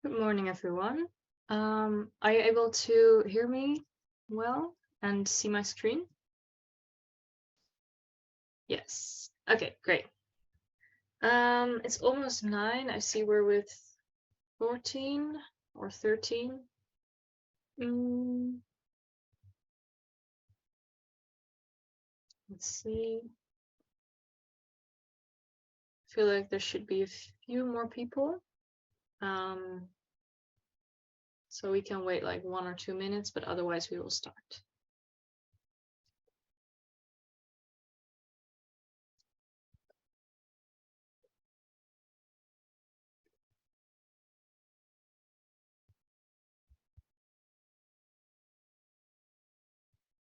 Good morning, everyone. Are you able to hear me well and see my screen? Yes. Okay, great. It's almost 9. I see we're with 14 or 13. Let's see. I feel like there should be a few more people. So we can wait like 1 or 2 minutes, but otherwise we will start.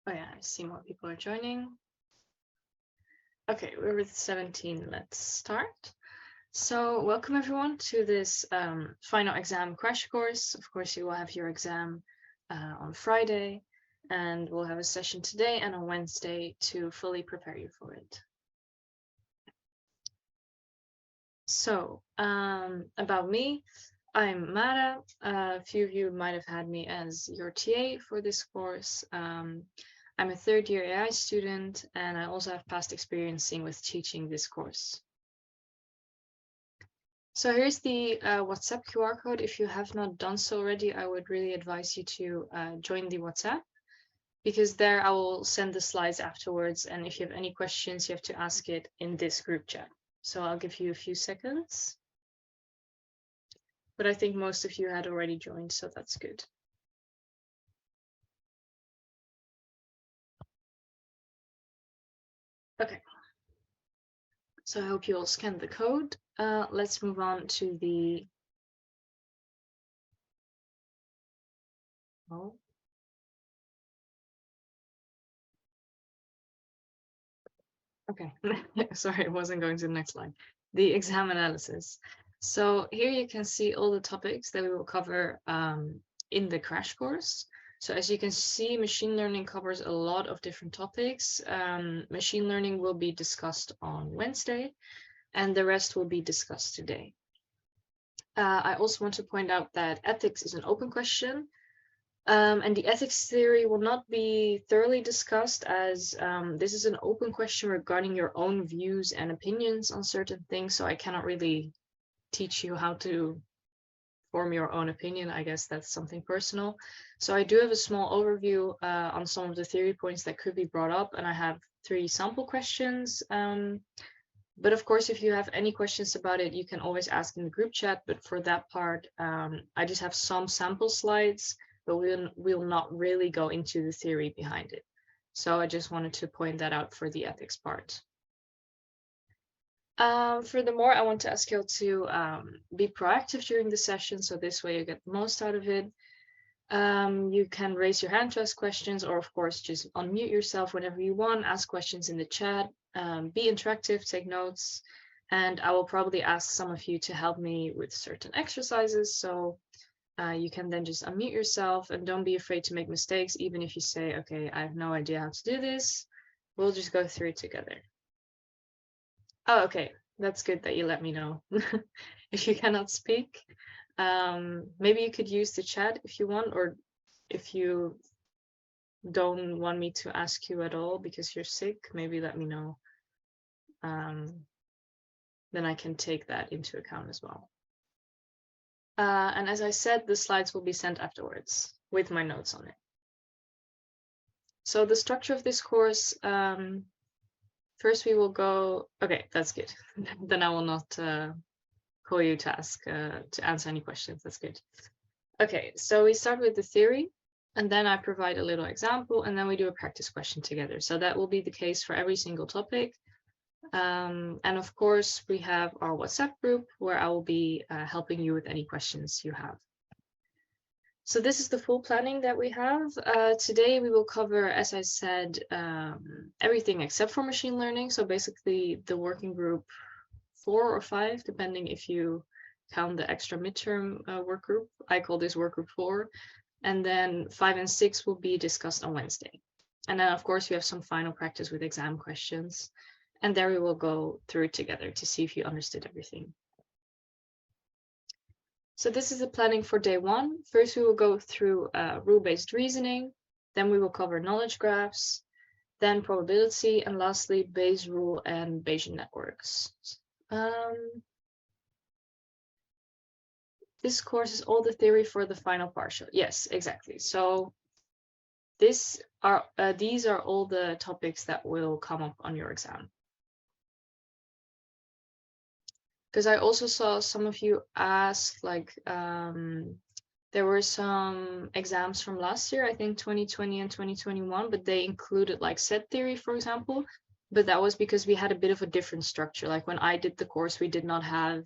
Oh yeah, I see more people are joining. Okay, we're with 17. Let's start. So welcome everyone to this final exam crash course. Of course, you will have your exam on Friday, and we'll have a session today and on Wednesday to fully prepare you for it. So about me, I'm Mara. A few of you might have had me as your TA for this course. I'm a third-year AI student, and I also have past experience with teaching this course. So here's the WhatsApp QR code. If you have not done so already, I would really advise you to join the WhatsApp, because there I will send the slides afterwards. And if you have any questions, you have to ask it in this group chat. So I'll give you a few seconds. But I think most of you had already joined, so that's good. Okay. So I hope you all scanned the code. Let's move on to the... Oh. Okay, sorry, it wasn't going to the next slide. The exam analysis. So here you can see all the topics that we will cover in the crash course. So as you can see, machine learning covers a lot of different topics. Machine learning will be discussed on Wednesday, and the rest will be discussed today. I also want to point out that ethics is an open question. And the ethics theory will not be thoroughly discussed, as this is an open question regarding your own views and opinions on certain things. So I cannot really teach you how to form your own opinion. I guess that's something personal. So I do have a small overview on some of the theory points that could be brought up, and I have 3 sample questions. But of course, if you have any questions about it, you can always ask in the group chat. But for that part, I just have some sample slides, but we'll not really go into the theory behind it. So I just wanted to point that out for the ethics part. Furthermore, I want to ask you to be proactive during the session, so this way you get the most out of it. You can raise your hand to ask questions, or of course just unmute yourself whenever you want, ask questions in the chat, be interactive, take notes, and I will probably ask some of you to help me with certain exercises. So you can then just unmute yourself, and don't be afraid to make mistakes, even if you say, okay, I have no idea how to do this. We'll just go through it together. Oh, okay, that's good that you let me know. If you cannot speak, maybe you could use the chat if you want, or if you don't want me to ask you at all because you're sick, maybe let me know. Then I can take that into account as well. And as I said, the slides will be sent afterwards with my notes on it. So the structure of this course, first we will go, okay, that's good. Then I will not call you to ask, to answer any questions, that's good. Okay, so we start with the theory, and then I provide a little example, and then we do a practice question together. So that will be the case for every single topic. And of course, we have our WhatsApp group where I will be helping you with any questions you have. So this is the full planning that we have. Today we will cover, as I said, everything except for machine learning. So basically the working group 4 or 5, depending if you count the extra midterm work group. I call this work group 4. And then 5 and 6 will be discussed on Wednesday. And then of course we have some final practice with exam questions. And there we will go through it together to see if you understood everything. So this is the planning for day 1. First, we will go through rule-based reasoning, then we will cover knowledge graphs, then probability, and lastly, Bayes rule and Bayesian networks. This course is all the theory for the final partial. Yes, exactly. So these are all the topics that will come up on your exam. Because I also saw some of you ask, like, there were some exams from last year, I think 2020 and 2021, but they included like set theory, for example. But that was because we had a bit of a different structure. Like when I did the course, we did not have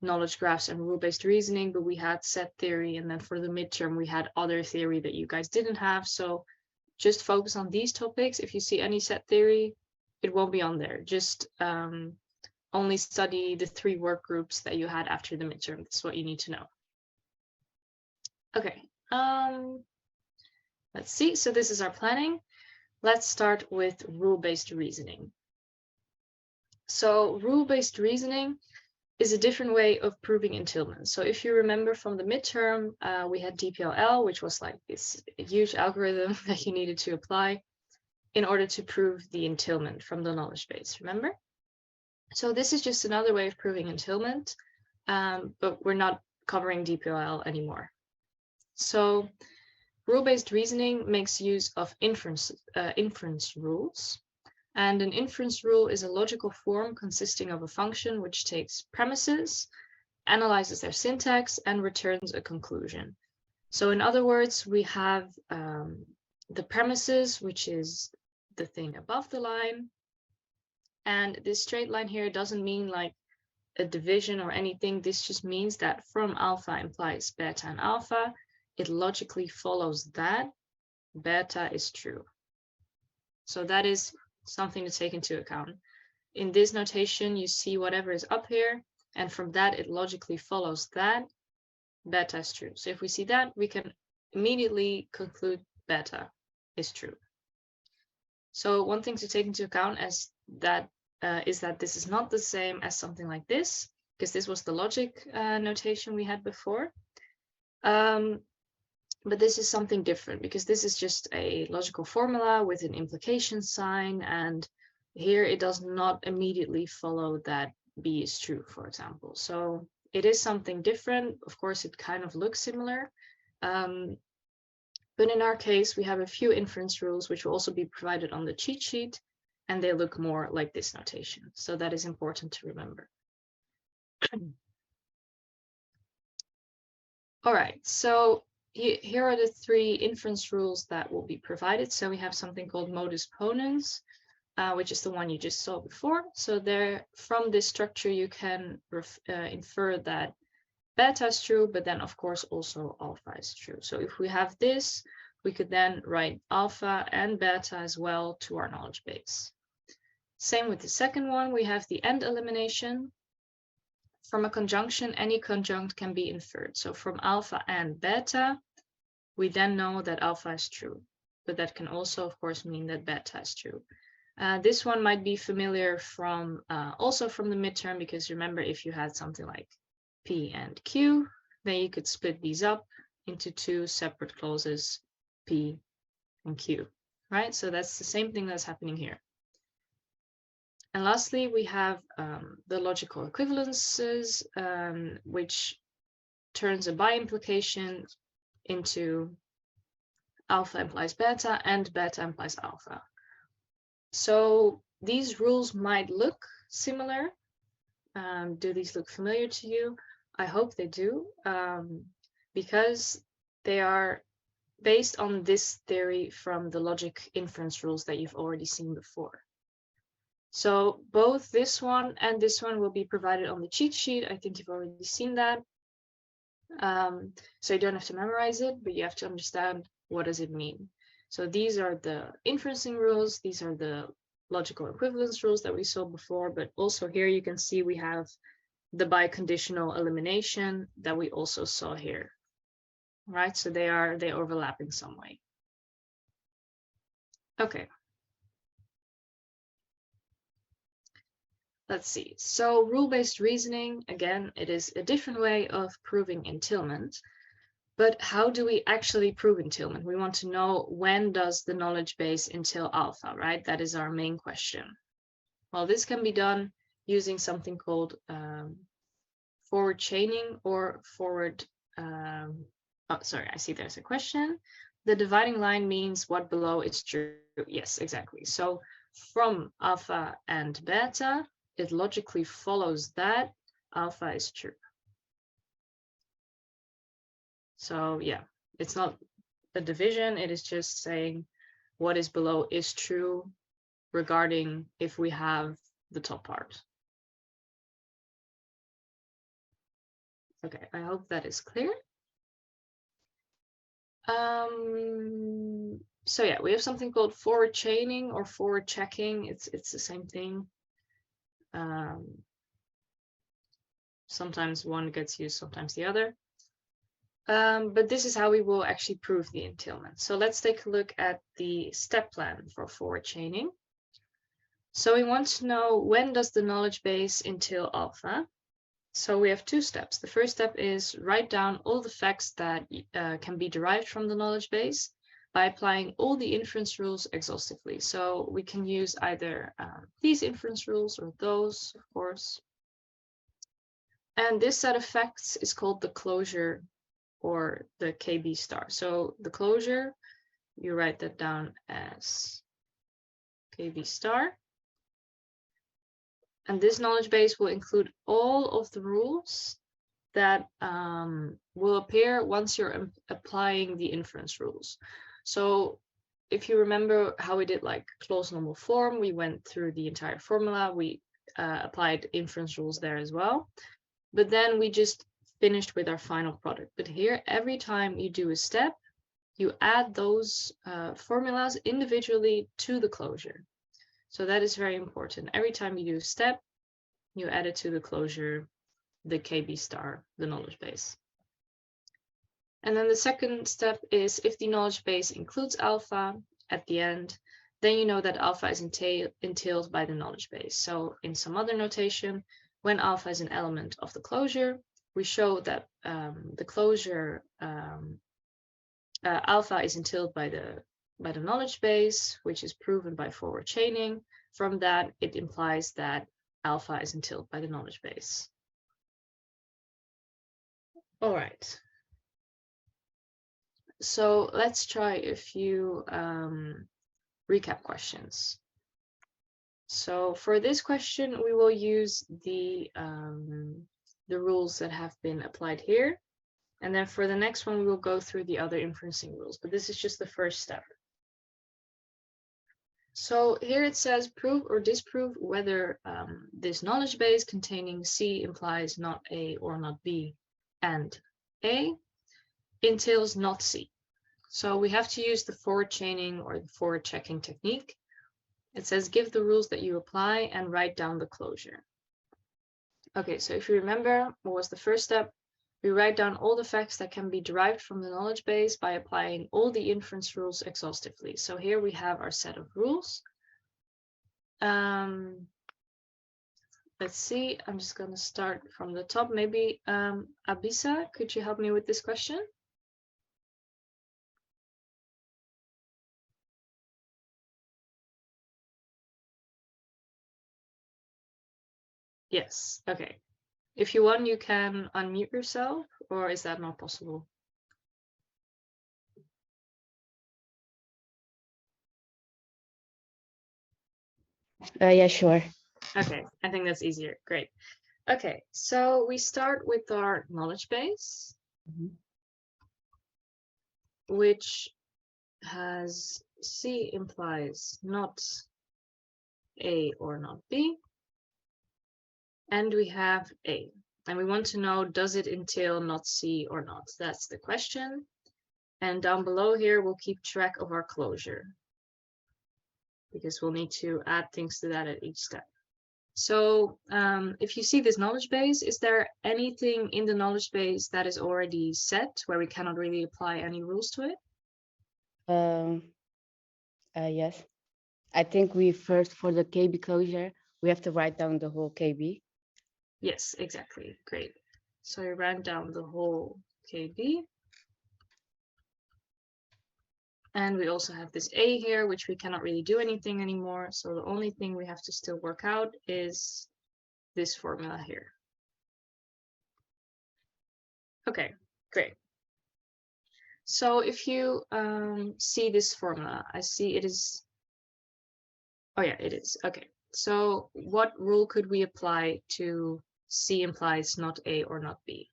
knowledge graphs and rule-based reasoning, but we had set theory. And then for the midterm, we had other theory that you guys didn't have. So just focus on these topics. If you see any set theory, it won't be on there. Just only study the 3 work groups that you had after the midterm. That's what you need to know. Okay, let's see. So this is our planning. Let's start with rule-based reasoning. So rule-based reasoning is a different way of proving entailment. So if you remember from the midterm, we had DPLL, which was like this huge algorithm that you needed to apply in order to prove the entailment from the knowledge base, remember? So this is just another way of proving entailment, but we're not covering DPLL anymore. So rule-based reasoning makes use of inference rules. And an inference rule is a logical form consisting of a function which takes premises, analyzes their syntax, and returns a conclusion. So in other words, we have the premises, which is the thing above the line. And this straight line here doesn't mean like a division or anything. This just means that from alpha implies beta and alpha, it logically follows that beta is true. So that is something to take into account. In this notation, you see whatever is up here, and from that, it logically follows that beta is true. So if we see that, we can immediately conclude beta is true. So one thing to take into account is that this is not the same as something like this, because this was the logic notation we had before. But this is something different because this is just a logical formula with an implication sign, and here it does not immediately follow that B is true, for example. So it is something different. Of course, it kind of looks similar. But in our case, we have a few inference rules which will also be provided on the cheat sheet, and they look more like this notation. So that is important to remember. All right, so here are the 3 inference rules that will be provided. So we have something called modus ponens, which is the one you just saw before. So there, from this structure, you can infer that beta is true, but then of course also alpha is true. So if we have this, we could then write alpha and beta as well to our knowledge base. Same with the second one, we have the end elimination. From a conjunction, any conjunct can be inferred. So from alpha and beta, we then know that alpha is true, but that can also, of course, mean that beta is true. This one might be familiar from also from the midterm, because remember, if you had something like P and Q, then you could split these up into 2 separate clauses, P and Q, right? So that's the same thing that's happening here. And lastly, we have the logical equivalences, which turns a by implication into alpha implies beta and beta implies alpha. So these rules might look similar. Do these look familiar to you? I hope they do, because they are based on this theory from the logic inference rules that you've already seen before. So both this one and this one will be provided on the cheat sheet. I think you've already seen that. So you don't have to memorize it, but you have to understand what does it mean. So these are the inferencing rules. These are the logical equivalence rules that we saw before, but also here you can see we have the biconditional elimination that we also saw here, right? So they overlap in some way. Okay. let's see. So rule-based reasoning, again, it is a different way of proving entailment. But how do we actually prove entailment? We want to know, when does the knowledge base entail alpha, right? That is our main question. Well, this can be done using something called forward chaining or forward. Oh, sorry, I see there's a question. The dividing line means what below is true. Yes, exactly. So from alpha and beta, it logically follows that alpha is true. So yeah, it's not a division, it is just saying what is below is true regarding if we have the top part. Okay, I hope that is clear. So yeah, we have something called forward chaining or forward checking. It's the same thing. Sometimes one gets used, sometimes the other. But this is how we will actually prove the entailment. So let's take a look at the step plan for forward chaining. So we want to know, when does the knowledge base entail alpha? So we have two steps. The first step is write down all the facts that can be derived from the knowledge base by applying all the inference rules exhaustively. So we can use either these inference rules or those, of course. And this set of facts is called the closure or the KB star. So the closure, you write that down as KB star. And this knowledge base will include all of the rules that will appear once you're applying the inference rules. So if you remember how we did like closed normal form, we went through the entire formula, we applied inference rules there as well. But then we just finished with our final product. But here, every time you do a step, you add those formulas individually to the closure. So that is very important. Every time you do a step, you add it to the closure, the KB star, the knowledge base. And then the second step is, if the knowledge base includes alpha at the end, then you know that alpha is entailed by the knowledge base. So in some other notation, when alpha is an element of the closure, we show that the closure alpha is entailed by the knowledge base, which is proven by forward chaining. From that, it implies that alpha is entailed by the knowledge base. All right. So let's try a few recap questions. So for this question, we will use the rules that have been applied here. And then for the next one, we will go through the other inferencing rules, but this is just the first step. So here it says, prove or disprove whether this knowledge base containing C implies not A or not B and A entails not C. So we have to use the forward chaining or the forward checking technique. It says, give the rules that you apply and write down the closure. Okay, so if you remember, what was the first step? We write down all the facts that can be derived from the knowledge base by applying all the inference rules exhaustively. So here we have our set of rules. Let's see, I'm just going to start from the top. Maybe Abisa, could you help me with this question? Yes, okay. If you want, you can unmute yourself, or is that not possible? Yeah, sure. Okay, I think that's easier. Great. Okay, so we start with our knowledge base, which has C implies not A or not B. And we have A. And we want to know, does it entail not C or not? That's the question. And down below here, we'll keep track of our closure, because we'll need to add things to that at each step. So if you see this knowledge base, is there anything in the knowledge base that is already set where we cannot really apply any rules to it? Yes. I think we first, for the KB closure, we have to write down the whole KB. Yes, exactly. Great. So I ran down the whole KB. And we also have this A here, which we cannot really do anything anymore. So the only thing we have to still work out is this formula here. Okay, great. So if you see this formula, I see it is, oh yeah, it is. Okay, so what rule could we apply to C implies not A or not B?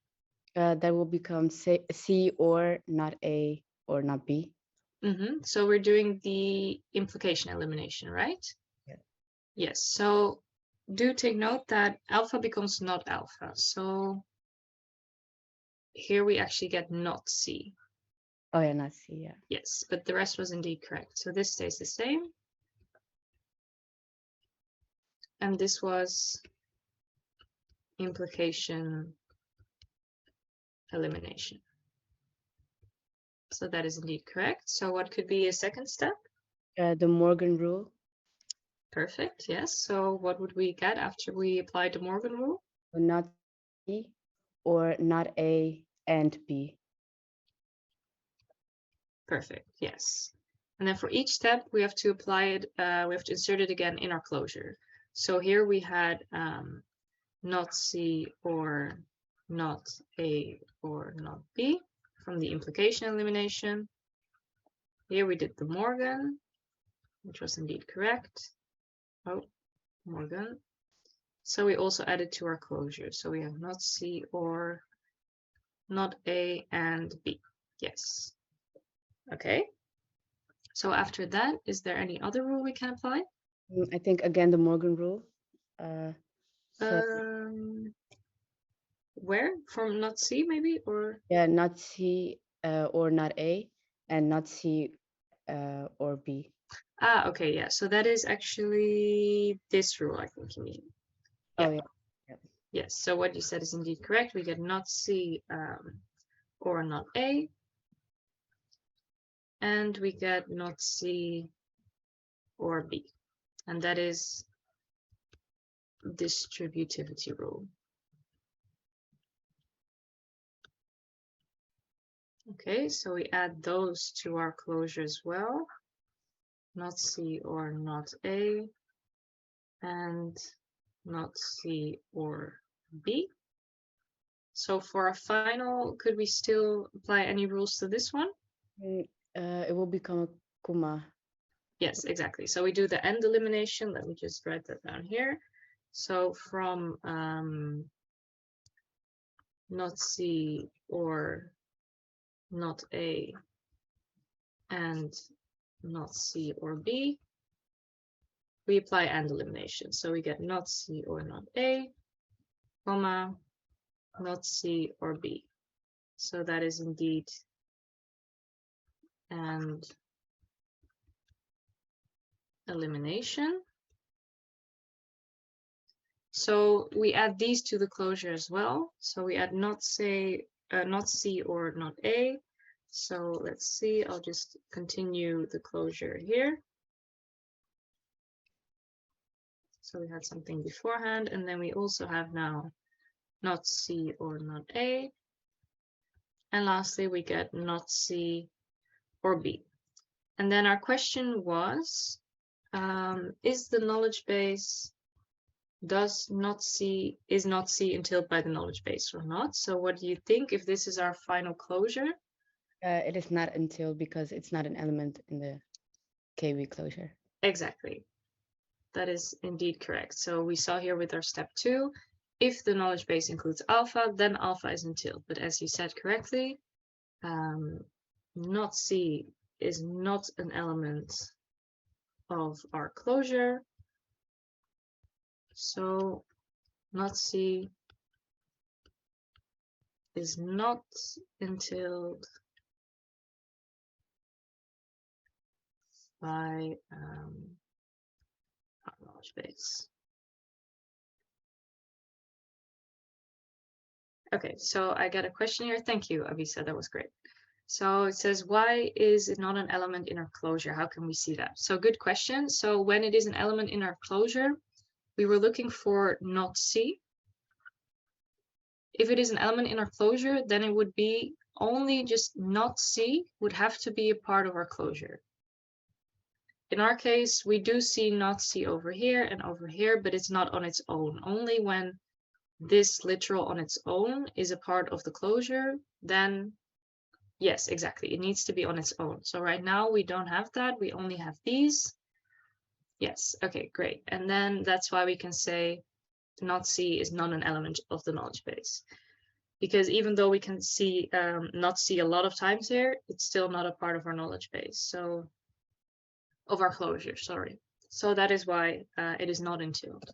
That will become C or not A or not B. So we're doing the implication elimination, right? Yeah. Yes, so do take note that alpha becomes not alpha. So here we actually get not C. Oh yeah, not C, yeah. Yes, but the rest was indeed correct. So this stays the same. And this was implication elimination. So that is indeed correct. So what could be a second step? The Morgan rule. Perfect, yes. So what would we get after we applied the Morgan rule? Not C or not A and B. Perfect, yes. And then for each step, we have to apply it, we have to insert it again in our closure. So here we had not C or not A or not B from the implication elimination. Here we did the Morgan, which was indeed correct. Oh, Morgan. So we also added to our closure. So we have not C or not A and B. Yes. Okay. So after that, is there any other rule we can apply? I think again the Morgan rule. So where? From not C maybe, or? yeah, not C or not A and not C or B. Ah, okay, yeah. So that is actually this rule, I think you mean. Yeah. Oh yeah. Yep. Yes. So what you said is indeed correct. We get not C or not A, and we get not C or B, and that is distributivity rule. Okay, so we add those to our closure as well. Not C or not A, and not C or B. So for our final, could we still apply any rules to this one? It will become a comma. Yes, exactly. So we do the end elimination. Let me just write that down here. So from not C or not A and not C or B, we apply and elimination. So we get not C or not A, comma, not C or B. So that is indeed and elimination. So we add these to the closure as well. So we add not C or not A. So let's see, I'll just continue the closure here. So we had something beforehand, and then we also have now not C or not A. And lastly, we get not C or B. And then our question was, is the knowledge base, is not C entailed by the knowledge base or not? So what do you think if this is our final closure? It is not entailed because it's not an element in the KB closure. Exactly. That is indeed correct. So we saw here with our step 2, if the knowledge base includes alpha, then alpha is entailed. But as you said correctly, not C is not an element of our closure. So not C is not entailed by our knowledge base. Okay, so I got a question here. Thank you, Avisa, that was great. So it says, why is it not an element in our closure? How can we see that? So good question. So when it is an element in our closure, we were looking for not C. If it is an element in our closure, then it would be only just not C would have to be a part of our closure. In our case, we do see not C over here and over here, but it's not on its own. Only when this literal on its own is a part of the closure, then yes, exactly. It needs to be on its own. So right now we don't have that. We only have these. Yes, okay, great. And then that's why we can say not C is not an element of the knowledge base. Because even though we can see not C a lot of times here, it's still not a part of our knowledge base. So of our closure, sorry. So that is why it is not entailed.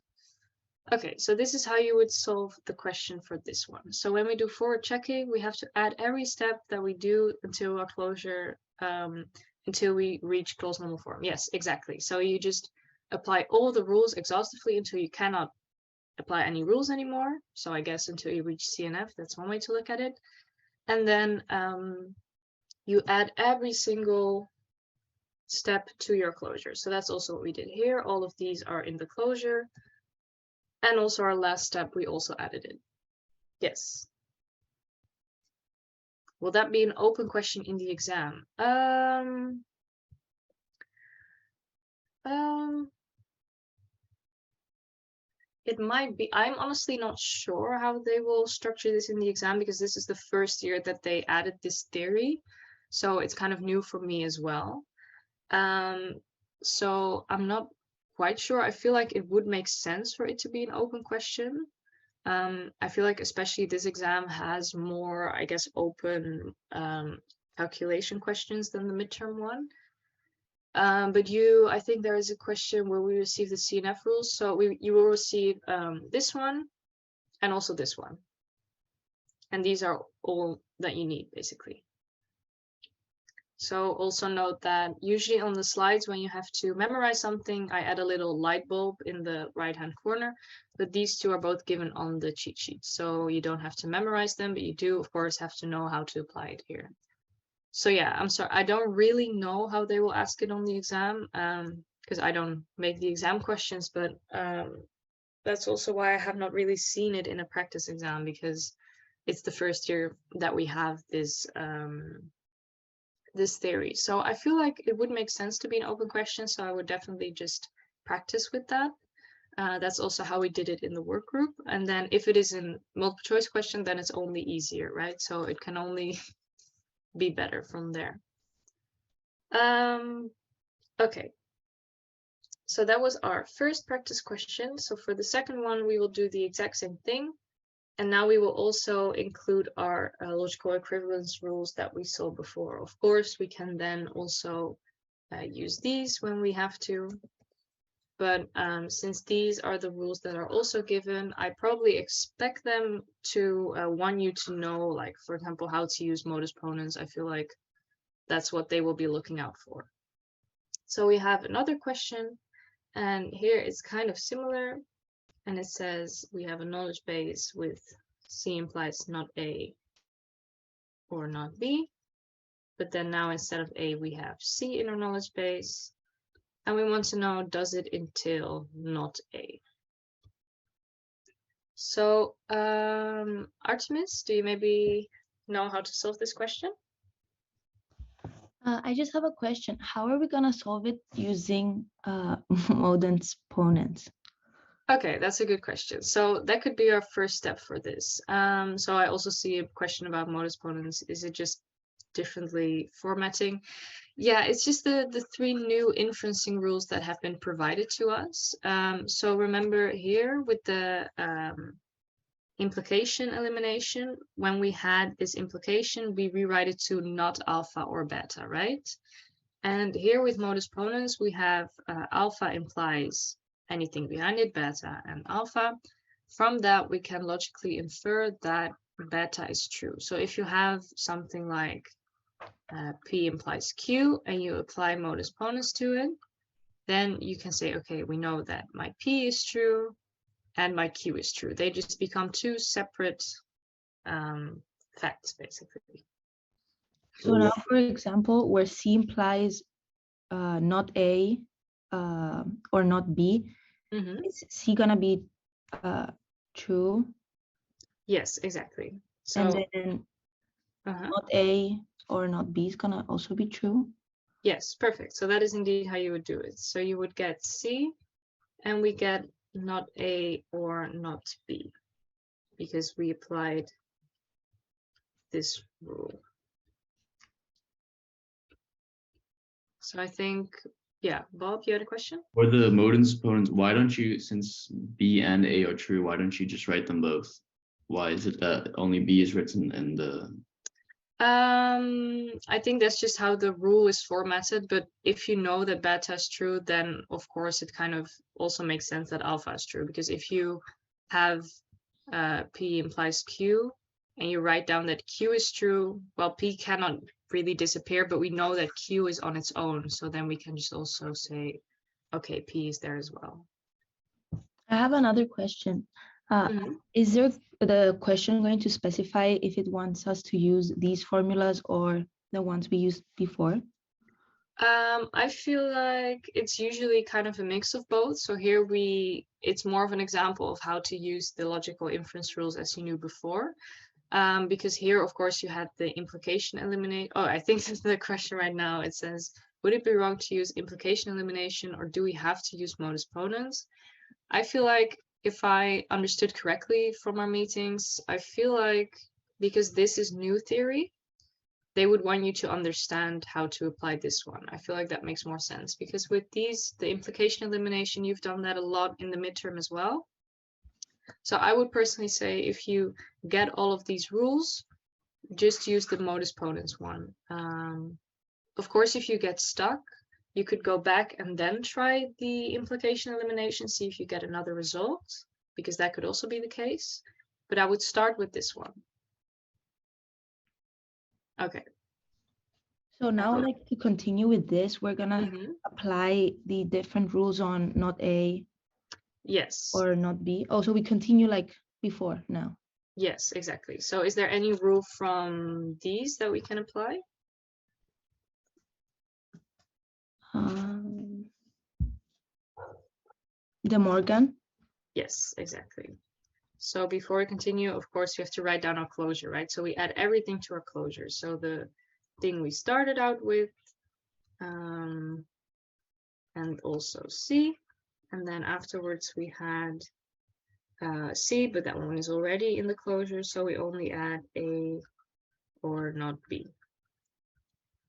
Okay, so this is how you would solve the question for this one. So when we do forward checking, we have to add every step that we do until our closure, until we reach closed normal form. Yes, exactly. So you just apply all the rules exhaustively until you cannot apply any rules anymore. So I guess until you reach CNF, that's one way to look at it. And then you add every single step to your closure. So that's also what we did here. All of these are in the closure. And also our last step, we also added it. Yes. Will that be an open question in the exam? It might be. I'm honestly not sure how they will structure this in the exam because this is the first year that they added this theory. So it's kind of new for me as well. So I'm not quite sure. I feel like it would make sense for it to be an open question. I feel like especially this exam has more, I guess, open calculation questions than the midterm one. But I think there is a question where we receive the CNF rules. So you will receive this one and also this one. And these are all that you need, basically. So also note that usually on the slides, when you have to memorize something, I add a little light bulb in the right-hand corner, but these two are both given on the cheat sheet. So you don't have to memorize them, but you do, of course, have to know how to apply it here. So yeah, I'm sorry, I don't really know how they will ask it on the exam, because I don't make the exam questions, but that's also why I have not really seen it in a practice exam, because it's the first year that we have this this theory. So I feel like it would make sense to be an open question, so I would definitely just practice with that. That's also how we did it in the work group. And then if it is a multiple choice question, then it's only easier, right? So it can only be better from there. Okay. So that was our first practice question. So for the second one, we will do the exact same thing. And now we will also include our logical equivalence rules that we saw before. Of course, we can then also use these when we have to. But since these are the rules that are also given, I probably expect them to want you to know, like, for example, how to use modus ponens. I feel like that's what they will be looking out for. So we have another question, and here it's kind of similar. And it says we have a knowledge base with C implies not A or not B. But then now instead of A, we have C in our knowledge base. And we want to know, does it entail not A? So, Artemis, do you maybe know how to solve this question? I just have a question. How are we going to solve it using modus ponens? Okay, that's a good question. So that could be our first step for this. So I also see a question about modus ponens. Is it just differently formatting? Yeah, it's just the three new inferencing rules that have been provided to us. So remember here with the implication elimination, when we had this implication, we rewrite it to not alpha or beta, right? And here with modus ponens, we have alpha implies anything behind it, beta and alpha. From that, we can logically infer that beta is true. So if you have something like P implies Q and you apply modus ponens to it, then you can say, okay, we know that my P is true and my Q is true. They just become two separate facts, basically. So now, for example, where C implies not A or not B, Mhm. Is C gonna be true? Yes, exactly. So And then not A or not B is gonna also be true? yes, perfect. So that is indeed how you would do it. So you would get C, and we get not A or not B, because we applied this rule. So I think, yeah, Bob, you had a question? For the modens opponents, why don't you, since B and A are true, why don't you just write them both? Why is it that only B is written in the... I think that's just how the rule is formatted, but if you know that beta is true, then of course it kind of also makes sense that alpha is true, because if you have P implies Q and you write down that Q is true, well, P cannot really disappear, but we know that Q is on its own, so then we can just also say, okay, P is there as well. I have another question. Mhm. Is there the question going to specify if it wants us to use these formulas or the ones we used before? I feel like it's usually kind of a mix of both. So here it's more of an example of how to use the logical inference rules as you knew before. Because here, of course, you had the implication eliminate. Oh, I think this is the question right now. It says, would it be wrong to use implication elimination, or do we have to use modus ponens? I feel like if I understood correctly from our meetings, I feel like because this is new theory, they would want you to understand how to apply this one. I feel like that makes more sense, because with these, the implication elimination, you've done that a lot in the midterm as well. So I would personally say if you get all of these rules, just use the modus ponens one. Of course, if you get stuck, you could go back and then try the implication elimination, see if you get another result, because that could also be the case. But I would start with this one. Okay. So now, like, to continue with this, we're gonna apply the different rules on not A Yes. or not B. Oh, so we continue like before now. Yes, exactly. So is there any rule from these that we can apply? De Morgan. Yes, exactly. So before we continue, of course, we have to write down our closure, right? So we add everything to our closure. So the thing we started out with, and also C, and then afterwards we had C, but that one is already in the closure, so we only add A or not B.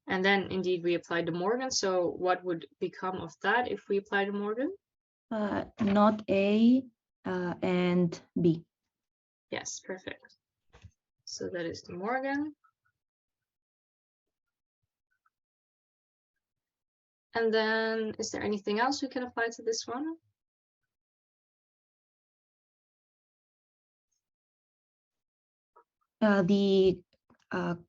And then indeed we applied De Morgan. So what would become of that if we apply De Morgan? Not A and B. Yes, perfect. So that is De Morgan. And then is there anything else we can apply to this one? The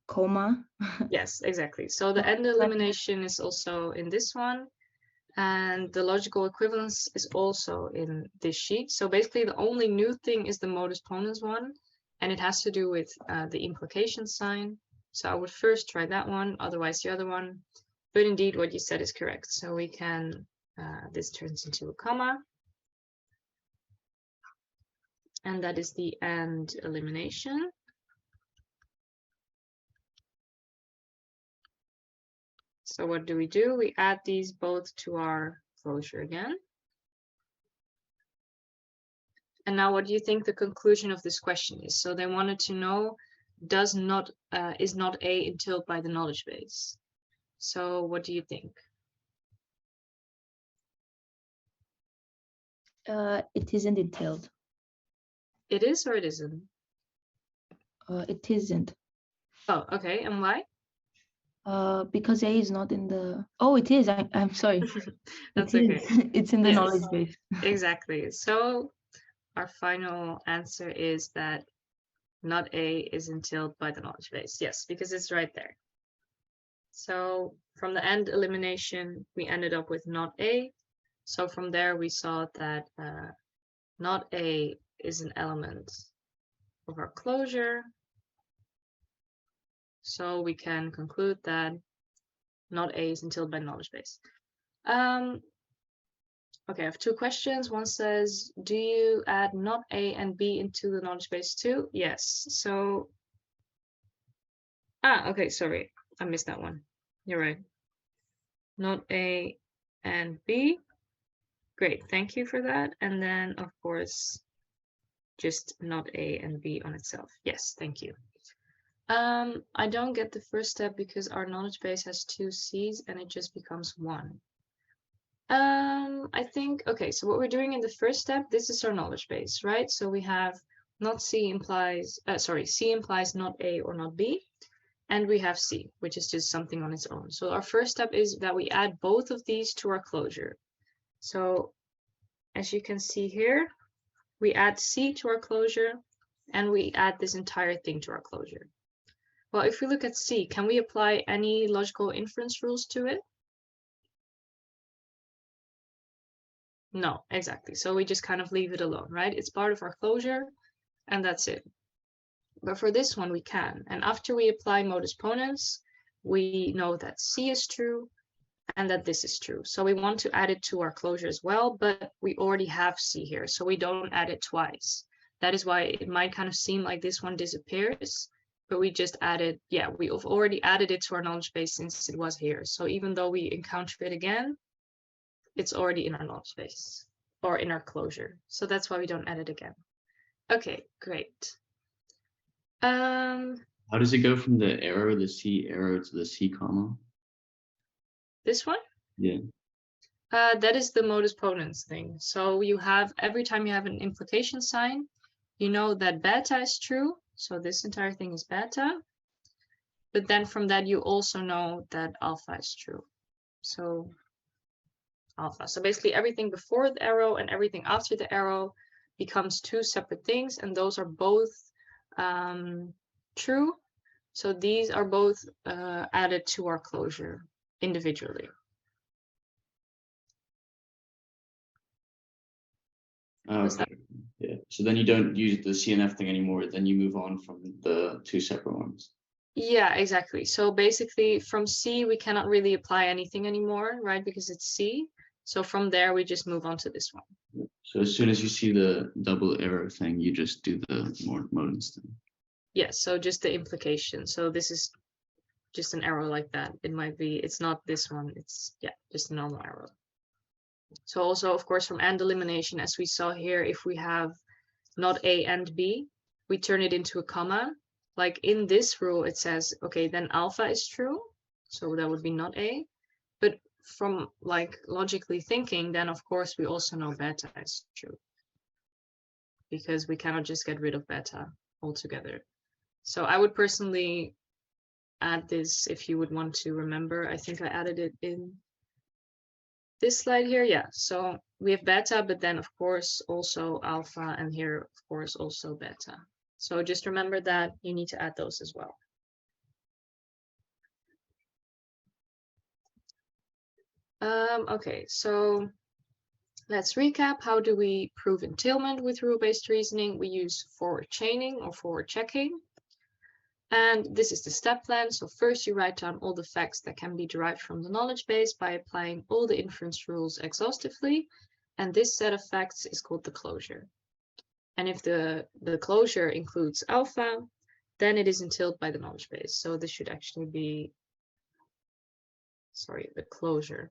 comma. Yes, exactly. So the end elimination is also in this one, and the logical equivalence is also in this sheet. So basically the only new thing is the modus ponens one, and it has to do with the implication sign. So I would first try that one, otherwise the other one. But indeed what you said is correct. So we can, this turns into a comma. And that is the end elimination. So what do? We add these both to our closure again. And now what do you think the conclusion of this question is? So they wanted to know, is not A entailed by the knowledge base? So what do you think? It isn't entailed. It is or it isn't? It isn't. Oh, okay. And why? Because A is not in the. Oh, it is. I'm sorry. That's it okay. is. It's in the Yes. knowledge base. Exactly. So our final answer is that not A is entailed by the knowledge base. Yes, because it's right there. So from the end elimination, we ended up with not A. So from there, we saw that not A is an element of our closure. So we can conclude that not A is entailed by knowledge base. Okay, I have two questions. One says, do you add not A and B into the knowledge base too? Yes. So, okay, sorry, I missed that one. You're right. Not A and B. Great, thank you for that. And then, of course, just not A and B on itself. Yes, thank you. I don't get the first step because our knowledge base has two C's and it just becomes one. I think, okay, so what we're doing in the first step, this is our knowledge base, right? So we have not C implies, C implies not A or not B, and we have C, which is just something on its own. So our first step is that we add both of these to our closure. So as you can see here, we add C to our closure, and we add this entire thing to our closure. Well, if we look at C, can we apply any logical inference rules to it? No, exactly. So we just kind of leave it alone, right? It's part of our closure, and that's it. But for this one, we can. And after we apply modus ponens, we know that C is true and that this is true. So we want to add it to our closure as well, but we already have C here, so we don't add it twice. That is why it might kind of seem like this one disappears, but we just added, yeah, we've already added it to our knowledge base since it was here. So even though we encounter it again, it's already in our knowledge base or in our closure. So that's why we don't add it again. Okay, great. How does it go from the arrow, the C arrow, to the C comma? This one? Yeah. That is the modus ponens thing. So you have, every time you have an implication sign, you know that beta is true. So this entire thing is beta. But then from that, you also know that alpha is true. So alpha. So basically everything before the arrow and everything after the arrow becomes two separate things, and those are both true. So these are both added to our closure individually. Okay. Yeah. So then you don't use the CNF thing anymore. Then you move on from the two separate ones. Yeah, exactly. So basically from C, we cannot really apply anything anymore, right? Because it's C. So from there, we just move on to this one. So as soon as you see the double arrow thing, you just do the more modens thing. Yes, so just the implication. So this is just an arrow like that. It might be, it's not this one. It's, yeah, just a normal arrow. So also, of course, from AND elimination, as we saw here, if we have not A and B, we turn it into a comma. Like in this rule, it says, okay, then alpha is true. So that would be not A. But from like logically thinking, then of course we also know beta is true. Because we cannot just get rid of beta altogether. So I would personally add this if you would want to remember. I think I added it in this slide here. Yeah, so we have beta, but then of course also alpha, and here of course also beta. So just remember that you need to add those as well. Okay, so let's recap. How do we prove entailment with rule-based reasoning? We use forward chaining or forward checking. And this is the step plan. So first you write down all the facts that can be derived from the knowledge base by applying all the inference rules exhaustively. And this set of facts is called the closure. And if the closure includes alpha, then it is entailed by the knowledge base. So this should actually be, sorry, the closure.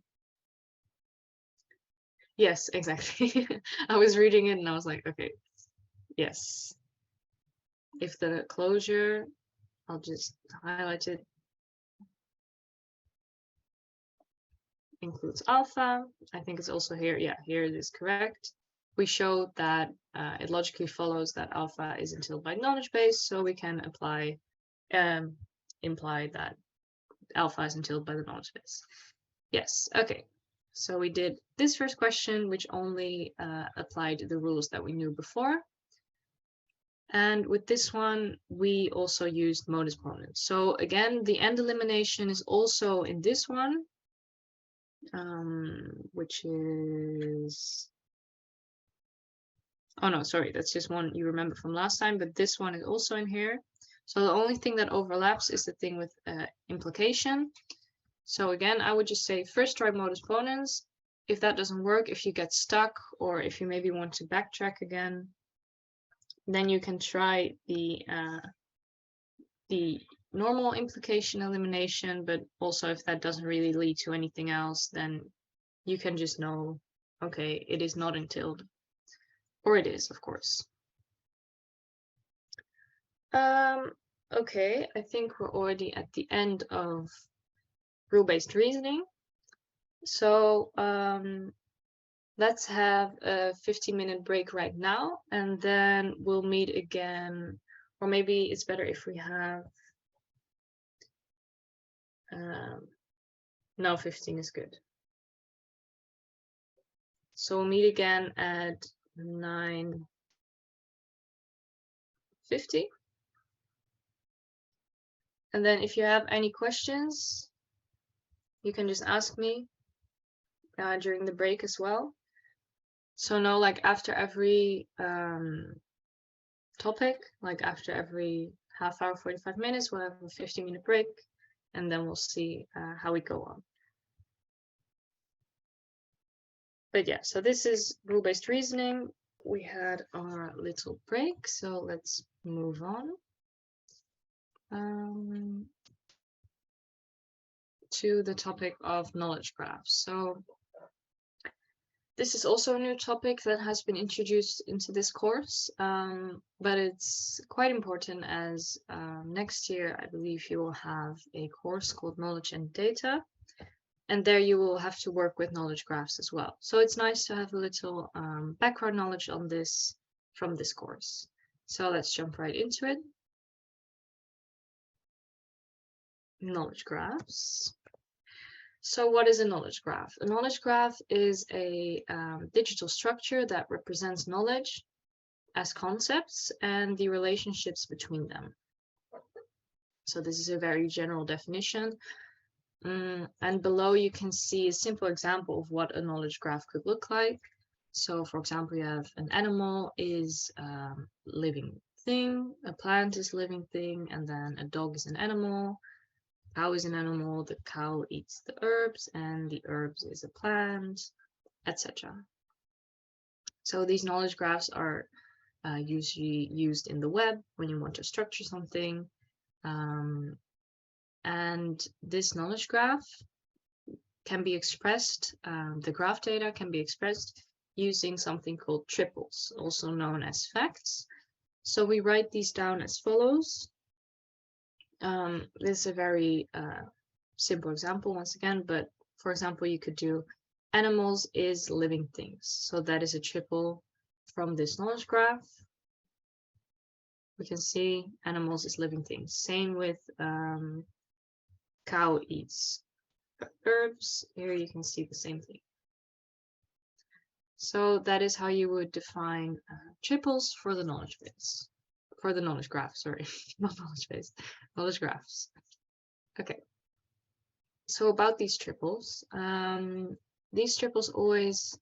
Yes, exactly. I was reading it and I was like, okay, yes. If the closure, I'll just highlight it, includes alpha. I think it's also here. Yeah, here it is correct. We showed that it logically follows that alpha is entailed by knowledge base, so we can apply, imply that alpha is entailed by the knowledge base. Yes, okay. So we did this first question, which only applied the rules that we knew before. And with this one, we also used modus ponens. So again, the AND elimination is also in this one, which is, oh no, sorry, that's just one you remember from last time, but this one is also in here. So the only thing that overlaps is the thing with implication. So again, I would just say first try modus ponens. if that doesn't work, if you get stuck, or if you maybe want to backtrack again, then you can try the normal implication elimination, but also if that doesn't really lead to anything else, then you can just know, okay, it is not entailed, or it is, of course. Okay, I think we're already at the end of rule-based reasoning. So let's have a 15-minute break right now, and then we'll meet again, or maybe it's better if we have no, 15 is good. So we'll meet again at 9:50. And then if you have any questions, you can just ask me during the break as well. So no, like after every topic, like after every half hour, 45 minutes, we'll have a 15-minute break, and then we'll see how we go on. But yeah, so this is rule-based reasoning. We had our little break, so let's move on to the topic of knowledge graphs. So this is also a new topic that has been introduced into this course, but it's quite important as next year, I believe you will have a course called Knowledge and Data, and there you will have to work with knowledge graphs as well. So it's nice to have a little background knowledge on this from this course. So let's jump right into it. Knowledge graphs. So what is a knowledge graph? A knowledge graph is a digital structure that represents knowledge as concepts and the relationships between them. So this is a very general definition. And below you can see a simple example of what a knowledge graph could look like. So for example, you have an animal is a living thing, a plant is a living thing, and then a dog is an animal. Cow is an animal, the cow eats the herbs, and the herbs is a plant, etc. So these knowledge graphs are usually used in the web when you want to structure something. And this knowledge graph can be expressed, the graph data can be expressed using something called triples, also known as facts. So we write these down as follows. This is a very simple example once again, but for example, you could do animals is living things. So that is a triple from this knowledge graph. We can see animals is living things. Same with cow eats herbs. Here you can see the same thing. So that is how you would define triples for the knowledge base. For the knowledge graph, sorry, not knowledge base, knowledge graphs. Okay. So about these triples always,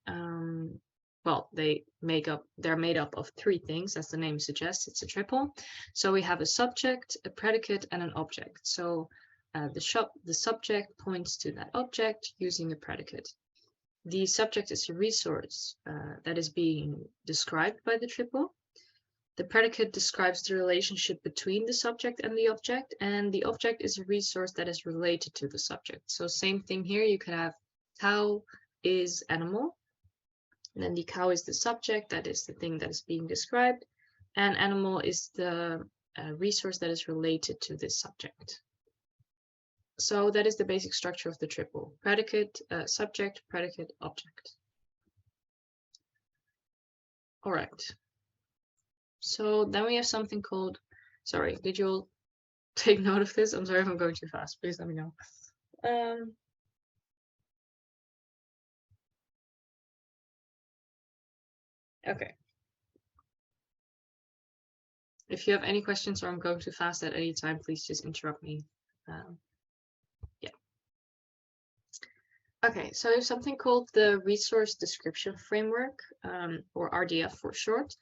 well, they're made up of three things, as the name suggests. It's a triple. So we have a subject, a predicate, and an object. So the subject points to that object using a predicate. The subject is a resource that is being described by the triple. The predicate describes the relationship between the subject and the object is a resource that is related to the subject. So same thing here, you could have cow is animal, and then the cow is the subject, that is the thing that is being described, and animal is the resource that is related to this subject. So that is the basic structure of the triple: predicate, subject, predicate, object. All right. So then we have something called, sorry, did you all take note of this? I'm sorry if I'm going too fast, please let me know. Okay. If you have any questions or I'm going too fast at any time, please just interrupt me. Yeah. Okay, so there's something called the Resource Description Framework, or RDF for short.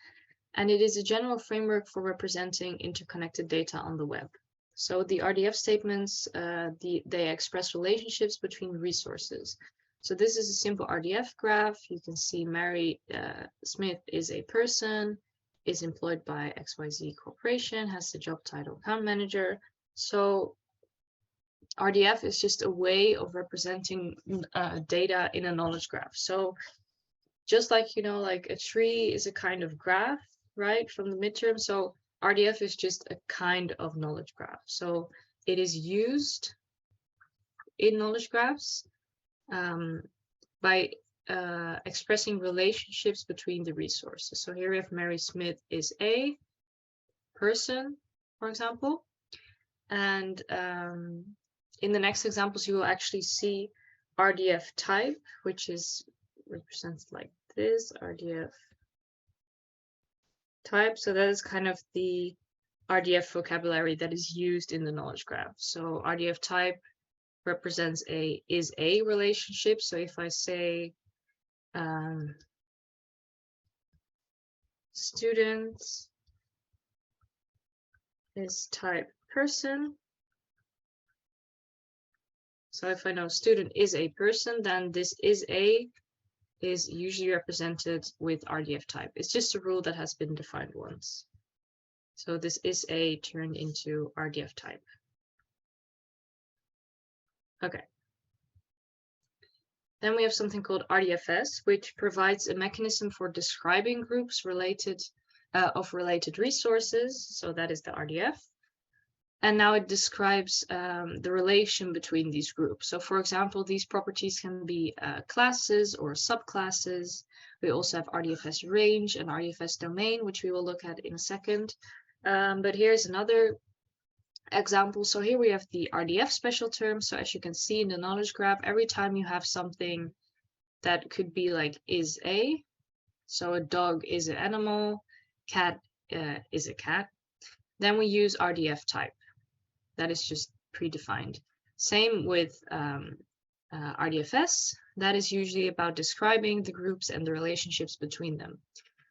And it is a general framework for representing interconnected data on the web. So the RDF statements, they express relationships between resources. So this is a simple RDF graph. You can see Mary Smith is a person, is employed by XYZ Corporation, has the job title account manager. So RDF is just a way of representing data in a knowledge graph. So just like, you know, like a tree is a kind of graph, right, from the midterm. So RDF is just a kind of knowledge graph. So it is used in knowledge graphs by expressing relationships between the resources. So here we have Mary Smith is a person, for example. And in the next examples, you will actually see RDF type, which is represented like this, RDF type. So that is kind of the RDF vocabulary that is used in the knowledge graph. So RDF type represents a is a relationship. So if I say students is type person. So if I know student is a person, then this is a is usually represented with RDF type. It's just a rule that has been defined once. So this is a turned into RDF type. Okay. Then we have something called RDFS, which provides a mechanism for describing groups related of related resources. So that is the RDF. And now it describes the relation between these groups. So for example, these properties can be classes or subclasses. We also have RDFS range and RDFS domain, which we will look at in a second. But here's another example. So here we have the RDF special term. So as you can see in the knowledge graph, every time you have something that could be like is a, so a dog is an animal, cat is a cat, then we use RDF type. That is just predefined. Same with RDFS. That is usually about describing the groups and the relationships between them.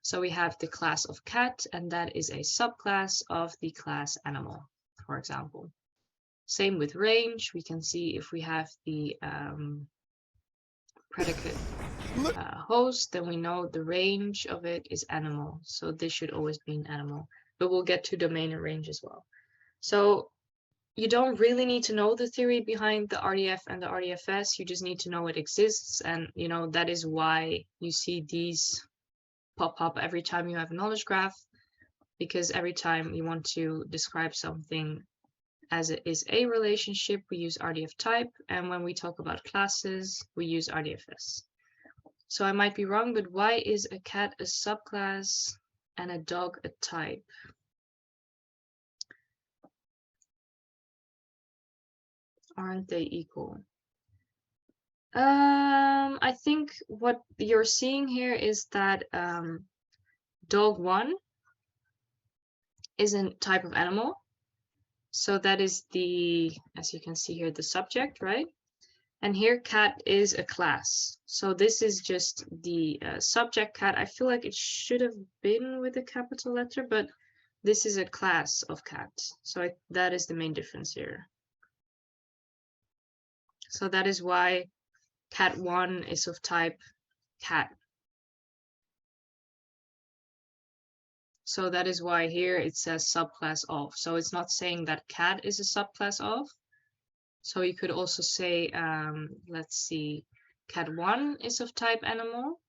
So we have the class of cat, and that is a subclass of the class animal, for example. Same with range. We can see if we have the predicate host, then we know the range of it is animal. So this should always be an animal, but we'll get to domain and range as well. So you don't really need to know the theory behind the RDF and the RDFS. You just need to know it exists. And, you know, that is why you see these pop up every time you have a knowledge graph, because every time you want to describe something as it is a relationship, we use RDF type. And when we talk about classes, we use RDFS. So I might be wrong, but why is a cat a subclass and a dog a type? Aren't they equal? I think what you're seeing here is that dog 1 is a type of animal. So that is the, as you can see here, the subject, right? And here cat is a class. So this is just the subject cat. I feel like it should have been with a capital letter, but this is a class of cat. So that is the main difference here. So that is why cat 1 is of type cat. So that is why here it says subclass of. So it's not saying that cat is a subclass of. So you could also say, let's see, cat 1 is of type animal,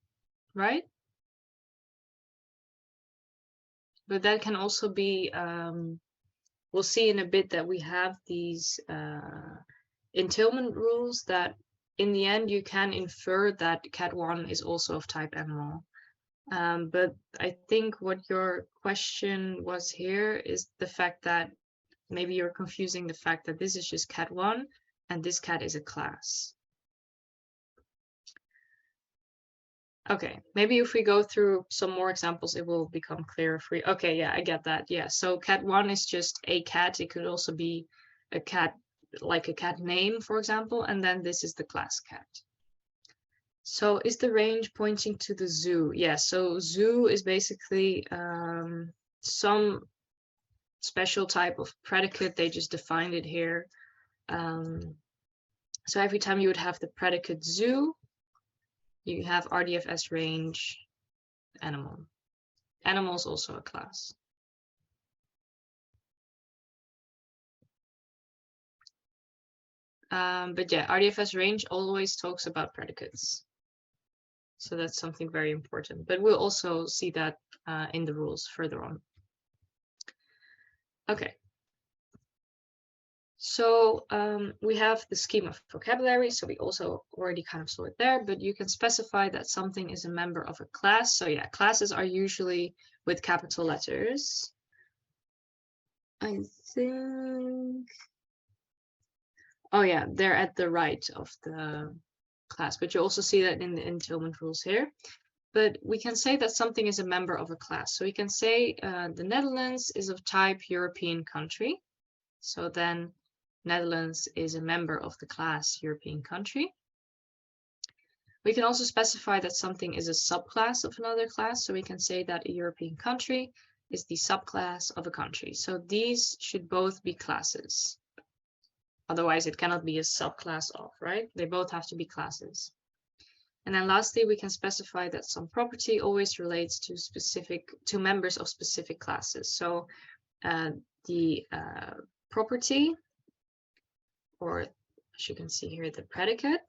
right? But that can also be, we'll see in a bit that we have these entailment rules that in the end you can infer that cat 1 is also of type animal. But I think what your question was here is the fact that maybe you're confusing the fact that this is just cat 1 and this cat is a class. Okay, maybe if we go through some more examples, it will become clearer for you. Okay, yeah, I get that. Yeah, so cat 1 is just a cat. It could also be a cat, like a cat name, for example, and then this is the class cat. So is the range pointing to the zoo? Yeah, so zoo is basically some special type of predicate. They just defined it here. So every time you would have the predicate zoo, You have RDFS range, animal. Animal is also a class. But yeah, RDFS range always talks about predicates. So that's something very important. But we'll also see that in the rules further on. Okay. So we have the scheme of vocabulary. So we also already kind of saw it there, but you can specify that something is a member of a class. So yeah, classes are usually with capital letters. I think, oh yeah, they're at the right of the class, but you also see that in the entailment rules here. But we can say that something is a member of a class. So we can say the Netherlands is of type European country. So then Netherlands is a member of the class European country. We can also specify that something is a subclass of another class. So we can say that a European country is the subclass of a country. So these should both be classes. Otherwise, it cannot be a subclass of, right? They both have to be classes. And then lastly, we can specify that some property always relates to members of specific classes. So the property, or as you can see here, the predicate,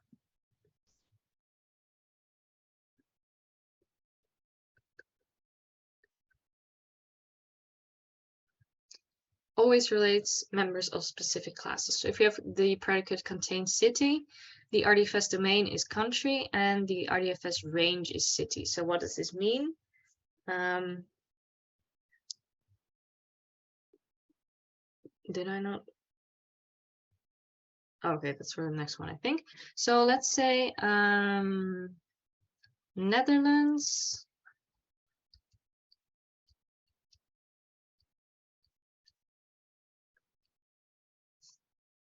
always relates members of specific classes. So if you have the predicate contains city, the RDFS domain is country, and the RDFS range is city. So what does this mean? Did I not? Okay, that's for the next one, I think. So let's say Netherlands.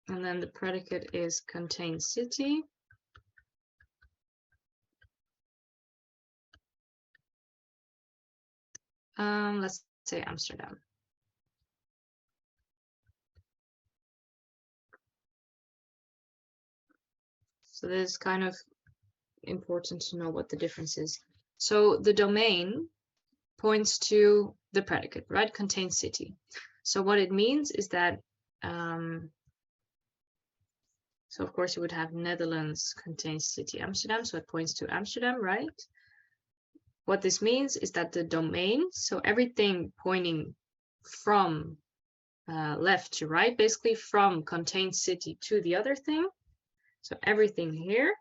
And then the predicate is contains city. Let's say Amsterdam. So this is kind of important to know what the difference is. So the domain points to the predicate, right? Contains city. So what it means is that, so of course you would have Netherlands contains city Amsterdam, so it points to Amsterdam, right? What this means is that the domain, so everything pointing from left to right, basically from contains city to the other thing. So everything here,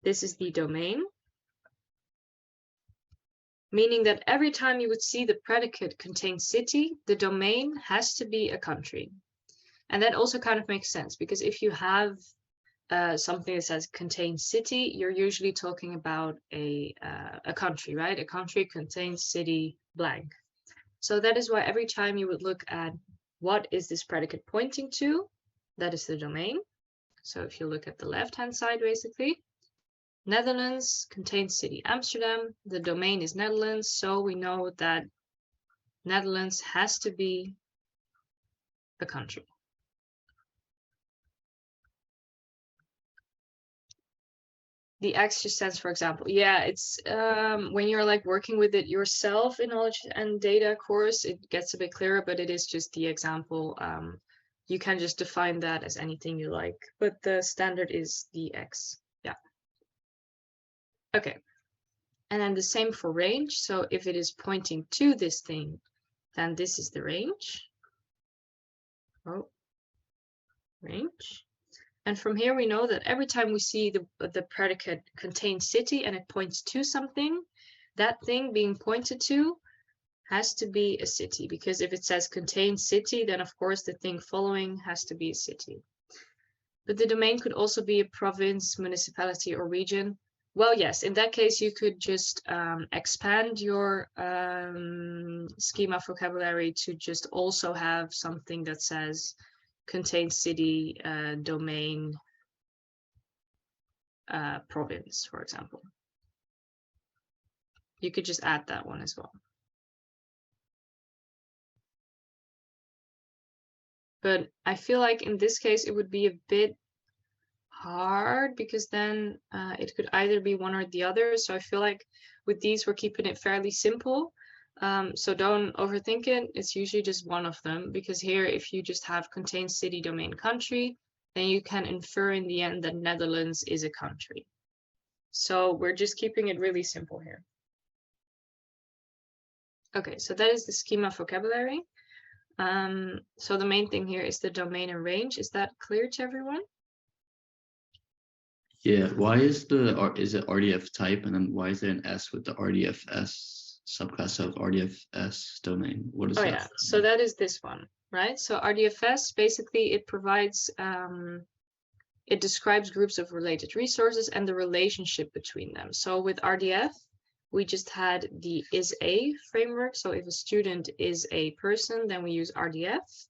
this is the domain. Meaning that every time you would see the predicate contains city, the domain has to be a country. And that also kind of makes sense, because if you have something that says contains city, you're usually talking about a country, right? A country contains city blank. So that is why every time you would look at what is this predicate pointing to, that is the domain. So if you look at the left-hand side, basically, Netherlands contains city Amsterdam, the domain is Netherlands, so we know that Netherlands has to be a country. The X just stands for example. Yeah, it's when you're like working with it yourself in knowledge and data course, it gets a bit clearer, but it is just the example. You can just define that as anything you like, but the standard is the X. Yeah. Okay. And then the same for range. So if it is pointing to this thing, then this is the range. Oh, range. And from here, we know that every time we see the predicate contains city and it points to something, that thing being pointed to has to be a city, because if it says contains city, then of course the thing following has to be a city. But the domain could also be a province, municipality, or region. Well, yes, in that case, you could just expand your schema vocabulary to just also have something that says contains city, domain, province, for example. You could just add that one as well. But I feel like in this case, it would be a bit hard because then it could either be one or the other. So I feel like with these, we're keeping it fairly simple. So don't overthink it. It's usually just one of them, because here, if you just have contains city, domain, country, then you can infer in the end that Netherlands is a country. So we're just keeping it really simple here. Okay, so that is the schema vocabulary. So the main thing here is the domain and range. Is that clear to everyone? Yeah, why is is it RDF type, and then why is there an S with the RDFS subclass of RDFS domain? What is Oh that? yeah, so that is this one, right? So RDFS, basically it provides, it describes groups of related resources and the relationship between them. So with RDF, we just had the is a framework. So if a student is a person, then we use RDF.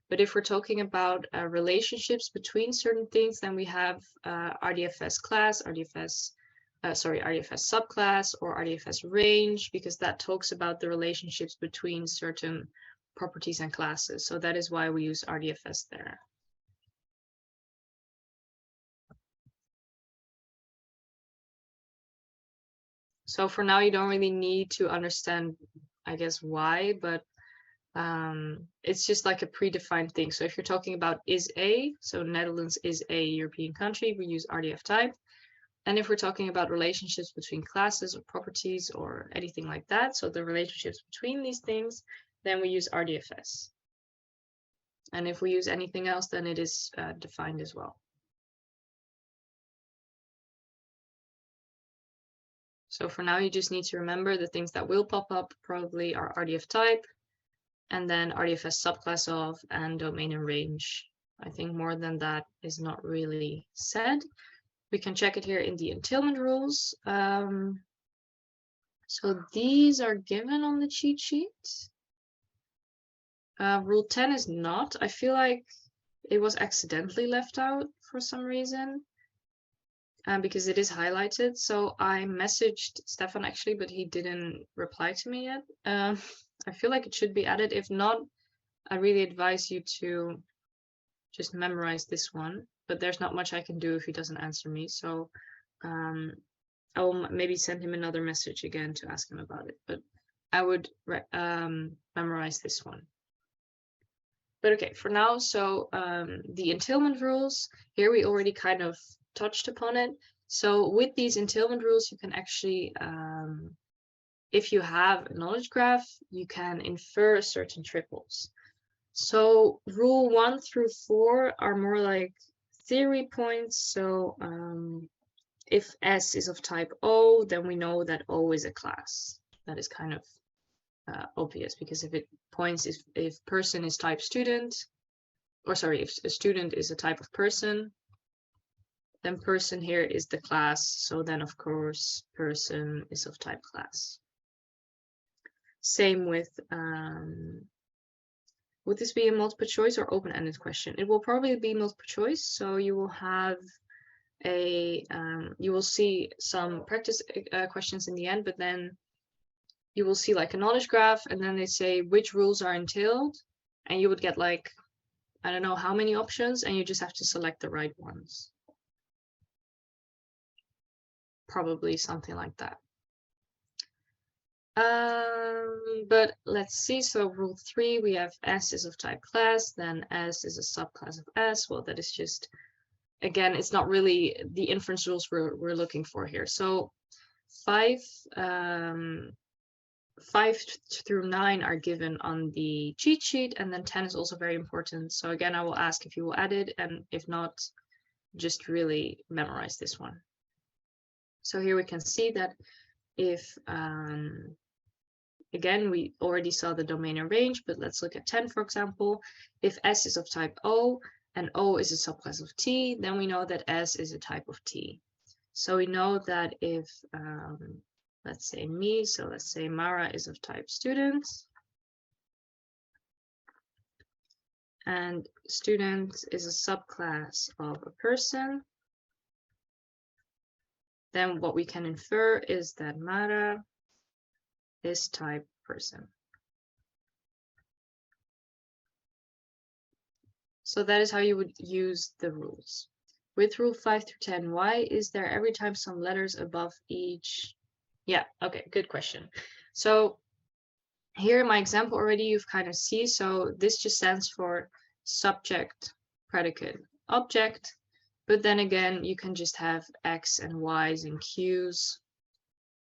But if we're talking about relationships between certain things, then we have RDFS class, RDFS subclass, or RDFS range, because that talks about the relationships between certain properties and classes. So that is why we use RDFS there. So for now, you don't really need to understand, I guess, why, but it's just like a predefined thing. So if you're talking about is a, so Netherlands is a European country, we use RDF type. And if we're talking about relationships between classes or properties or anything like that, so the relationships between these things, then we use RDFS. And if we use anything else, then it is defined as well. So for now, you just need to remember the things that will pop up probably are RDF type, and then RDFS subclass of, and domain and range. I think more than that is not really said. We can check it here in the entailment rules. So these are given on the cheat sheet. Rule 10 is not. I feel like it was accidentally left out for some reason. Because it is highlighted. So I messaged Stefan actually, but he didn't reply to me yet. I feel like it should be added. If not, I really advise you to just memorize this one. But there's not much I can do if he doesn't answer me. So I will maybe send him another message again to ask him about it. But I would memorize this one. But okay, for now, so the entailment rules, here we already kind of touched upon it. So with these entailment rules, you can actually, if you have a knowledge graph, you can infer certain triples. So rule 1 through 4 are more like theory points. So if S is of type O, then we know that O is a class. That is kind of obvious, because if it points, if person is type student, or sorry, if a student is a type of person, then person here is the class. So then of course person is of type class. Same with, would this be a multiple choice or open-ended question? It will probably be multiple choice. So you will have a, you will see some practice questions in the end, but then you will see like a knowledge graph, and then they say which rules are entailed, and you would get like, I don't know how many options, and you just have to select the right ones. Probably something like that. But let's see. So rule 3, we have S is of type class, then S is a subclass of S. Well, that is just, again, it's not really the inference rules we're looking for here. So 5 through 9 are given on the cheat sheet, and then 10 is also very important. So again, I will ask if you will add it, and if not, just really memorize this one. So here we can see that if, again, we already saw the domain and range, but let's look at 10, for example. If S is of type O and O is a subclass of T, then we know that S is a type of T. So we know that if, let's say me, so let's say Mara is of type student, and student is a subclass of a person, then what we can infer is that Mara is type person. So that is how you would use the rules. with rule 5 through 10, why is there every time some letters above each? Yeah, okay, good question. So here in my example already, you've kind of see, so this just stands for subject, predicate, object. But then again, you can just have X and Y's and Q's.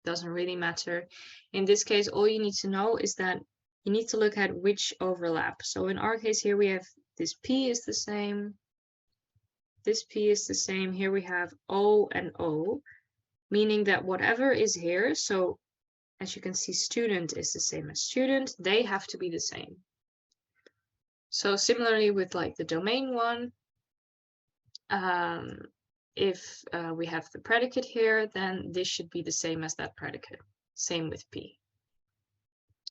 Doesn't really matter. In this case, all you need to know is that you need to look at which overlap. So in our case here, we have this P is the same. This P is the same. Here we have O and O, meaning that whatever is here, so as you can see, student is the same as student, they have to be the same. So similarly with like the domain one, if we have the predicate here, then this should be the same as that predicate. Same with P.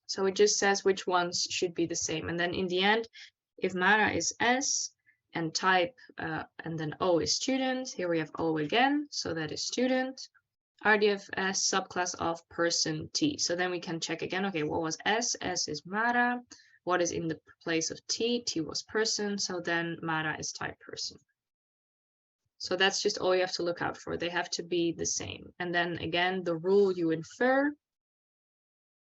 So it just says which ones should be the same. And then in the end, if Mara is S and type and then O is student, here we have O again, so that is student. RDFS subclass of person T. So then we can check again, okay, what was S? S is Mara. What is in the place of T? T was person, so then Mara is type person. So that's just all you have to look out for. They have to be the same. And then again, the rule you infer,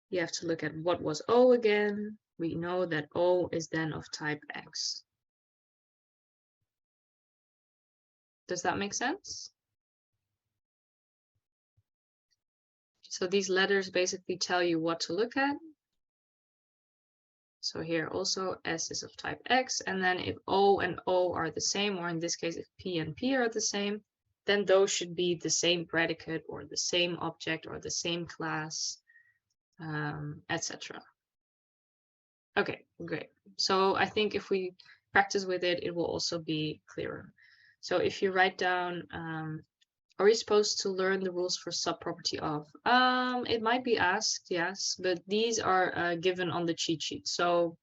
you have to look at what was O again. We know that O is then of type X. Does that make sense? So these letters basically tell you what to look at. So here also S is of type X, and then if O and O are the same, or in this case if P and P are the same, then those should be the same predicate or the same object or the same class, etc. Okay, great. So I think if we practice with it, it will also be clearer. So if you write down, are we supposed to learn the rules for subproperty of? It might be asked, yes, but these are given on the cheat sheet. So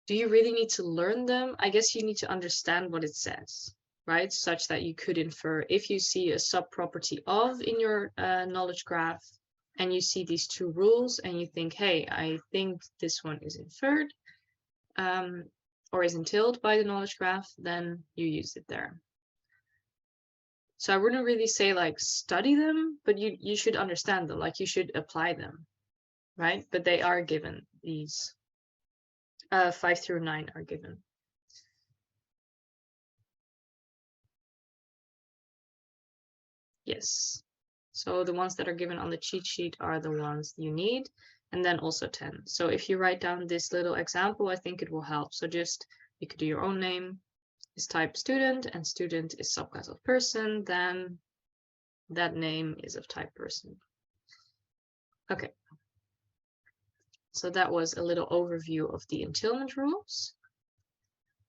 do you really need to learn them? I guess you need to understand what it says, right? Such that you could infer if you see a subproperty of in your knowledge graph and you see these two rules and you think, hey, I think this one is inferred or is entailed by the knowledge graph, then you use it there. So I wouldn't really say like study them, but you should understand them, like you should apply them, right? But they are given, these 5 through 9 are given. Yes. So the ones that are given on the cheat sheet are the ones you need, and then also 10. So if you write down this little example, I think it will help. So just, you could do your own name, is type student, and student is subclass of person, then that name is of type person. Okay. So that was a little overview of the entailment rules.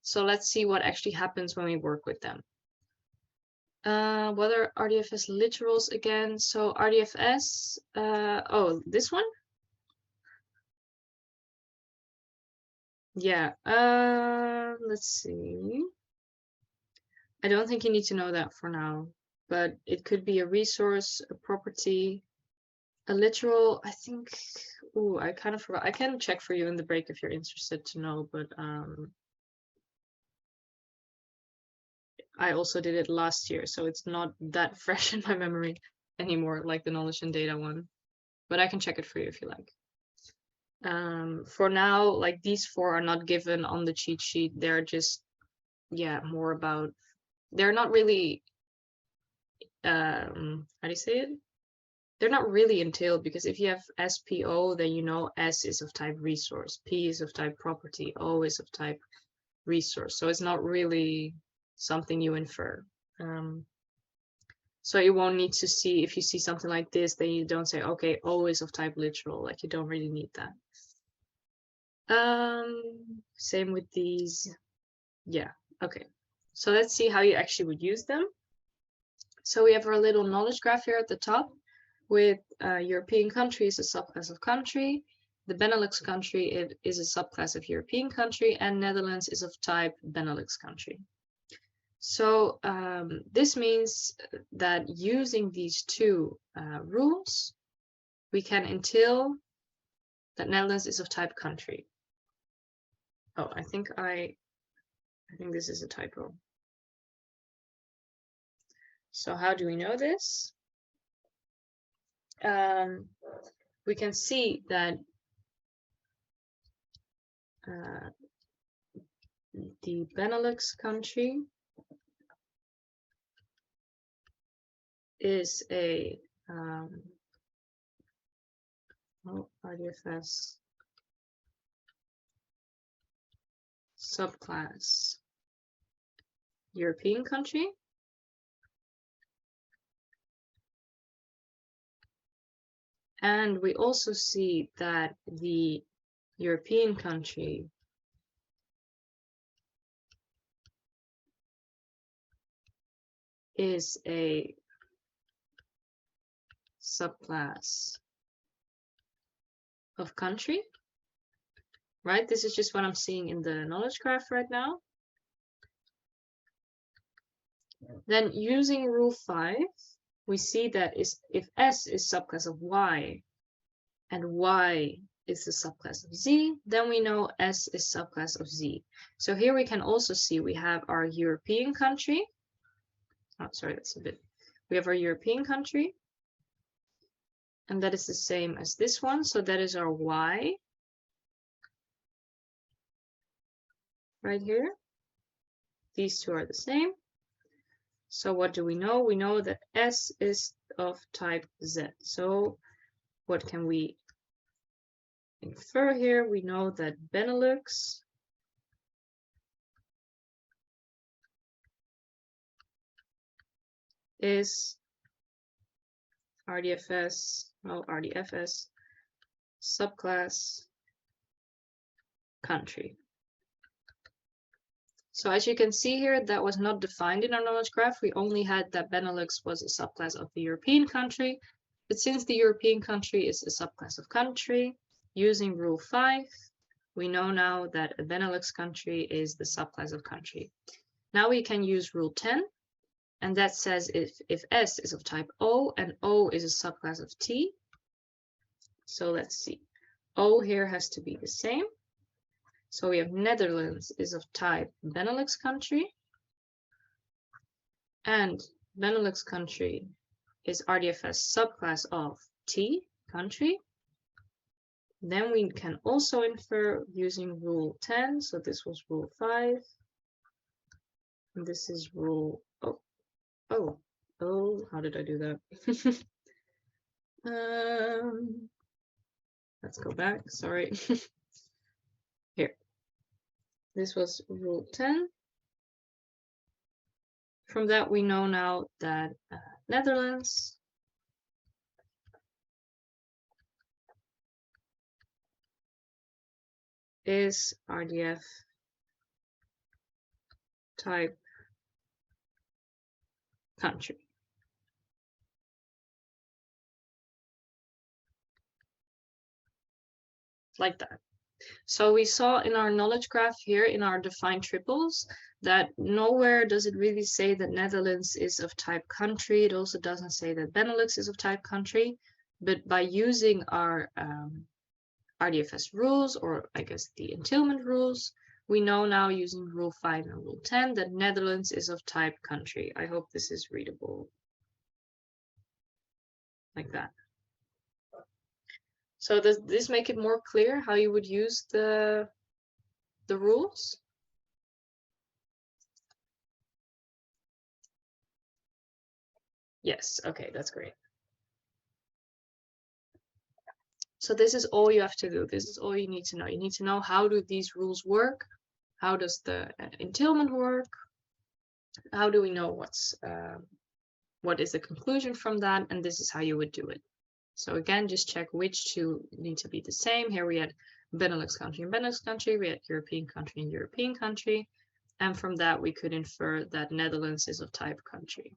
So let's see what actually happens when we work with them. What are RDFS literals again? So RDFS, oh, this one? Yeah, let's see. I don't think you need to know that for now, but it could be a resource, a property, a literal, I think. Ooh, I kind of forgot. I can check for you in the break if you're interested to know, but I also did it last year, so it's not that fresh in my memory anymore, like the knowledge and data one. But I can check it for you if you like. For now, like these 4 are not given on the cheat sheet. They're just, yeah, more about, they're not really, how do you say it? They're not really entailed, because if you have SPO, then you know S is of type resource, P is of type property, O is of type resource. So it's not really something you infer. So you won't need to see, if you see something like this, then you don't say, okay, O is of type literal, like you don't really need that. Same with these. Yeah, okay. So let's see how you actually would use them. So we have our little knowledge graph here at the top with European country is a subclass of country. The Benelux country, it is a subclass of European country, and Netherlands is of type Benelux country. So this means that using these 2 rules, we can entail that Netherlands is of type country. Oh, I think this is a typo. So how do we know this? We can see that the Benelux country is a RDFS subclass European country. And we also see that the European country is a subclass of country, right? This is just what I'm seeing in the knowledge graph right now. Then using rule 5, we see that if S is subclass of Y and Y is the subclass of Z, then we know S is subclass of Z. So here we can also see we have our European country. Oh, sorry, that's a bit. We have our European country. And that is the same as this one. So that is our Y right here. These two are the same. So what do we know? We know that S is of type Z. So what can we infer here? We know that Benelux is RDFS subclass country. So as you can see here, that was not defined in our knowledge graph. We only had that Benelux was a subclass of the European country. But since the European country is a subclass of country, using rule 5, we know now that a Benelux country is the subclass of country. Now we can use rule 10, and that says if S is of type O and O is a subclass of T. So let's see. O here has to be the same. So we have Netherlands is of type Benelux country, and Benelux country is RDFS subclass of T country. Then we can also infer using rule 10. So this was rule 5. And this is rule, oh, how did I do that? Let's go back, sorry. Here, this was rule 10. From that, we know now that Netherlands is RDF type country. Like that. So we saw in our knowledge graph here in our defined triples that nowhere does it really say that Netherlands is of type country. It also doesn't say that Benelux is of type country. But by using our RDFS rules, or I guess the entailment rules, we know now using rule 5 and rule 10 that Netherlands is of type country. I hope this is readable. Like that. So does this make it more clear how you would use the rules? Yes, okay, that's great. So this is all you have to do. This is all you need to know. You need to know how do these rules work? How does the entailment work? How do we know what is the conclusion from that? And this is how you would do it. So again, just check which two need to be the same. Here we had Benelux country and Benelux country. We had European country and European country. And from that, we could infer that Netherlands is of type country.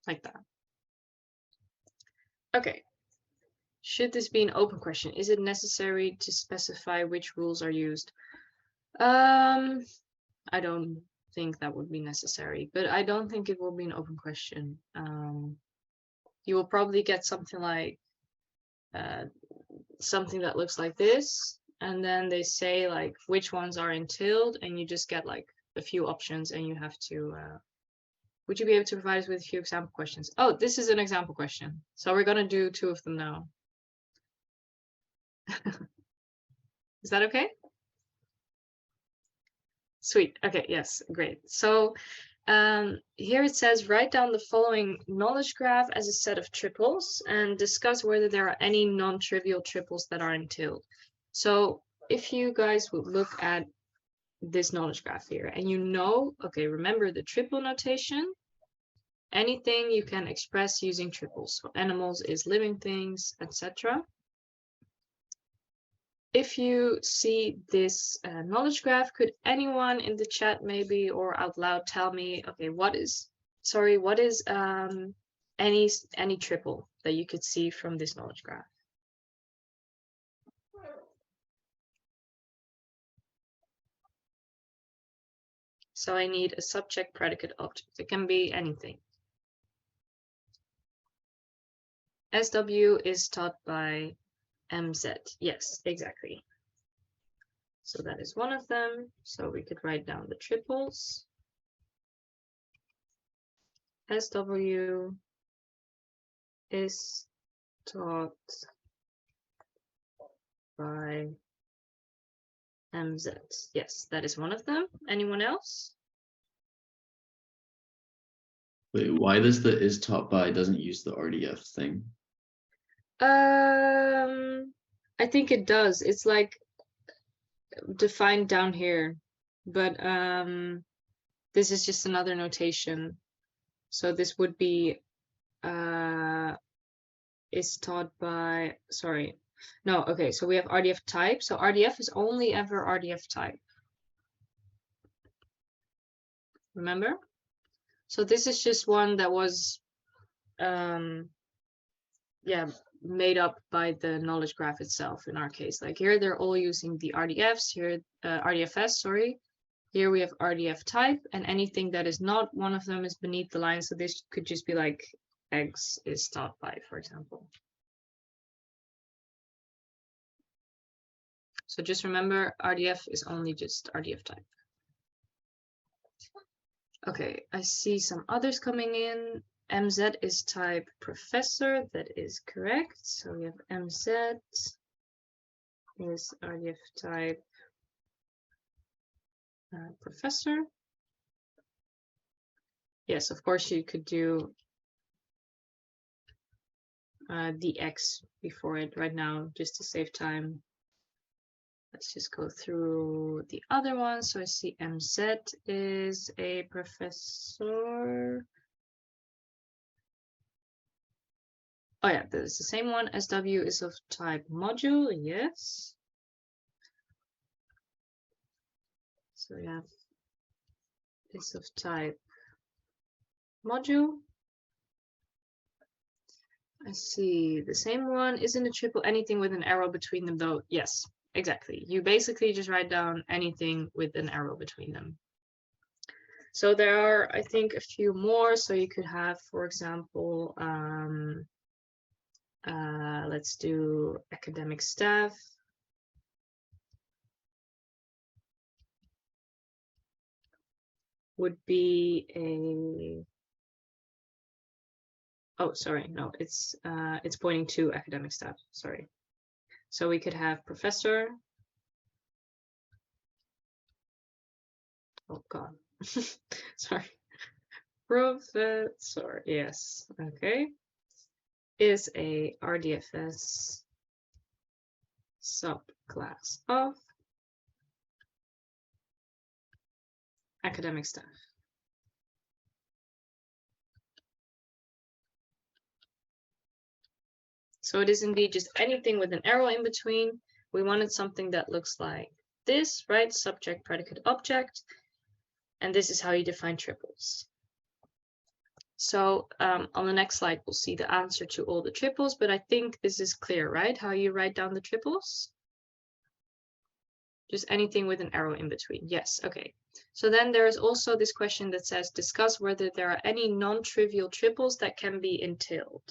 Like that. Okay. Should this be an open question? Is it necessary to specify which rules are used? I don't think that would be necessary, but I don't think it will be an open question. You will probably get something like something that looks like this, and then they say like which ones are entailed, and you just get like a few options and you have to, would you be able to provide us with a few example questions? Oh, this is an example question. So we're gonna do 2 of them now. Is that okay? Sweet. Okay, yes, great. So here it says, write down the following knowledge graph as a set of triples and discuss whether there are any non-trivial triples that are entailed. So if you guys would look at this knowledge graph here and you know, okay, remember the triple notation, anything you can express using triples. So animals is living things, etc. If you see this knowledge graph, could anyone in the chat maybe or out loud tell me, okay, what is any triple that you could see from this knowledge graph? So I need a subject, predicate, object. It can be anything. SW is taught by MZ. Yes, exactly. So that is one of them. So we could write down the triples. SW is taught by MZ. Yes, that is one of them. Anyone else? Wait, why does the is taught by doesn't use the RDF thing? I think it does. It's like defined down here, but this is just another notation. So this would be is taught by, sorry. No, okay, so we have RDF type. So RDF is only ever RDF type. Remember? So this is just one that was yeah, made up by the knowledge graph itself in our case. Like here they're all using the RDFs, here RDFS, sorry. Here we have RDF type, and anything that is not one of them is beneath the line. So this could just be like eggs is taught by, for example. So just remember RDF is only just RDF type. Okay, I see some others coming in. MZ is type professor, that is correct. So we have MZ is RDF type professor. Yes, of course you could do the X before it right now, just to save time. Let's just go through the other ones. So I see MZ is a professor. Oh yeah, that is the same one. SW is of type module, yes. So we have is of type module. I see the same one. Isn't a triple anything with an arrow between them though? Yes, exactly. You basically just write down anything with an arrow between them. So there are, I think, a few more. So you could have, for example, let's do academic staff. Would be a, oh, sorry, no, it's pointing to academic staff, sorry. So we could have professor. Oh God, sorry. Professor, yes, okay. Is a RDFS subclass of academic staff. So it is indeed just anything with an arrow in between. We wanted something that looks like this, right? Subject, predicate, object. And this is how you define triples. So on the next slide, we'll see the answer to all the triples, but I think this is clear, right? How you write down the triples? Just anything with an arrow in between. Yes, okay. So then there is also this question that says, discuss whether there are any non-trivial triples that can be entailed.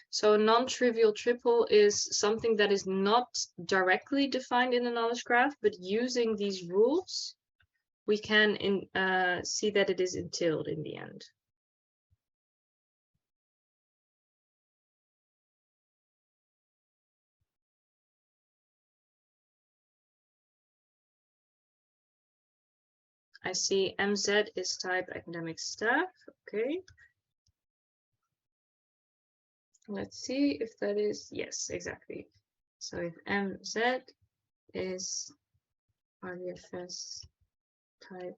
So non-trivial triple is something that is not directly defined in the knowledge graph, but using these rules, we can see that it is entailed in the end. I see MZ is type academic staff. Okay. Let's see if that is, yes, exactly. So if MZ is RDFS type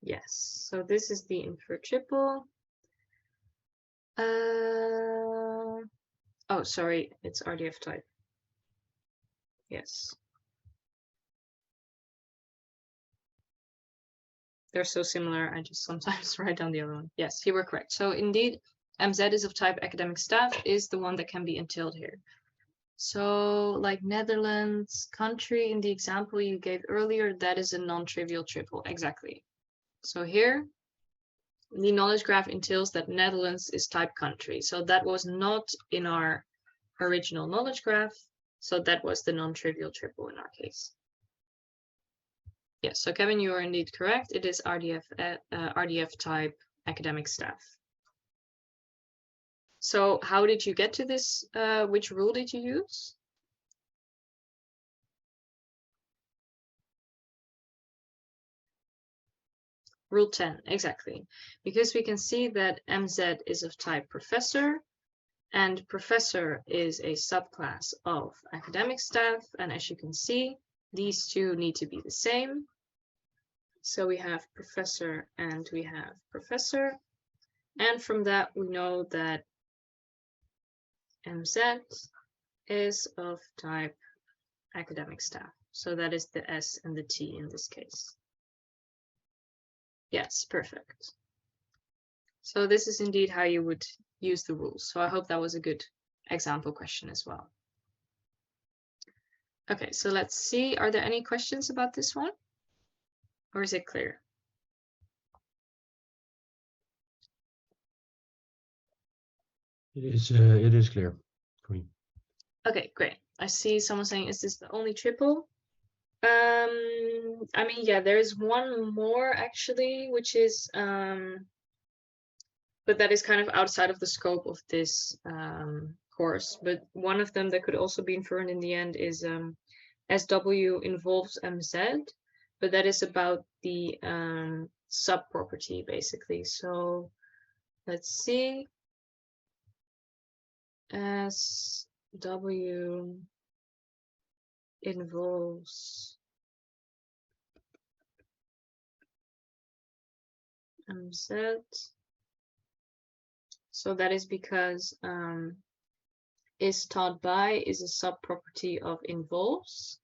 yes, so this is the infer triple. Oh, sorry, it's RDF type. Yes. They're so similar, I just sometimes write down the other one. Yes, you were correct. So indeed, MZ is of type academic staff is the one that can be entailed here. So like Netherlands, country in the example you gave earlier, that is a non-trivial triple, exactly. So here, the knowledge graph entails that Netherlands is type country. So that was not in our original knowledge graph. So that was the non-trivial triple in our case. Yes, so Kevin, you are indeed correct. It is RDF type academic staff. So how did you get to this? Which rule did you use? Rule 10, exactly. Because we can see that MZ is of type professor, and professor is a subclass of academic staff. And as you can see, these two need to be the same. So we have professor and we have professor. And from that, we know that MZ is of type academic staff. So that is the S and the T in this case. Yes, perfect. So this is indeed how you would use the rules. So I hope that was a good example question as well. Okay, so let's see. Are there any questions about this one? Or is it clear? It is clear for me. Okay, great. I see someone saying, is this the only triple? I mean, yeah, there is one more actually, which is, but that is kind of outside of the scope of this course. But one of them that could also be inferred in the end is SW involves MZ, but that is about the sub-property basically. So let's see. SW involves MZ. So that is because is taught by is a sub-property of involves.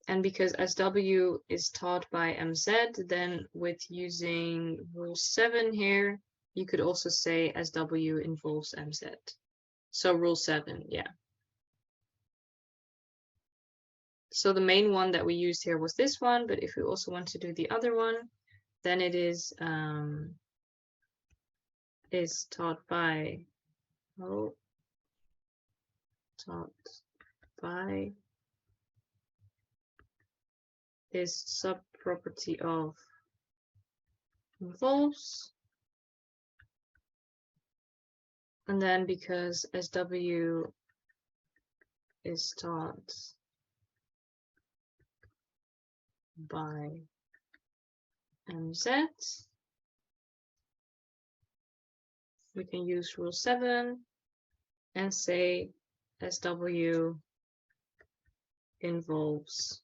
And because SW is taught by MZ, then with using rule 7 here, you could also say SW involves MZ. So rule 7, yeah. So the main one that we used here was this one, but if we also want to do the other one, then it is taught by, taught by is sub-property of involves. And then because SW is taught by MZ, we can use rule 7 and say SW involves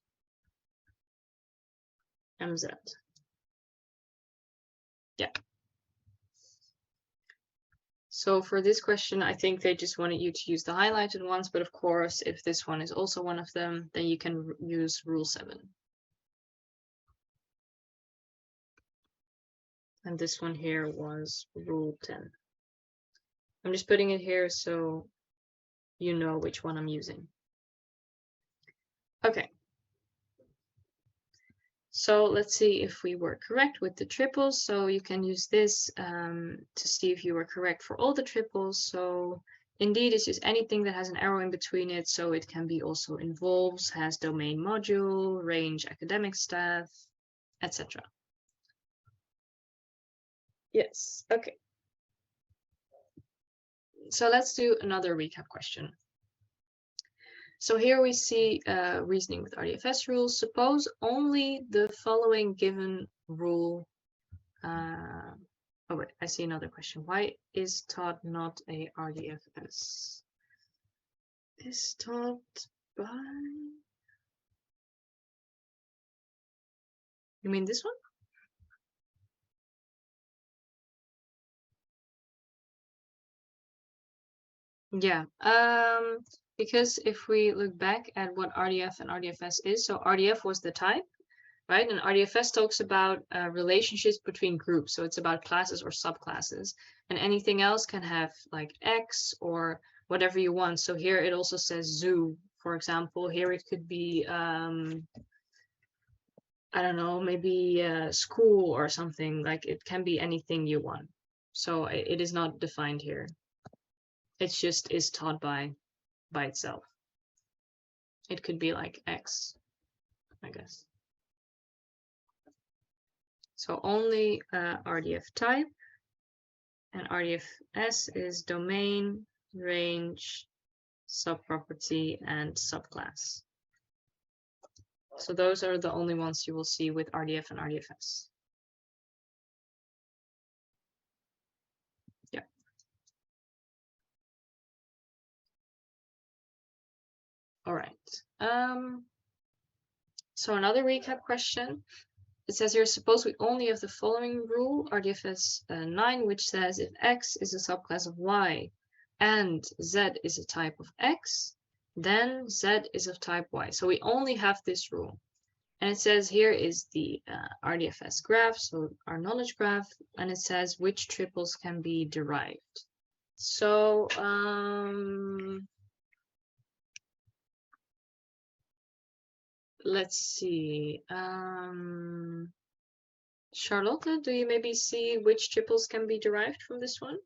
MZ. Yeah. So for this question, I think they just wanted you to use the highlighted ones, but of course, if this one is also one of them, then you can use rule 7. And this one here was rule 10. I'm just putting it here so you know which one I'm using. Okay. So let's see if we were correct with the triples. So you can use this to see if you were correct for all the triples. So indeed, it's just anything that has an arrow in between it. So it can be also involves, has domain module, range academic staff, etc. Yes, okay. So let's do another recap question. So here we see reasoning with RDFS rules. Suppose only the following given rule. Oh wait, I see another question. Why is taught not a RDFS? Is taught by... You mean this one? Yeah, because if we look back at what RDF and RDFS is, so RDF was the type, right? And RDFS talks about relationships between groups. So it's about classes or subclasses. And anything else can have like X or whatever you want. So here it also says zoo, for example. Here it could be, I don't know, maybe school or something. Like it can be anything you want. So it is not defined here. It's just is taught by itself. It could be like X, I guess. So only RDF type, and RDFS is domain, range, subproperty, and subclass. So those are the only ones you will see with RDF and RDFS. Yeah. All right. So another recap question. It says here, suppose we only have the following rule, RDFS 9, which says if X is a subclass of Y and Z is a type of X, then Z is of type Y. So we only have this rule. And it says here is the RDFS graph, so our knowledge graph, and it says which triples can be derived. So let's see. Charlotte, do you maybe see which triples can be derived from this one?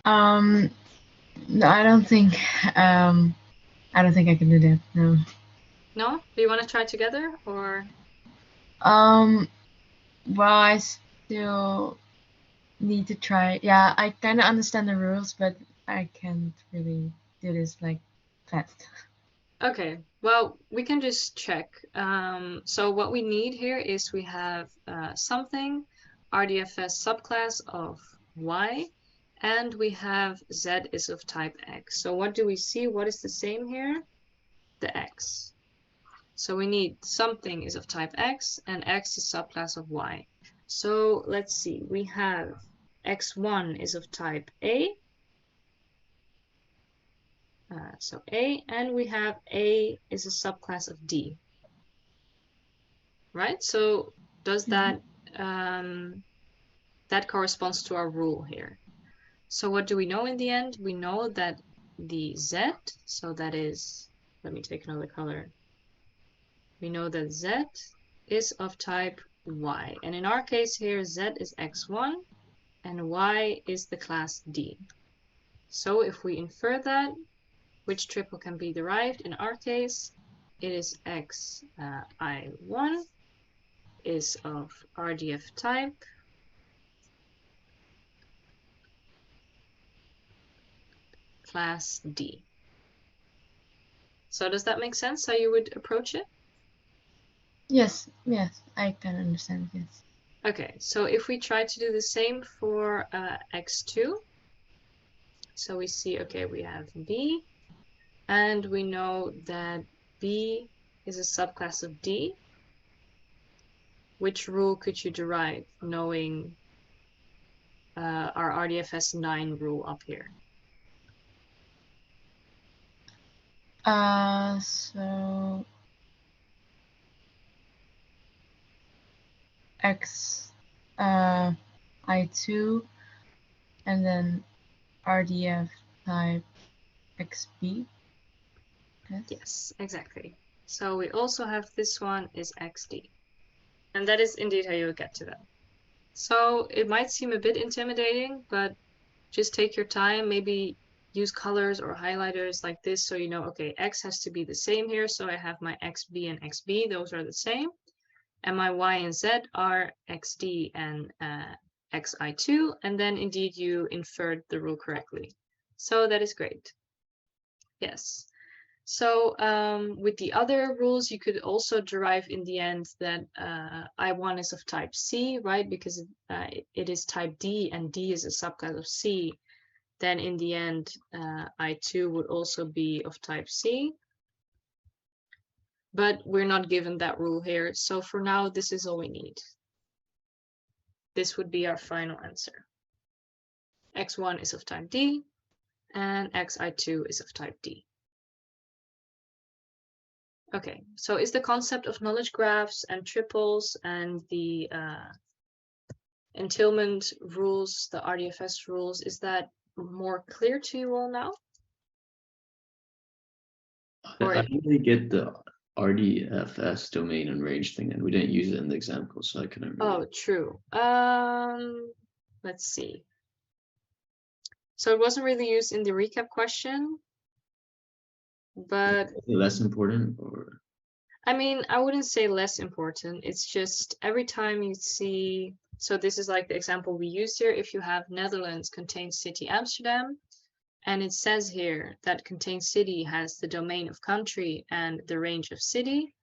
No, I don't think I can do that. No. No? Do you want to try together or? Well, I still need to try. Yeah, I kind of understand the rules, but I can't really do this like fast. Okay, well, we can just check. So what we need here is we have something, RDFS subclass of Y, and we have Z is of type X. So what do we see? What is the same here? The X. So we need something is of type X and X is subclass of Y. So let's see, we have X1 is of type A. So A, and we have A is a subclass of D. Right? So does that that corresponds to our rule here? So what do we know in the end? We know that the Z, so that is, let me take another color. We know that Z is of type Y. And in our case here, Z is X1 and Y is the class D. So if we infer that, which triple can be derived? In our case, it is Xi1 is of RDF type, class D. So does that make sense how you would approach it? Yes, I can understand. Yes. Okay, so if we try to do the same for X2, so we see, okay, we have B, and we know that B is a subclass of D. Which rule could you derive knowing our RDFS 9 rule up here? So X I2 and then RDF type XB. Yes, exactly. So we also have this one is XD. And that is indeed how you would get to that. So it might seem a bit intimidating, but just take your time, maybe use colors or highlighters like this so you know, okay, X has to be the same here. So I have my XB and XB, those are the same. And my Y and Z are XD and XI2. And then indeed you inferred the rule correctly. So that is great. Yes. So with the other rules, you could also derive in the end that I1 is of type C, right? Because it is type D and D is a subclass of C. Then in the end, I2 would also be of type C. But we're not given that rule here. So for now, this is all we need. This would be our final answer. X1 is of type D and XI2 is of type D. Okay, so is the concept of knowledge graphs and triples and the entailment rules, the RDFS rules, is that more clear to you all now? Or I don't really get the RDFS domain and range thing, and we didn't use it in the example, so I couldn't really. Oh, true. Let's see. So it wasn't really used in the recap question, but Is it less important, or I mean, I wouldn't say less important. It's just every time you see, so this is like the example we used here. If you have Netherlands contains city Amsterdam, and it says here that contains city has the domain of country and the range of city,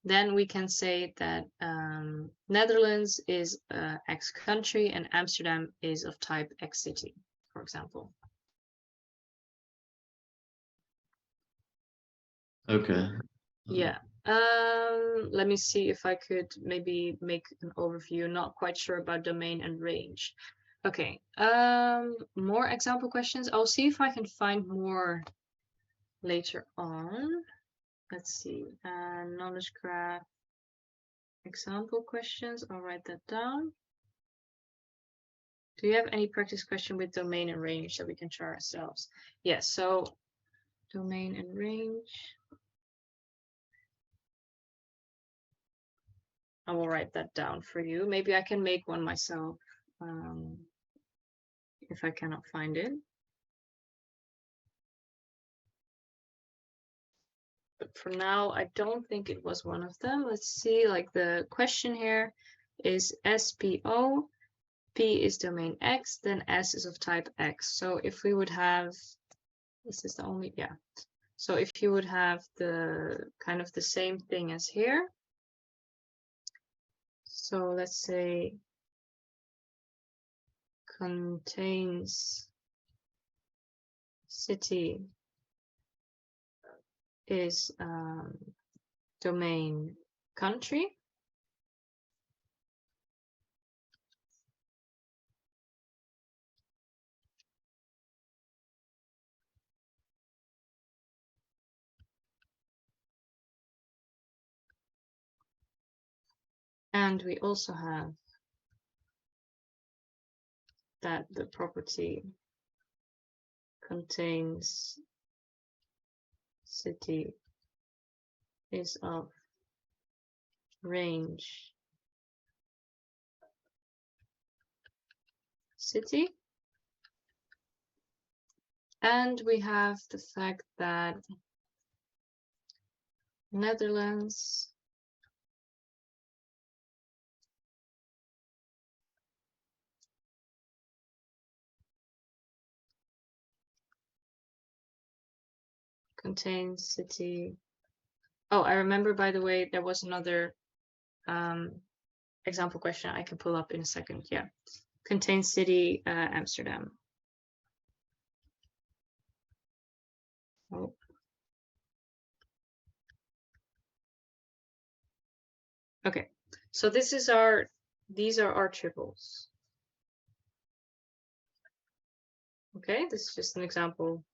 then we can say that Netherlands is X country and Amsterdam is of type X city, for example. okay? Yeah. Let me see if I could maybe make an overview. Not quite sure about domain and range. Okay. More example questions. I'll see if I can find more later on. Let's see. Knowledge graph example questions. I'll write that down. Do you have any practice question with domain and range that we can try ourselves? Yes. So domain and range. I will write that down for you. Maybe I can make one myself if I cannot find it. But for now, I don't think it was one of them. Let's see, like the question here is SPO, P is domain X, then S is of type X. So if we would have, this is the only, yeah. So if you would have the kind of the same thing as here. So let's say contains city is domain country. And we also have that the property contains city is of range city. And we have the fact that Netherlands contains city. Oh, I remember, by the way, there was another example question I can pull up in a second. Yeah, contains city Amsterdam. Oh. Okay, so these are our triples. Okay, this is just an example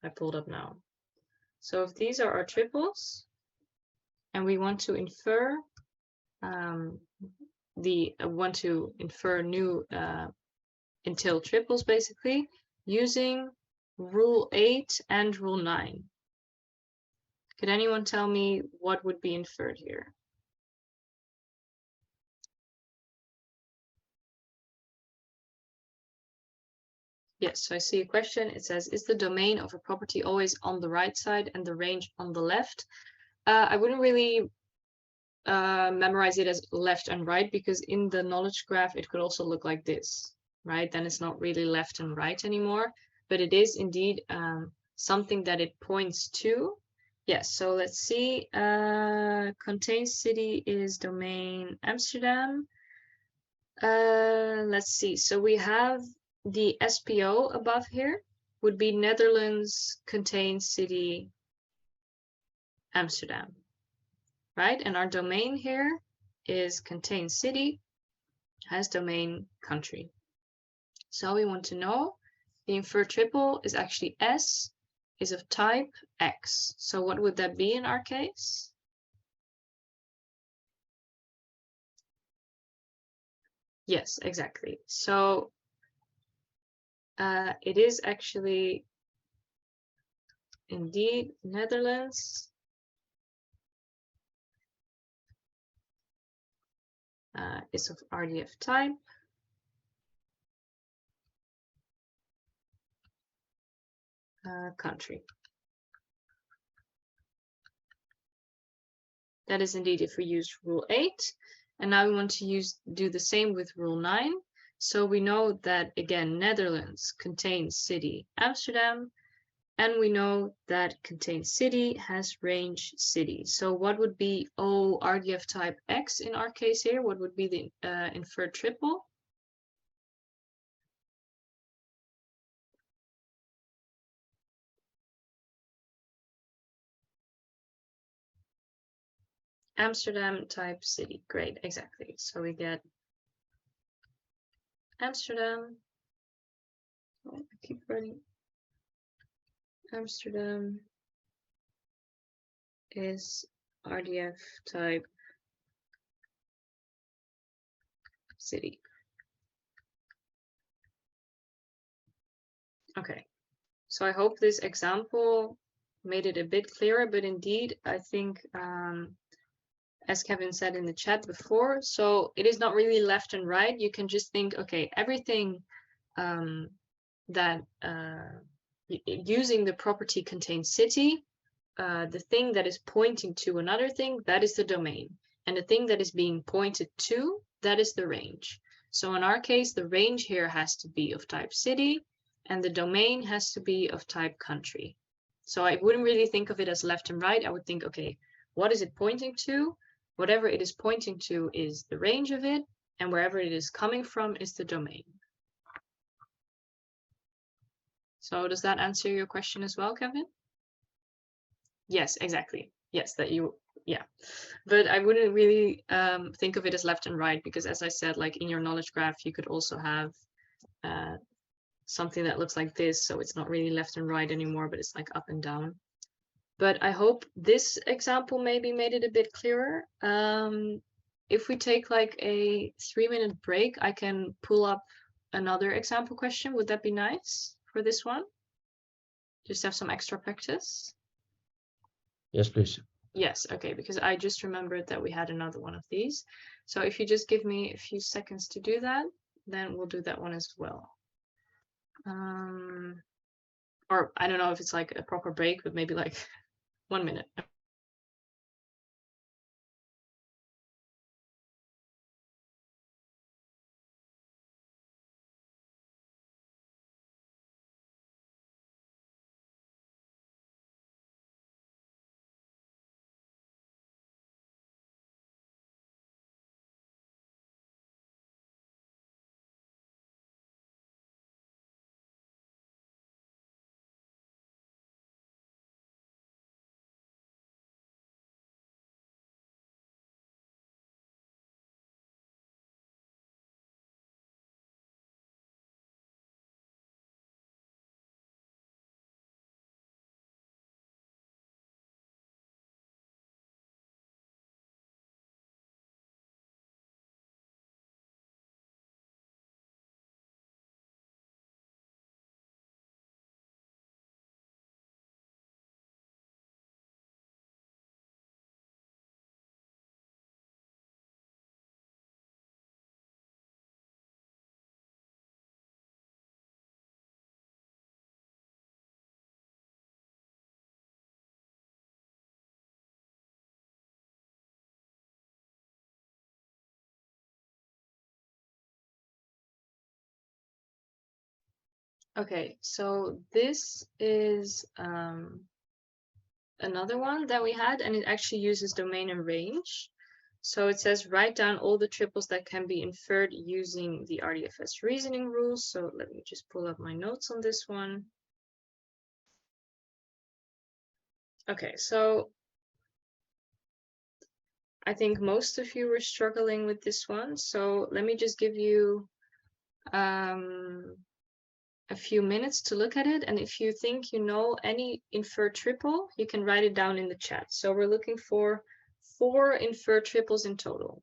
I pulled up now. So if these are our triples, and we want to infer want to infer new entailed triples basically using rule 8 and rule 9. Could anyone tell me what would be inferred here? Yes, so I see a question. It says, is the domain of a property always on the right side and the range on the left? I wouldn't really memorize it as left and right, because in the knowledge graph, it could also look like this, right? Then it's not really left and right anymore, but it is indeed something that it points to. Yes, so let's see. Contained city is domain Amsterdam. Let's see. So we have the SPO above here would be Netherlands contained city Amsterdam, right? And our domain here is contained city has domain country. So we want to know the inferred triple is actually S is of type X. So what would that be in our case? Yes, exactly. So it is actually indeed Netherlands is of RDF type. Country. That is indeed if we use rule 8. And now we want to do the same with rule 9. So we know that, again, Netherlands contains city Amsterdam, and we know that contained city has range city. So what would be O RDF type X in our case here? What would be the inferred triple? Amsterdam type city. Great, exactly. So we get Amsterdam. Oh, I keep running. Amsterdam is RDF type city. Okay, so I hope this example made it a bit clearer, but indeed, I think, as Kevin said in the chat before, so it is not really left and right. You can just think, okay, everything that using the property contains city, the thing that is pointing to another thing, that is the domain. And the thing that is being pointed to, that is the range. So in our case, the range here has to be of type city, and the domain has to be of type country. So I wouldn't really think of it as left and right. I would think, okay, what is it pointing to? Whatever it is pointing to is the range of it, and wherever it is coming from is the domain. So does that answer your question as well, Kevin? Yes, exactly. Yes, yeah. But I wouldn't really think of it as left and right, because as I said, like in your knowledge graph, you could also have something that looks like this. So it's not really left and right anymore, but it's like up and down. But I hope this example maybe made it a bit clearer. If we take like a 3-minute break, I can pull up another example question. Would that be nice for this one? Just have some extra practice. Yes, please. Yes, okay, because I just remembered that we had another one of these. So if you just give me a few seconds to do that, then we'll do that one as well. Or I don't know if it's like a proper break, but maybe like 1 minute. Okay, so this is another one that we had, and it actually uses domain and range. So it says write down all the triples that can be inferred using the RDFS reasoning rules. So let me just pull up my notes on this one. Okay, so I think most of you were struggling with this one. So let me just give you a few minutes to look at it. And if you think you know any inferred triple, you can write it down in the chat. So we're looking for 4 inferred triples in total.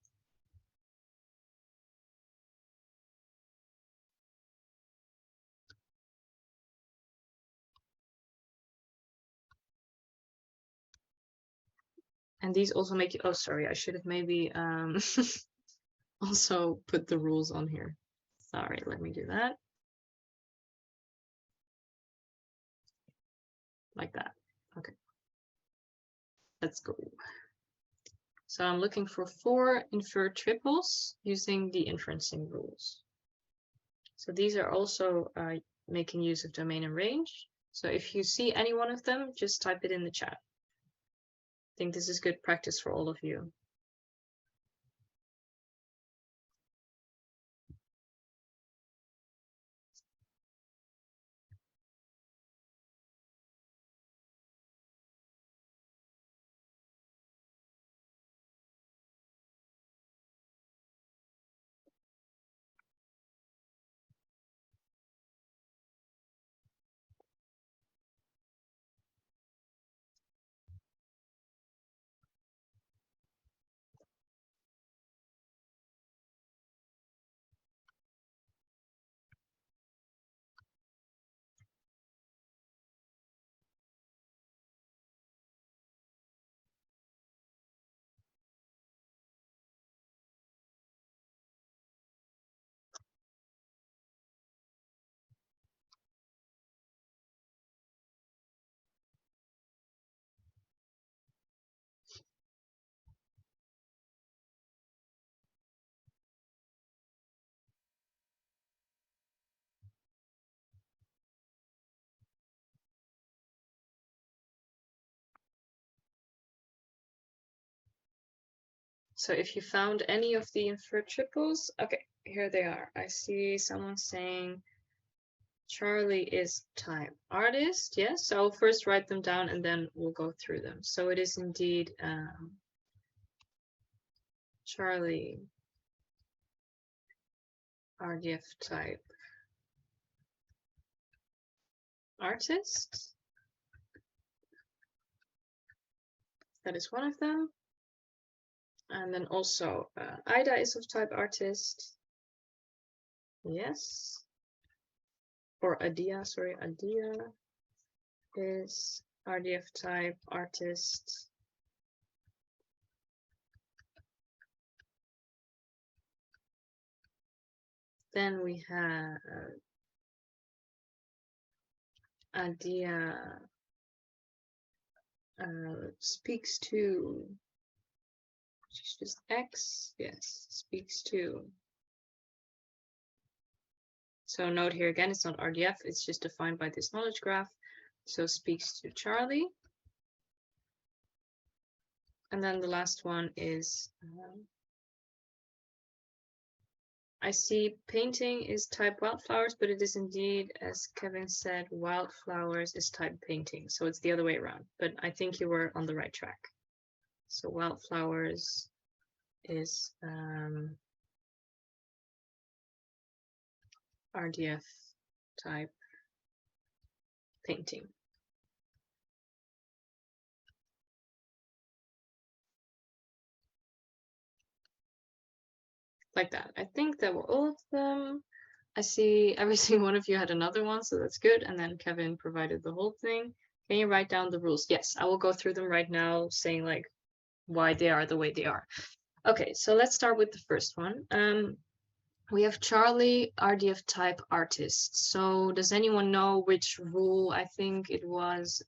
And these also make you, oh, sorry, I should have maybe also put the rules on here. Sorry, let me do that. Like that. Okay. Let's go. So I'm looking for 4 inferred triples using the inferencing rules. So these are also making use of domain and range. So if you see any one of them, just type it in the chat. I think this is good practice for all of you. So if you found any of the inferred triples, okay, here they are. I see someone saying Charlie is type artist. Yes, so I'll first write them down and then we'll go through them. So it is indeed Charlie, RDF type artist. That is one of them. And then also Ida is of type artist. Yes. Or Adia, sorry, Adia is RDF type artist. Then we have Adia speaks to, she's just X, yes, speaks to. So note here again, it's not RDF, it's just defined by this knowledge graph. So speaks to Charlie. And then the last one is, I see painting is type wildflowers, but it is indeed, as Kevin said, wildflowers is type painting. So it's the other way around, but I think you were on the right track. So wildflowers is RDF type painting. Like that. I think that were all of them. I see every single one of you had another one, so that's good. And then Kevin provided the whole thing. Can you write down the rules? Yes, I will go through them right now, saying like why they are the way they are. Okay, so let's start with the first one. We have Charlie, RDF type artist. So does anyone know which rule? I think it was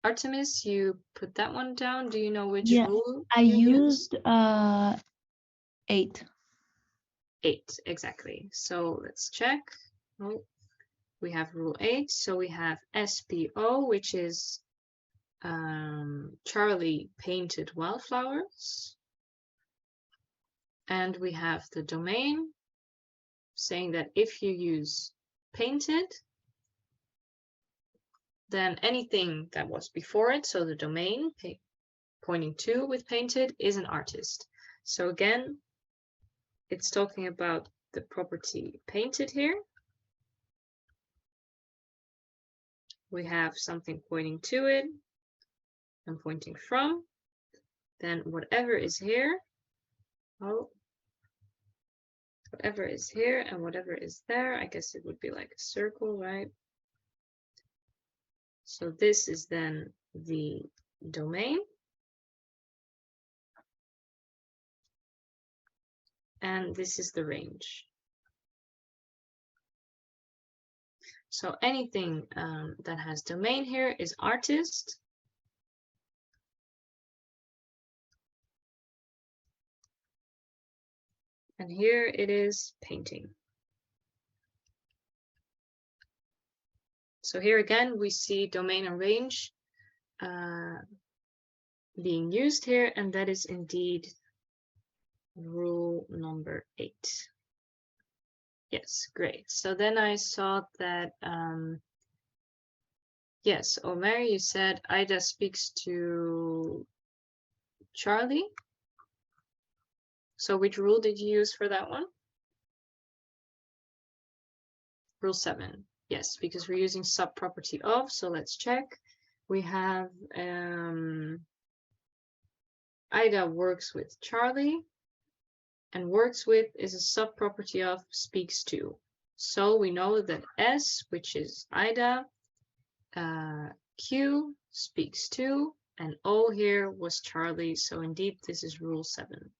Artemis, you put that one down. Do you know which Yeah, rule I you used 8. 8, exactly. So let's check. Oh, we have rule 8. So we have SPO, which is Charlie painted wildflowers. And we have the domain saying that if you use painted, then anything that was before it, so the domain pointing to with painted, is an artist. So again, it's talking about the property painted here. We have something pointing to it and pointing from. Then whatever is here, whatever is here and whatever is there, I guess it would be like a circle, right? So this is then the domain. And this is the range. So anything that has domain here is artist. And here it is painting. So here again, we see domain and range being used here, and that is indeed rule number 8. Yes, great. So then I saw that, yes, Omer, you said Ida speaks to Charlie. So which rule did you use for that one? Rule 7. Yes, because we're using subproperty of, so let's check. We have Ida works with Charlie, and works with is a subproperty of speaks to. So we know that S, which is Ida, Q speaks to, and O here was Charlie, so indeed this is rule 7.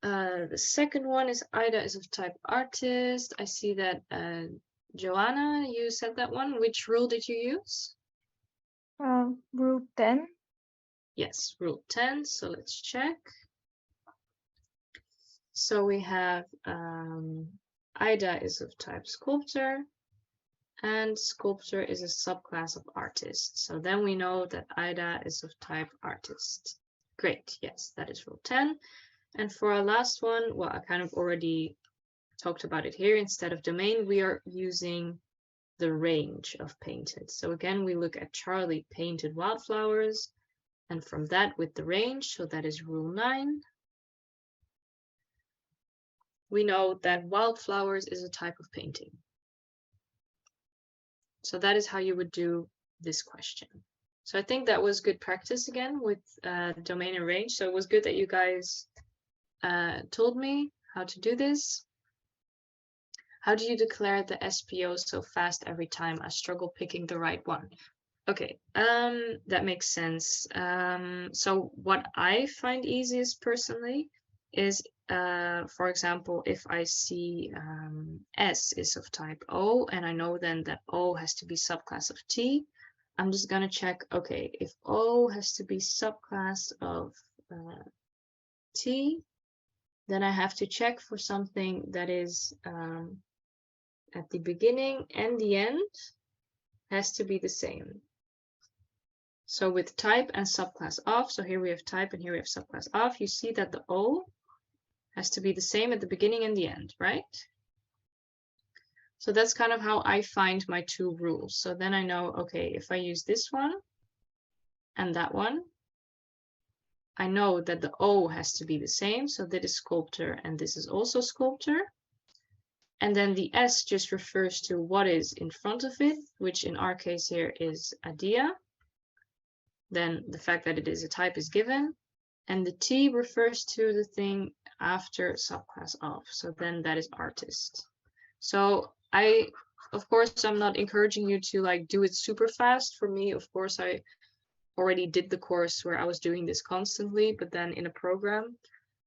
The second one is Ida is of type artist. I see that Joanna, you said that one. Which rule did you use? Rule 10. Yes, rule 10. So let's check. So we have Ida is of type sculptor, and sculptor is a subclass of artist. So then we know that Ida is of type artist. Great, yes, that is rule 10. And for our last one, well, I kind of already talked about it here. Instead of domain, we are using the range of painted. So again, we look at Charlie painted wildflowers, and from that with the range, so that is rule 9. We know that wildflowers is a type of painting. So that is how you would do this question. So I think that was good practice again with domain and range. So it was good that you guys told me how to do this. How do you declare the SPO so fast every time? I struggle picking the right one. Okay, that makes sense. So what I find easiest personally is, for example, if I see S is of type O, and I know then that O has to be subclass of T, I'm just gonna check, okay, if O has to be subclass of T, then I have to check for something that is at the beginning and the end has to be the same. So with type and subclass of, so here we have type and here we have subclass of, you see that the O has to be the same at the beginning and the end, right? So that's kind of how I find my two rules. So then I know, okay, if I use this one and that one, I know that the O has to be the same. So that is sculptor and this is also sculptor. And then the S just refers to what is in front of it, which in our case here is Adia. Then the fact that it is a type is given. And the T refers to the thing after subclass of. So then that is artist. So of course, I'm not encouraging you to like do it super fast. For me, of course, I already did the course where I was doing this constantly, but then in a program.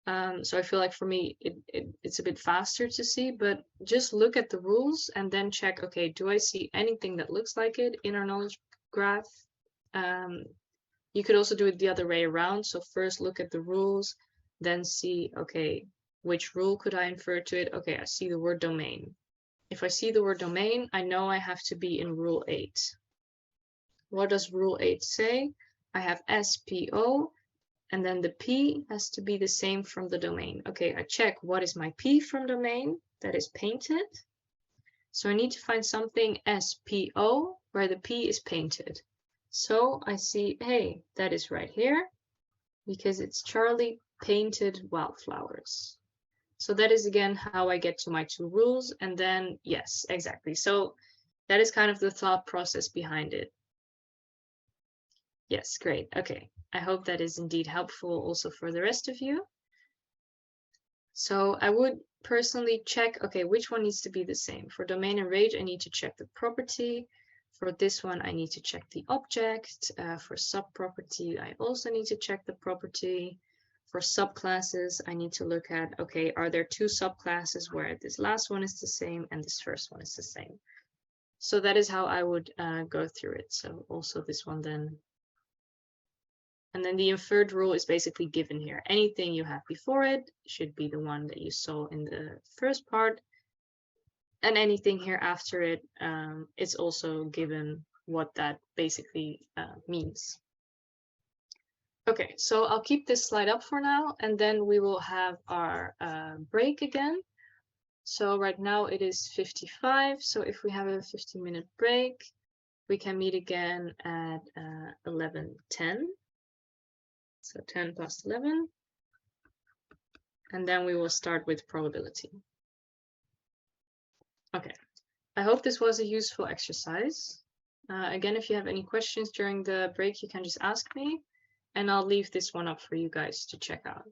So I feel like for me, it's a bit faster to see, but just look at the rules and then check, okay, do I see anything that looks like it in our knowledge graph? You could also do it the other way around. So first look at the rules, then see, okay, which rule could I infer to it? Okay, I see the word domain. if I see the word domain, I know I have to be in rule 8. What does rule 8 say? I have SPO, and then the P has to be the same from the domain. Okay, I check what is my P from domain that is painted. So I need to find something SPO where the P is painted. So I see, hey, that is right here because it's Charlie painted wildflowers. So that is again how I get to my 2 rules. And then, yes, exactly. So that is kind of the thought process behind it. Yes, great. Okay. I hope that is indeed helpful also for the rest of you. So I would personally check, okay, which one needs to be the same? For domain and range, I need to check the property. For this one, I need to check the object. For sub-property, I also need to check the property. For subclasses, I need to look at, okay, are there 2 subclasses where this last one is the same and this first one is the same? So that is how I would go through it. So also this one then. And then the inferred rule is basically given here. Anything you have before it should be the one that you saw in the first part. And anything here after it, it's also given what that basically means. Okay, so I'll keep this slide up for now, and then we will have our break again. So right now it is 55. So if we have a 15-minute break, we can meet again at 11:10. So 10 past 11. And then we will start with probability. Okay, I hope this was a useful exercise. Again, if you have any questions during the break, you can just ask me, and I'll leave this one up for you guys to check out.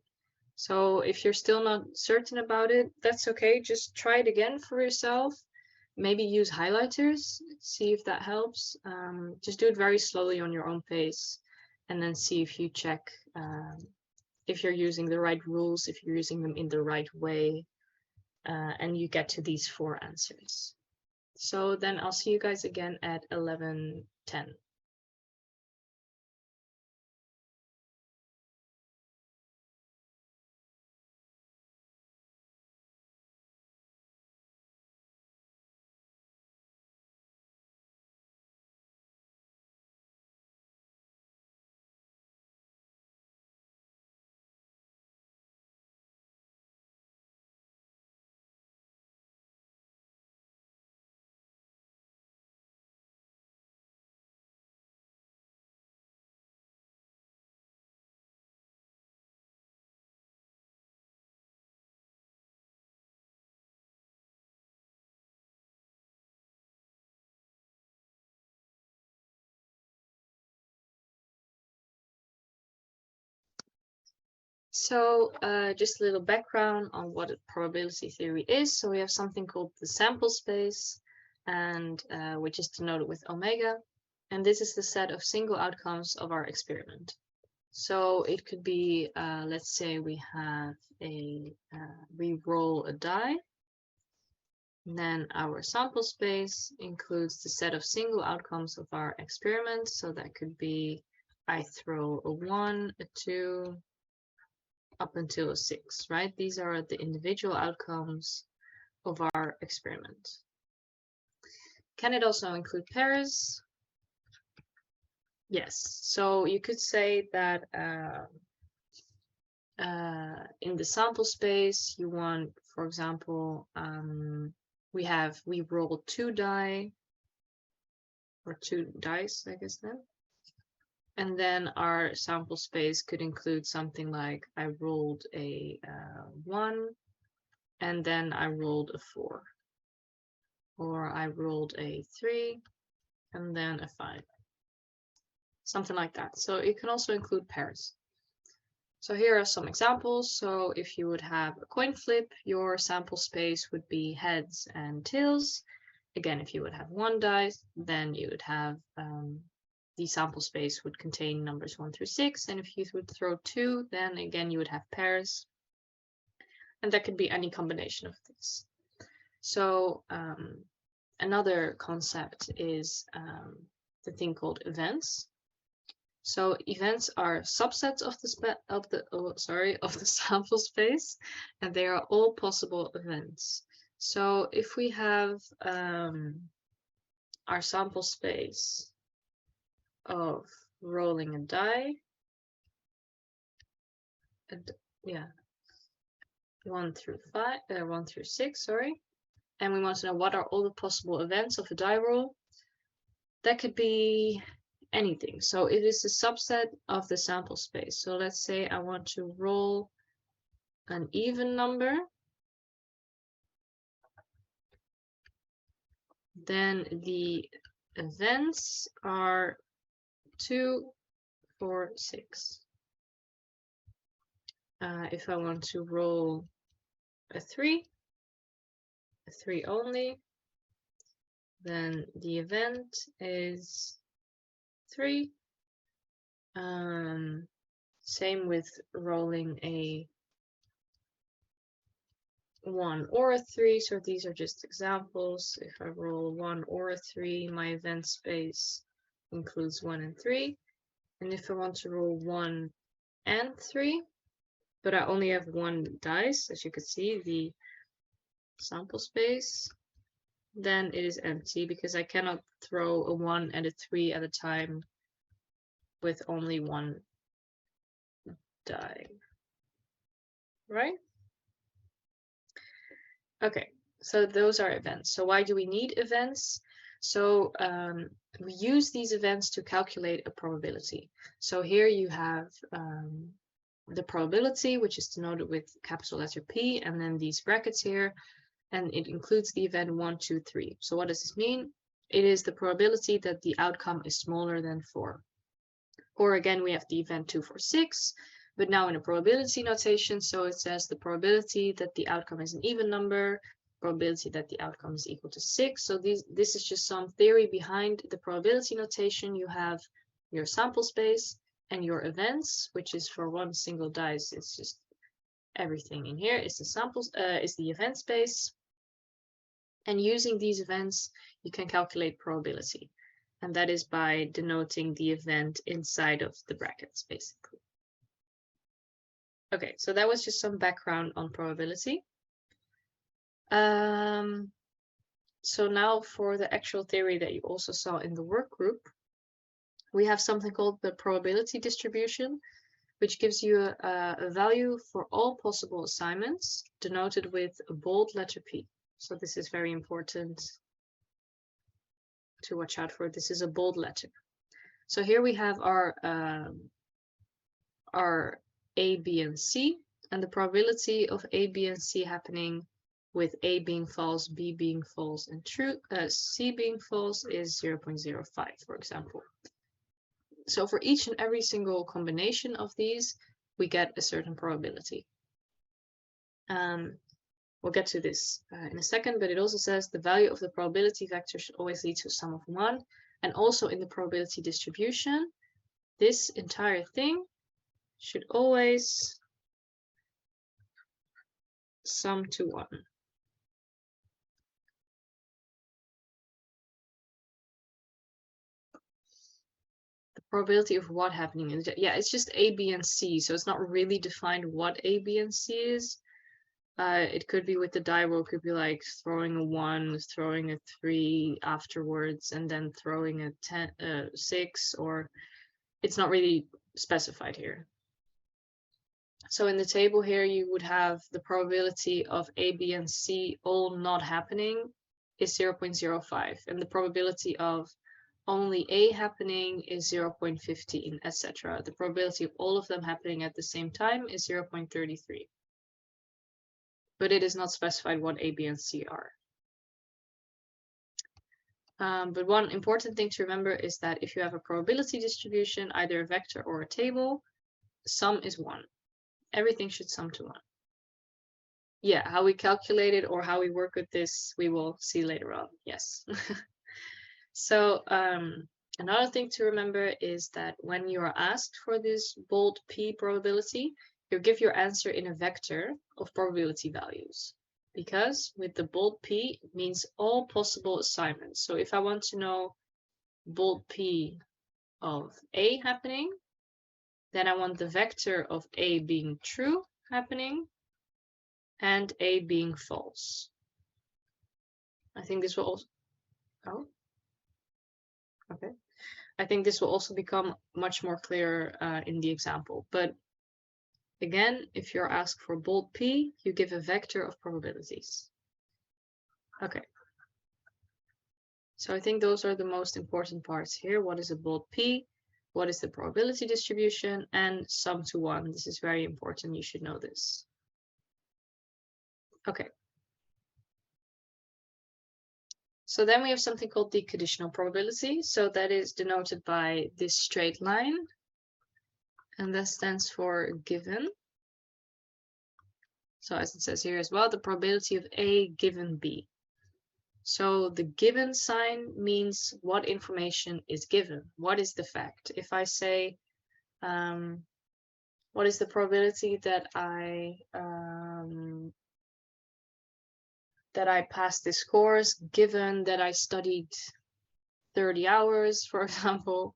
So if you're still not certain about it, that's okay. Just try it again for yourself. Maybe use highlighters, see if that helps. Just do it very slowly on your own pace, and then see if you check if you're using the right rules, if you're using them in the right way, and you get to these 4 answers. So then I'll see you guys again at 11:10. So just a little background on what probability theory is. So we have something called the sample space, and which is denoted with omega. And this is the set of single outcomes of our experiment. So it could be, let's say we have we roll a die. And then our sample space includes the set of single outcomes of our experiment. So that could be, I throw a 1, a 2, up until a 6, right? These are the individual outcomes of our experiment. Can it also include pairs? Yes. So you could say that in the sample space, you want, for example, we roll 2 die, or 2 dice, I guess then. And then our sample space could include something like I rolled a 1, and then I rolled a 4. Or I rolled a 3, and then a 5. Something like that. So it can also include pairs. So here are some examples. So if you would have a coin flip, your sample space would be heads and tails. Again, if you would have 1 die, then you would have the sample space would contain numbers 1 through 6. And if you would throw 2, then again, you would have pairs. And that could be any combination of these. So another concept is the thing called events. So events are subsets of the sample space, and they are all possible events. So if we have our sample space of rolling a die, and yeah, 1 through 6, sorry, and we want to know what are all the possible events of a die roll, that could be anything. So it is a subset of the sample space. So let's say I want to roll an even number, then the events are 2, 4, 6. If I want to roll a 3 only, then the event is 3. Same with rolling a 1 or a 3. So these are just examples. If I roll a 1 or a 3, my event space includes 1 and 3. And if I want to roll 1 and 3, but I only have 1 dice, as you can see, the sample space, then it is empty because I cannot throw a 1 and a 3 at a time with only 1 die, right? Okay, so those are events. So why do we need events? So we use these events to calculate a probability. So here you have the probability, which is denoted with capital letter P, and then these brackets here, and it includes the event 1, 2, 3. So what does this mean? It is the probability that the outcome is smaller than 4. Or again, we have the event 2, 4, 6, but now in a probability notation. So it says the probability that the outcome is an even number, probability that the outcome is equal to 6. So this is just some theory behind the probability notation. You have your sample space and your events, which is for one single dice. It's just everything in here is the samples, is the event space. And using these events, you can calculate probability. And that is by denoting the event inside of the brackets, basically. Okay, so that was just some background on probability. So now for the actual theory that you also saw in the work group, we have something called the probability distribution, which gives you a value for all possible assignments denoted with a bold letter P. So this is very important to watch out for. This is a bold letter. So here we have our A, B, and C, and the probability of A, B, and C happening with A being false, B being false, and true, C being false is 0.05, for example. So for each and every single combination of these, we get a certain probability. We'll get to this in a second, but it also says the value of the probability vector should always lead to a sum of 1. And also in the probability distribution, this entire thing should always sum to 1. The probability of what happening in yeah, it's just A, B, and C, so it's not really defined what A, B, and C is. It could be with the die roll, could be like throwing a 1, throwing a 3 afterwards, and then throwing a 6, or it's not really specified here. So in the table here, you would have the probability of A, B, and C all not happening is 0.05, and the probability of only A happening is 0.15, etc. The probability of all of them happening at the same time is 0.33. But it is not specified what A, B, and C are. But one important thing to remember is that if you have a probability distribution, either a vector or a table, sum is 1. Everything should sum to 1. Yeah, how we calculate it or how we work with this, we will see later on. Yes. So another thing to remember is that when you are asked for this bold P probability, you give your answer in a vector of probability values, because with the bold P it means all possible assignments. So if I want to know bold P of A happening, then I want the vector of A being true happening and A being false. I think this will also, oh, okay. I think this will also become much more clear in the example. But again, if you're asked for bold P, you give a vector of probabilities. Okay. So I think those are the most important parts here. What is a bold P? What is the probability distribution? And sum to 1. This is very important. You should know this. Okay. So then we have something called the conditional probability. So that is denoted by this straight line. And that stands for given. So as it says here as well, the probability of A given B. So the given sign means what information is given. What is the fact? If I say, what is the probability that I passed this course, given that I studied 30 hours, for example,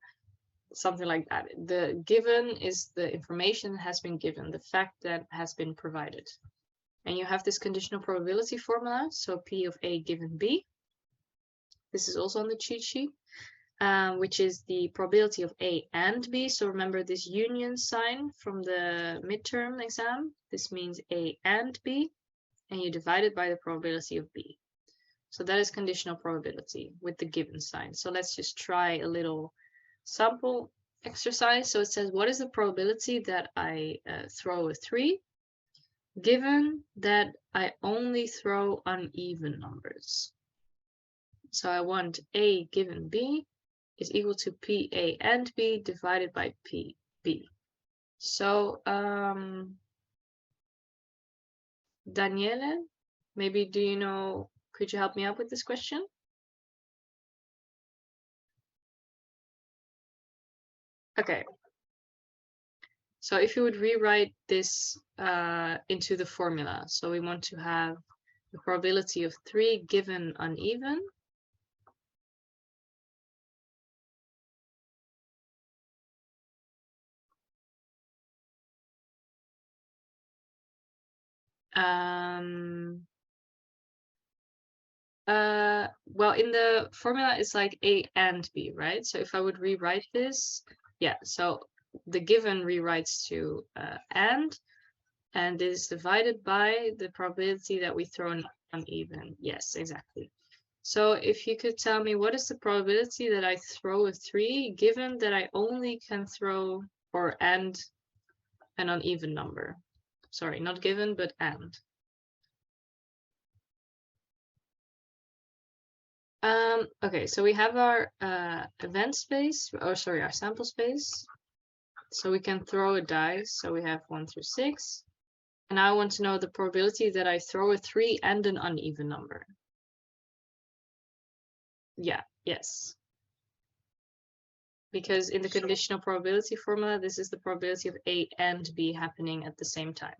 something like that. The given is the information that has been given, the fact that has been provided. And you have this conditional probability formula, so P of A given B. This is also on the cheat sheet, which is the probability of A and B. So remember this union sign from the midterm exam. This means A and B, and you divide it by the probability of B. So that is conditional probability with the given sign. So let's just try a little sample exercise. So it says, what is the probability that I throw a 3? Given that I only throw uneven numbers. So I want A given B is equal to P A and B divided by P B. So Daniele, maybe could you help me out with this question? Okay. So if you would rewrite this into the formula, so we want to have the probability of 3 given uneven. Well, in the formula, it's like A and B, right? So if I would rewrite this, yeah, so the given rewrites to and this is divided by the probability that we throw an uneven. Yes, exactly. So if you could tell me, what is the probability that I throw a 3, given that I only can throw or and an uneven number? Sorry, not given, but and. Okay, so we have our event space, or sorry, our sample space. So we can throw a dice. So we have 1 through 6. And I want to know the probability that I throw a 3 and an uneven number. Yeah, yes. Because in the conditional probability formula, this is the probability of A and B happening at the same time.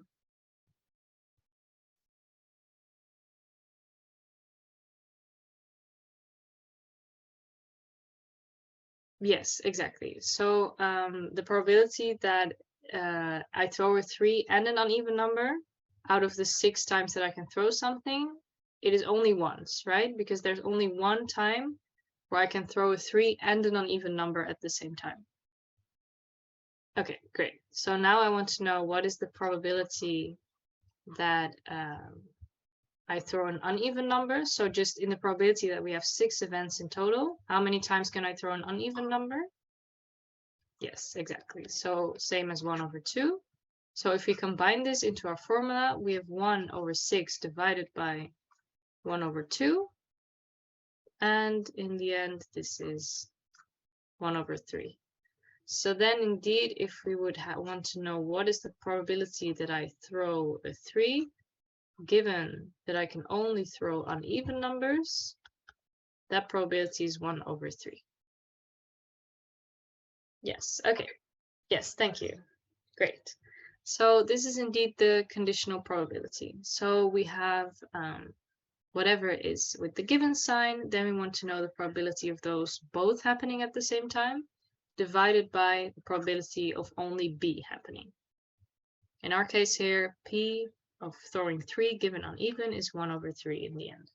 Yes, exactly. So the probability that I throw a 3 and an uneven number out of the 6 times that I can throw something, it is only once, right? Because there's only one time where I can throw a 3 and an uneven number at the same time. Okay, great. So now I want to know, what is the probability that I throw an uneven number? So just in the probability that we have 6 events in total, how many times can I throw an uneven number? Yes, exactly. So same as 1 over 2. So if we combine this into our formula, we have 1 over 6 divided by 1 over 2. And in the end, this is 1 over 3. So then indeed, if we would want to know what is the probability that I throw a 3, given that I can only throw uneven numbers, that probability is 1 over 3. Yes, okay. Yes, thank you. Great. So this is indeed the conditional probability. So we have whatever is with the given sign, then we want to know the probability of those both happening at the same time, divided by the probability of only B happening. In our case here, P of throwing 3 given uneven is 1 over 3 in the end.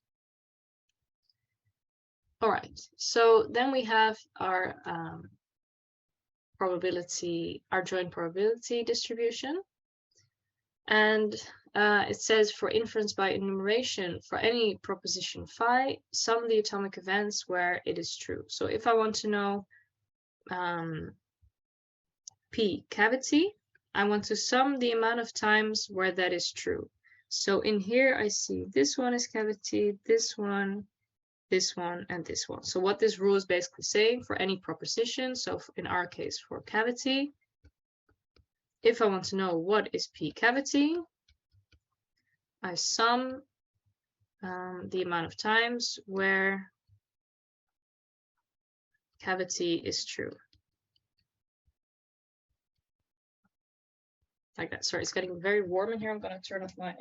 All right, so then we have our probability, our joint probability distribution. And it says for inference by enumeration, for any proposition phi, sum the atomic events where it is true. So if I want to know P cavity, I want to sum the amount of times where that is true. So in here, I see this one is cavity, this one, and this one. So what this rule is basically saying for any proposition, so in our case for cavity, if I want to know what is P cavity, I sum the amount of times where cavity is true. Like that. Sorry, it's getting very warm in here. I'm going to turn off my...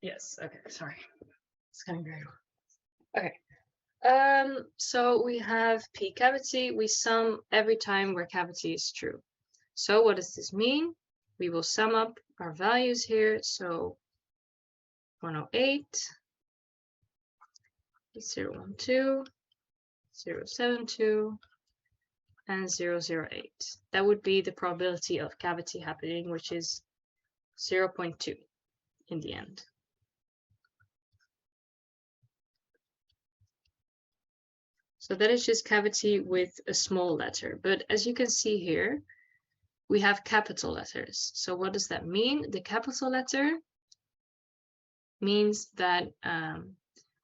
Yes, okay, sorry. It's getting very warm. Okay. So we have P cavity. We sum every time where cavity is true. So what does this mean? We will sum up our values here. So 108, 012, 072, and 008. That would be the probability of cavity happening, which is 0.2 in the end. So that is just cavity with a small letter. But as you can see here, we have capital letters. So what does that mean? The capital letter means that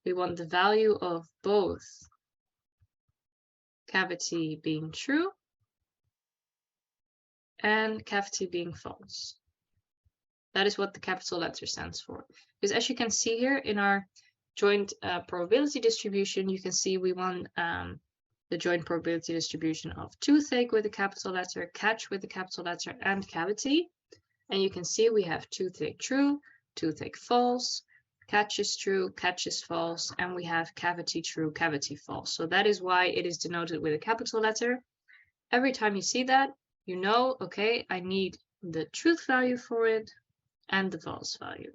we want the value of both cavity being true and cavity being false. That is what the capital letter stands for. Because as you can see here in our joint probability distribution, you can see we want the joint probability distribution of toothache with a capital letter, catch with a capital letter, and cavity. And you can see we have toothache true, toothache false, catch is true, catch is false, and we have cavity true, cavity false. So that is why it is denoted with a capital letter. Every time you see that, you know, okay, I need the truth value for it and the false value.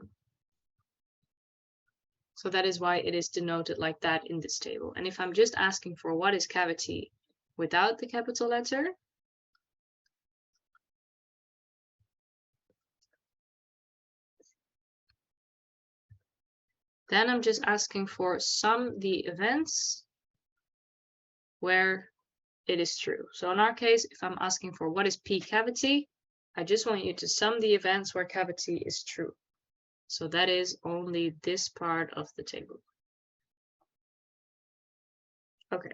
So that is why it is denoted like that in this table. And if I'm just asking for what is cavity without the capital letter, then I'm just asking for sum the events where it is true. So in our case, if I'm asking for what is P cavity, I just want you to sum the events where cavity is true. So that is only this part of the table. Okay.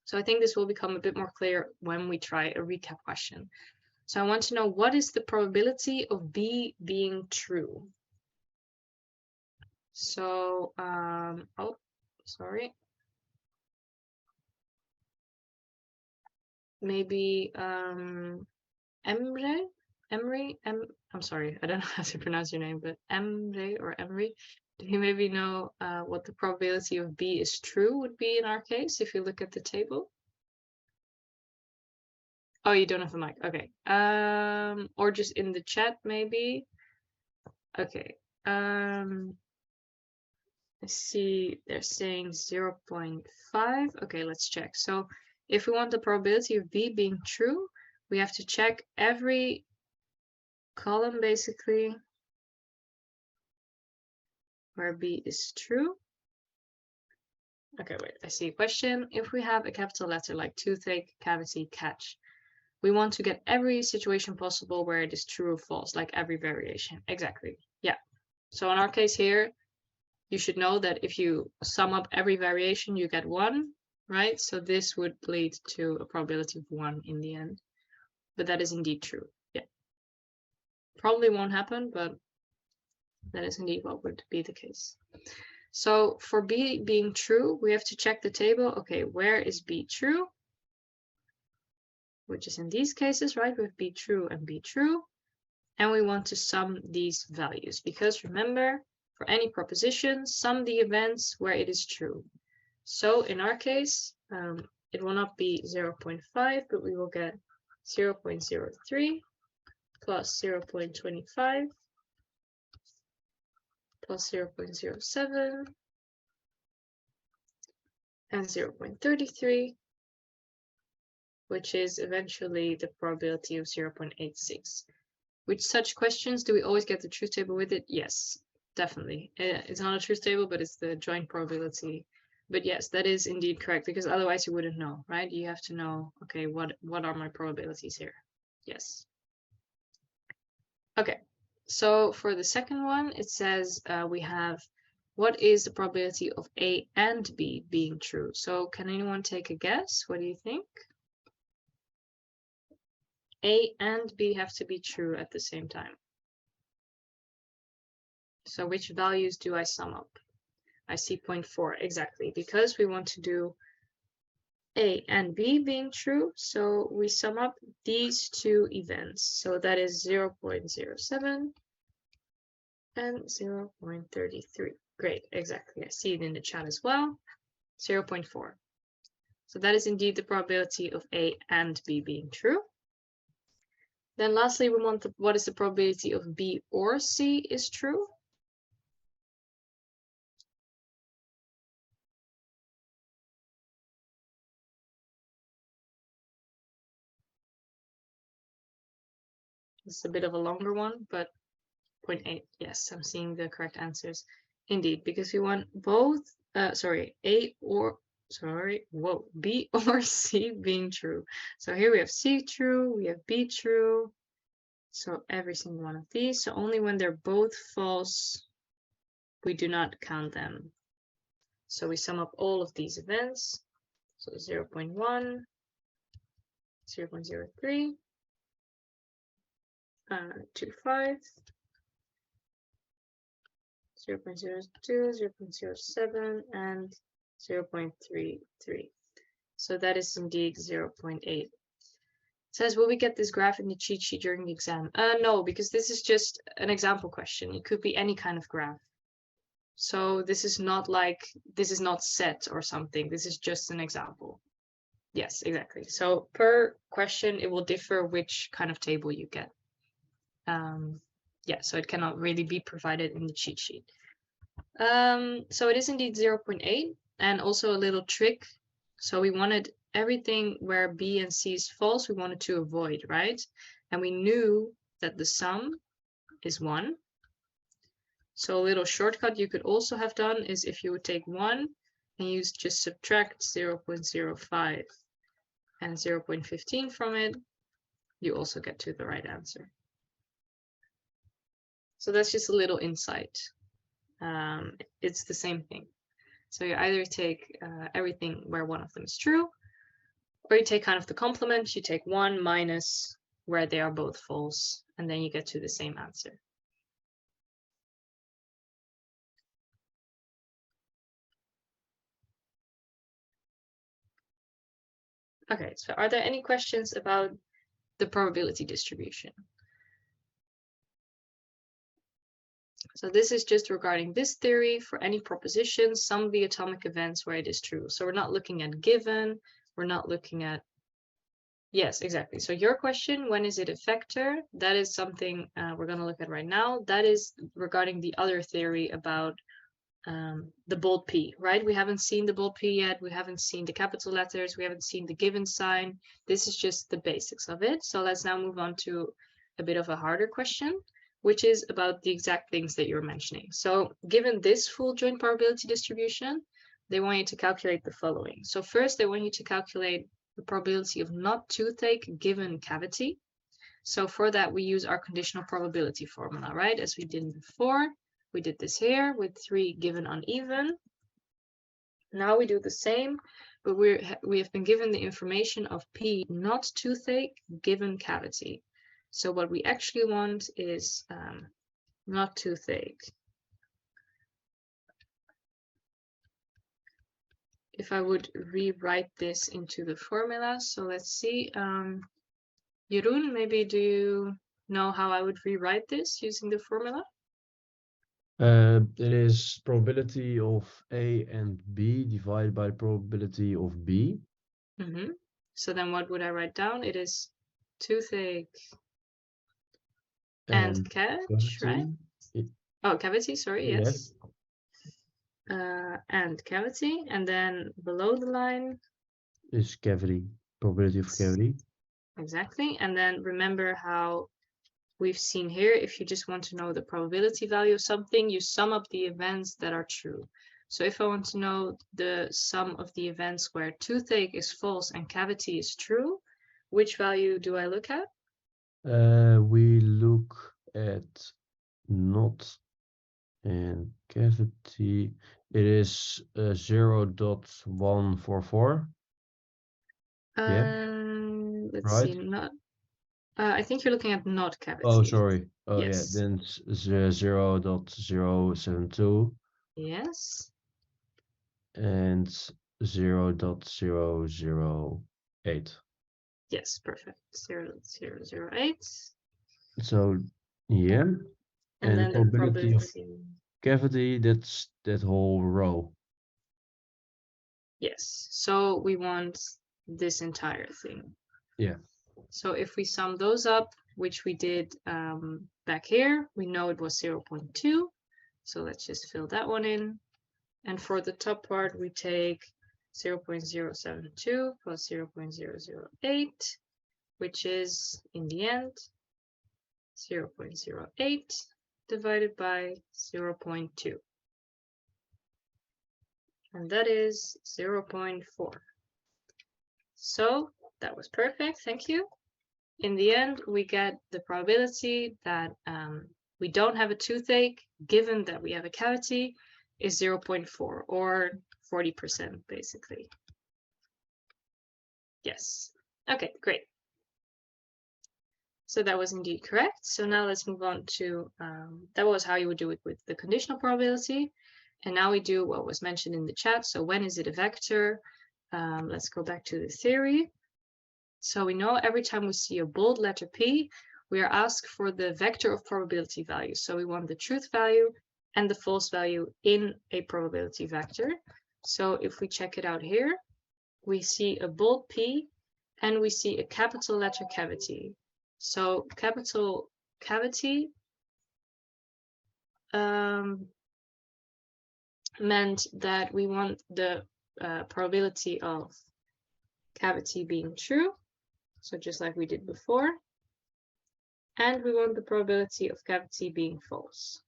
So I think this will become a bit more clear when we try a recap question. So I want to know, what is the probability of B being true? So, oh, sorry. Maybe I'm sorry, I don't know how to pronounce your name, but Emre, do you maybe know what the probability of B is true would be in our case if you look at the table? Oh, you don't have a mic. Okay. Or just in the chat maybe. Okay. I see they're saying 0.5. Okay, let's check. So if we want the probability of B being true, we have to check every column basically where B is true. Okay, wait, I see a question. If we have a capital letter like toothache, cavity, catch, we want to get every situation possible where it is true or false, like every variation. Exactly. Yeah. So in our case here, you should know that if you sum up every variation, you get 1, right? So this would lead to a probability of 1 in the end. But that is indeed true. Yeah. Probably won't happen, but that is indeed what would be the case. So for B being true, we have to check the table. Okay, where is B true? Which is in these cases, right? We have B true and B true. And we want to sum these values because remember, for any proposition, sum the events where it is true. So in our case, it will not be 0.5, but we will get 0.03 plus 0.25 plus 0.07 and 0.33, which is eventually the probability of 0.86. With such questions, do we always get the truth table with it? Yes, definitely. It's not a truth table, but it's the joint probability. But yes, that is indeed correct, because otherwise you wouldn't know, right? You have to know, okay, what are my probabilities here? Yes. Okay, so for the second one, it says we have, what is the probability of A and B being true? So can anyone take a guess? What do you think? A and B have to be true at the same time. So which values do I sum up? I see 0.4, exactly, because we want to do A and B being true. So we sum up these two events. So that is 0.07 and 0.33. Great, exactly. I see it in the chat as well. 0.4. So that is indeed the probability of A and B being true. Then lastly, we want what is the probability of B or C is true? It's a bit of a longer one, but 0.8. Yes, I'm seeing the correct answers. Indeed, because we want both, B or C being true. So here we have C true, we have B true. So every single one of these. So only when they're both false, we do not count them. So we sum up all of these events. So 0.1, 0.03, 25, 0.02, 0.07, and 0.33. So that is indeed 0.8. It says, will we get this graph in the cheat sheet during the exam? No, because this is just an example question. It could be any kind of graph. So this is not set or something. This is just an example. Yes, exactly. So per question, it will differ which kind of table you get. Yeah, so it cannot really be provided in the cheat sheet. So it is indeed 0.8, and also a little trick. So we wanted everything where B and C is false, we wanted to avoid, right? And we knew that the sum is 1. So a little shortcut you could also have done is if you would take 1 and you just subtract 0.05 and 0.15 from it, you also get to the right answer. So that's just a little insight. It's the same thing. So you either take everything where one of them is true, or you take kind of the complement, you take 1 minus where they are both false, and then you get to the same answer. Okay, so are there any questions about the probability distribution? So this is just regarding this theory. For any proposition, sum the atomic events where it is true. So we're not looking at given, we're not looking at, yes, exactly. So your question, when is it a vector? That is something we're going to look at right now. That is regarding the other theory about the bold P, right? We haven't seen the bold P yet. We haven't seen the capital letters. We haven't seen the given sign. This is just the basics of it. So let's now move on to a bit of a harder question, which is about the exact things that you're mentioning. So given this full joint probability distribution, they want you to calculate the following. So first, they want you to calculate the probability of not toothache given cavity. So for that, we use our conditional probability formula, right? As we did before. We did this here with 3 given uneven. Now we do the same, but we have been given the information of P not toothache given cavity. So what we actually want is not toothache. If I would rewrite this into the formula, so let's see. Jeroen, maybe do you know how I would rewrite this using the formula? It is probability of A and B divided by probability of B. Mm-hmm. So then what would I write down? It is toothache and catch, right? Oh, cavity, sorry, Yes. yes. And cavity, and then below the line, Is cavity, probability of cavity. exactly. And then remember how we've seen here, if you just want to know the probability value of something, you sum up the events that are true. So if I want to know the sum of the events where toothache is false and cavity is true, which value do I look at? We look at not and cavity. It is 0.144. Yeah, Let's right. see, not. I think you're looking at not cavity. Oh, sorry. Oh, yeah. Yes. Then it's 0.072 Yes. and 0.008. Yes, perfect. 0.008. So, yeah. And then the probability of probability. cavity, that's that whole row. Yes. So we want this entire thing. Yeah. So if we sum those up, which we did back here, we know it was 0.2. So let's just fill that one in. And for the top part, we take 0.072 plus 0.008, which is in the end 0.08 divided by 0.2. And that is 0.4. So that was perfect, thank you. In the end, we get the probability that we don't have a toothache, given that we have a cavity, is 0.4, or 40% basically. Yes. Okay, great. So that was indeed correct. So now let's move on to, that was how you would do it with the conditional probability. And now we do what was mentioned in the chat. So when is it a vector? Let's go back to the theory. So we know every time we see a bold letter P, we are asked for the vector of probability value. So we want the truth value and the false value in a probability vector. So if we check it out here, we see a bold P and we see a capital letter cavity. So capital cavity meant that we want the probability of cavity being true. So just like we did before. And we want the probability of cavity being false.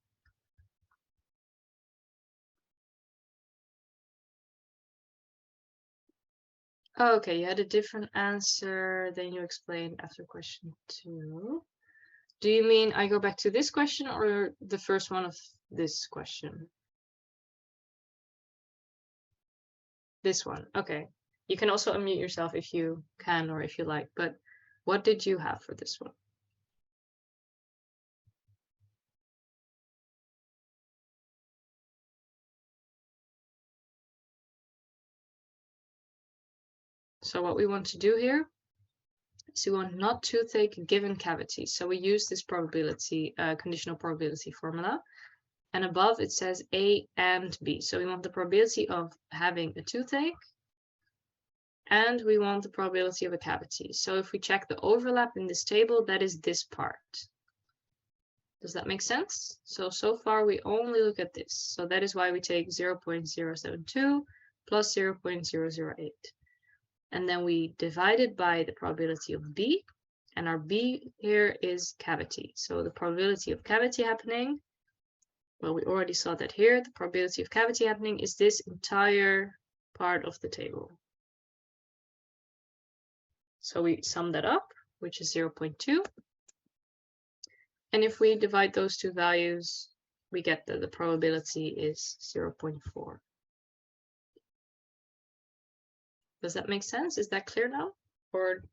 Okay, you had a different answer than you explained after question 2. Do you mean I go back to this question or the first one of this question? This one, okay. You can also unmute yourself if you can or if you like, but what did you have for this one? So what we want to do here is we want not toothache given cavity. So we use this probability, conditional probability formula. And above it says A and B. So we want the probability of having a toothache and we want the probability of a cavity. So if we check the overlap in this table, that is this part. Does that make sense? So far we only look at this. So that is why we take 0.072 plus 0.008. And then we divide it by the probability of B. And our B here is cavity. So the probability of cavity happening, well, we already saw that here. The probability of cavity happening is this entire part of the table. So we sum that up, which is 0.2. And if we divide those two values, we get that the probability is 0.4. Does that make sense? Is that clear now? Or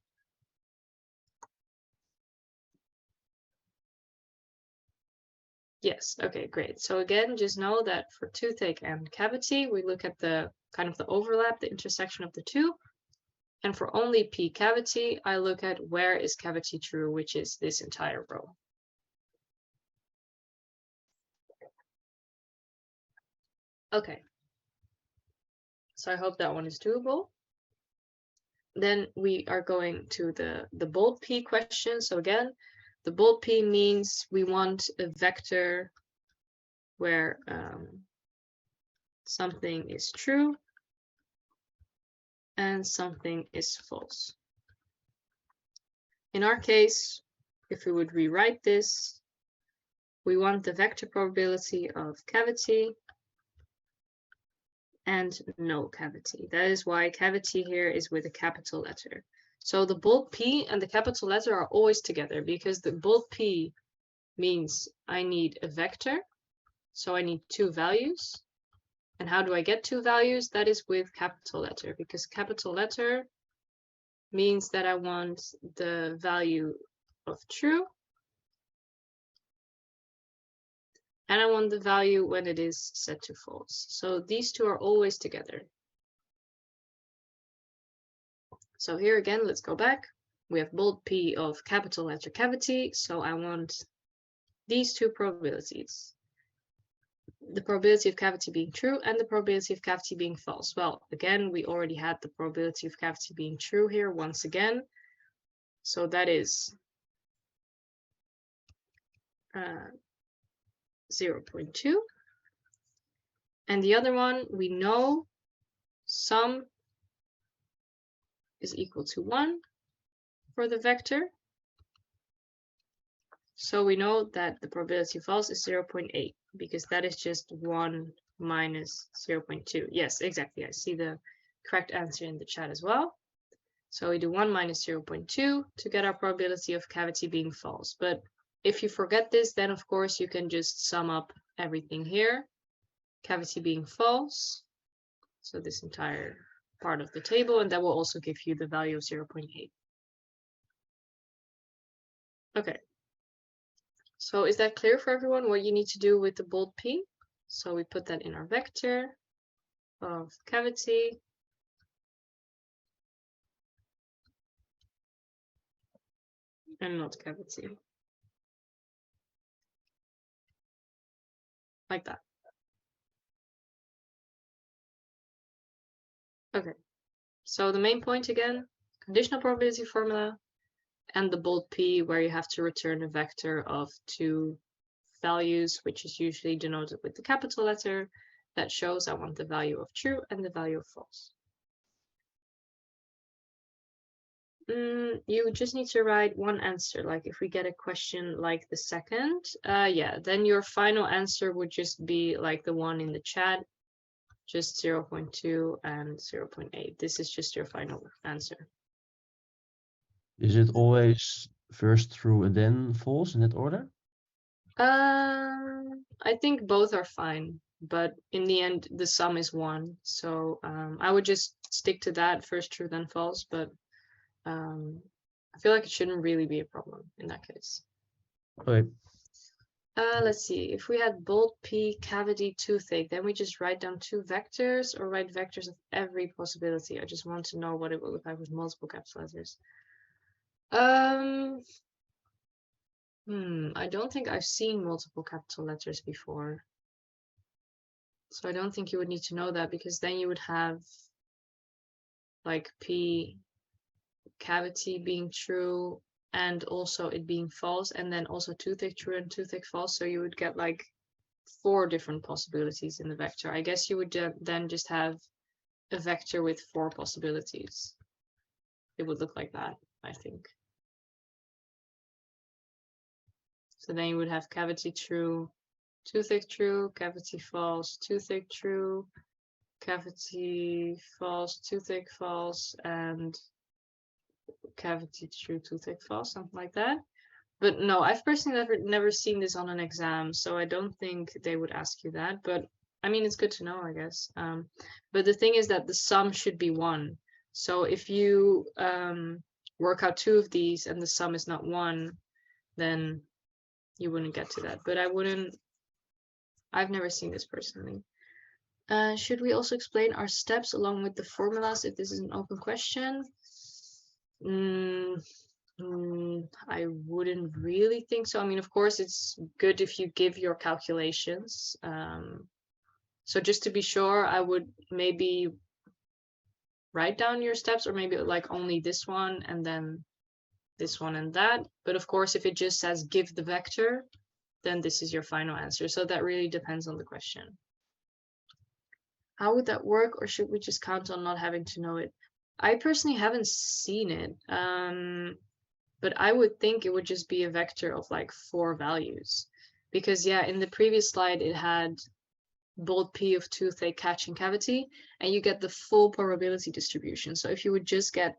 yes, okay, great. So again, just know that for toothache and cavity, we look at the kind of the overlap, the intersection of the two. And for only P cavity, I look at where is cavity true, which is this entire row. Okay. So I hope that one is doable. Then we are going to the bold P question. So again, the bold P means we want a vector where something is true and something is false. In our case, if we would rewrite this, we want the vector probability of cavity and no cavity. That is why cavity here is with a capital letter. So the bold P and the capital letter are always together, because the bold P means I need a vector. So I need two values. And how do I get two values? That is with capital letter, because capital letter means that I want the value of true, and I want the value when it is set to false. So these two are always together. So here again, let's go back. We have bold P of capital letter cavity. So I want these two probabilities. The probability of cavity being true and the probability of cavity being false. Well, again, we already had the probability of cavity being true here once again. So that is 0.2. And the other one, we know sum is equal to 1 for the vector. So we know that the probability of false is 0.8, because that is just 1 minus 0.2. Yes, exactly. I see the correct answer in the chat as well. So we do 1 minus 0.2 to get our probability of cavity being false. But if you forget this, then of course you can just sum up everything here. Cavity being false. So this entire part of the table, and that will also give you the value of 0.8. Okay. So is that clear for everyone what you need to do with the bold P? So we put that in our vector of cavity. And not cavity. Like that. Okay. So the main point again, conditional probability formula and the bold P, where you have to return a vector of two values, which is usually denoted with the capital letter, that shows I want the value of true and the value of false. You just need to write one answer. Like if we get a question like the second, yeah, then your final answer would just be like the one in the chat, just 0.2 and 0.8. This is just your final answer. Is it always first true and then false in that order? I think both are fine, but in the end, the sum is 1. So I would just stick to that, first true, then false, but I feel like it shouldn't really be a problem in that case. Okay. Let's see, if we had bold P cavity toothache, then we just write down two vectors or write vectors of every possibility. I just want to know what it will look like with multiple capital letters. I don't think I've seen multiple capital letters before. So I don't think you would need to know that, because then you would have like P cavity being true and also it being false, and then also toothache true and toothache false. So you would get like 4 different possibilities in the vector. I guess you would then just have a vector with 4 possibilities. It would look like that, I think. So then you would have cavity true, toothache true, cavity false, toothache true, cavity false, toothache false, and cavity true, toothache false, something like that. But no, I've personally never seen this on an exam, so I don't think they would ask you that. But I mean, it's good to know, I guess. But the thing is that the sum should be 1. So if you work out 2 of these and the sum is not 1, then you wouldn't get to that. But I've never seen this personally. Should we also explain our steps along with the formulas if this is an open question? I wouldn't really think so. I mean, of course, it's good if you give your calculations. So just to be sure, I would maybe write down your steps, or maybe like only this one and then this one and that. But of course, if it just says give the vector, then this is your final answer. So that really depends on the question. How would that work, or should we just count on not having to know it? I personally haven't seen it, but I would think it would just be a vector of like 4 values. Because yeah, in the previous slide, it had bold P of toothache, catch, and cavity, and you get the full probability distribution. So if you would just get,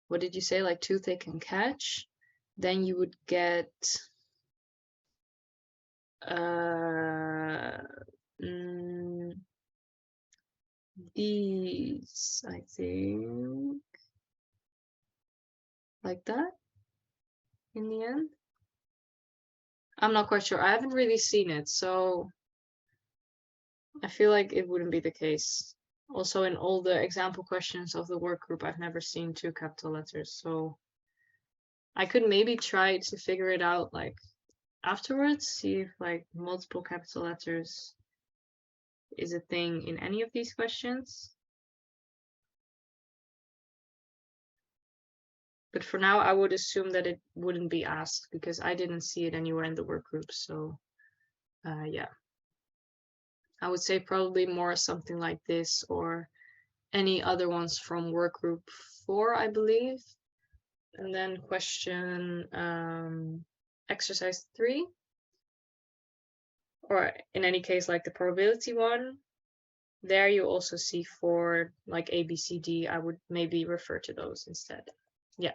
what did you say, like toothache and catch, then you would get these, I think, like that in the end. I'm not quite sure. I haven't really seen it, so I feel like it wouldn't be the case. Also, in all the example questions of the work group, I've never seen 2 capital letters, so I could maybe try to figure it out like afterwards, see if like multiple capital letters is a thing in any of these questions. But for now, I would assume that it wouldn't be asked because I didn't see it anywhere in the work group. So yeah, I would say probably more something like this or any other ones from work group 4, I believe. And then question exercise 3, or in any case, like the probability one. There you also see 4 like A, B, C, D. I would maybe refer to those instead. Yeah.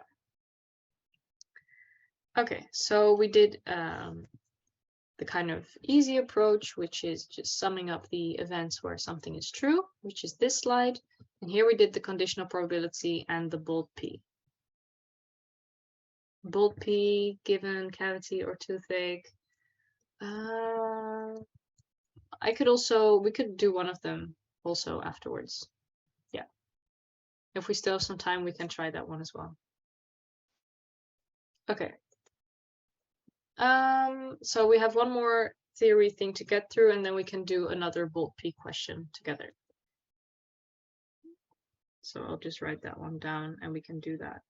Okay, so we did the kind of easy approach, which is just summing up the events where something is true, which is this slide. And here we did the conditional probability and the bold P. Bold P, given cavity or toothache. We could do one of them also afterwards. Yeah. If we still have some time, we can try that one as well. Okay. So we have one more theory thing to get through, and then we can do another bold P question together. So I'll just write that one down and we can do that.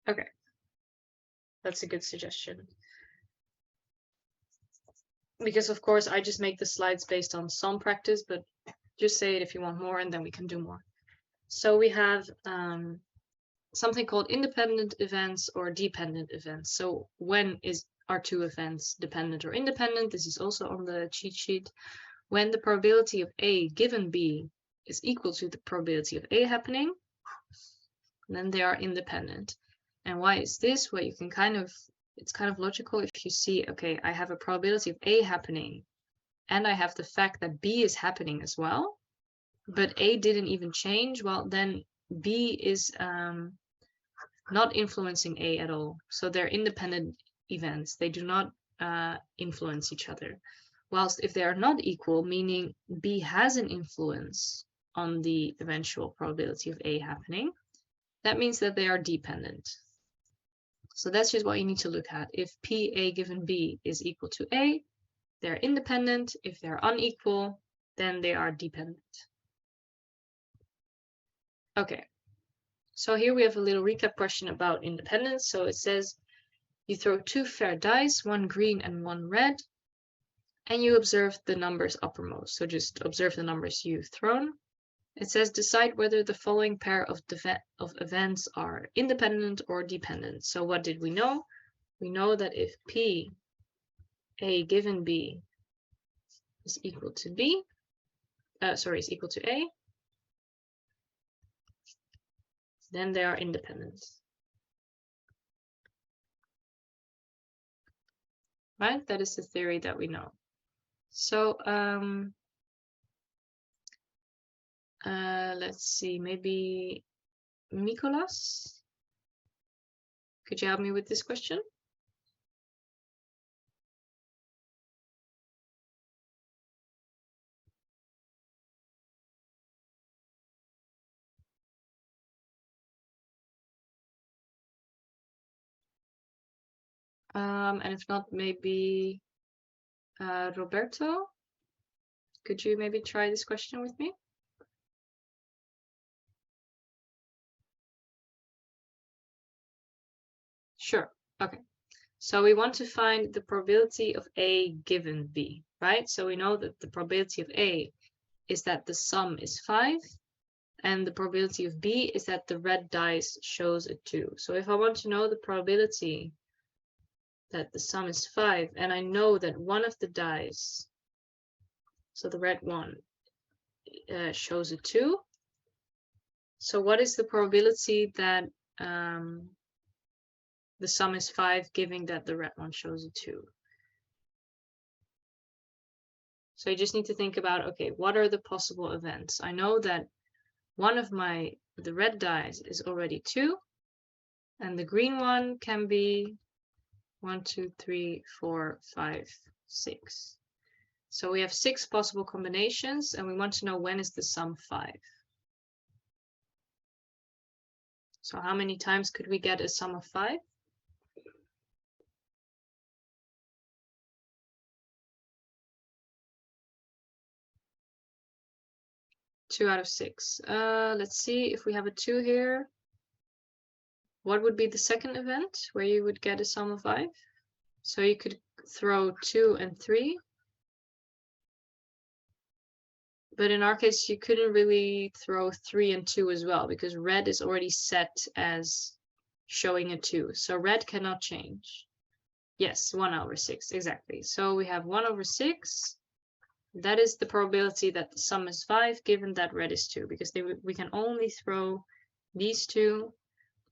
Okay. That's a good suggestion. Because of course I just make the slides based on some practice, but just say it if you want more and then we can do more. So we have something called independent events or dependent events. So when are 2 events dependent or independent? This is also on the cheat sheet. When the probability of A given B is equal to the probability of A happening, then they are independent. And why is this? Well, you can it's kind of logical if you see, okay, I have a probability of A happening and I have the fact that B is happening as well, but A didn't even change. Well, then B is not influencing A at all. So they're independent events. They do not influence each other. Whilst if they are not equal, meaning B has an influence on the eventual probability of A happening, that means that they are dependent. So that's just what you need to look at. If P, A given B is equal to A, they're independent. If they're unequal, then they are dependent. Okay. So here we have a little recap question about independence. So it says you throw 2 fair dice, 1 green and 1 red, and you observe the numbers uppermost. So just observe the numbers you've thrown. It says decide whether the following pair of events are independent or dependent. So what did we know? We know that if P, A given B is equal to B, is equal to A, then they are independent. Right? That is the theory that we know. So let's see, maybe Nicolas? Could you help me with this question? And if not, maybe Roberto? Could you maybe try this question with me? Sure. Okay, so we want to find the probability of A given B, right? So we know that the probability of A is that the sum is 5, and the probability of B is that the red dice shows a 2. So if I want to know the probability that the sum is 5, and I know that one of the dice, so the red one, shows a 2. So what is the probability that the sum is 5, given that the red one shows a 2? So you just need to think about, okay, what are the possible events? I know that one of the red dice is already 2, and the green one can be 1, 2, 3, 4, 5, 6. So we have 6 possible combinations, and we want to know when is the sum 5. So how many times could we get a sum of 5? 2 out of 6. Let's see if we have a 2 here. What would be the second event where you would get a sum of 5? So you could throw 2 and 3. But in our case, you couldn't really throw 3 and 2 as well, because red is already set as showing a 2. So red cannot change. Yes, 1 over 6, exactly. So we have 1 over 6. That is the probability that the sum is 5, given that red is 2, because we can only throw these 2.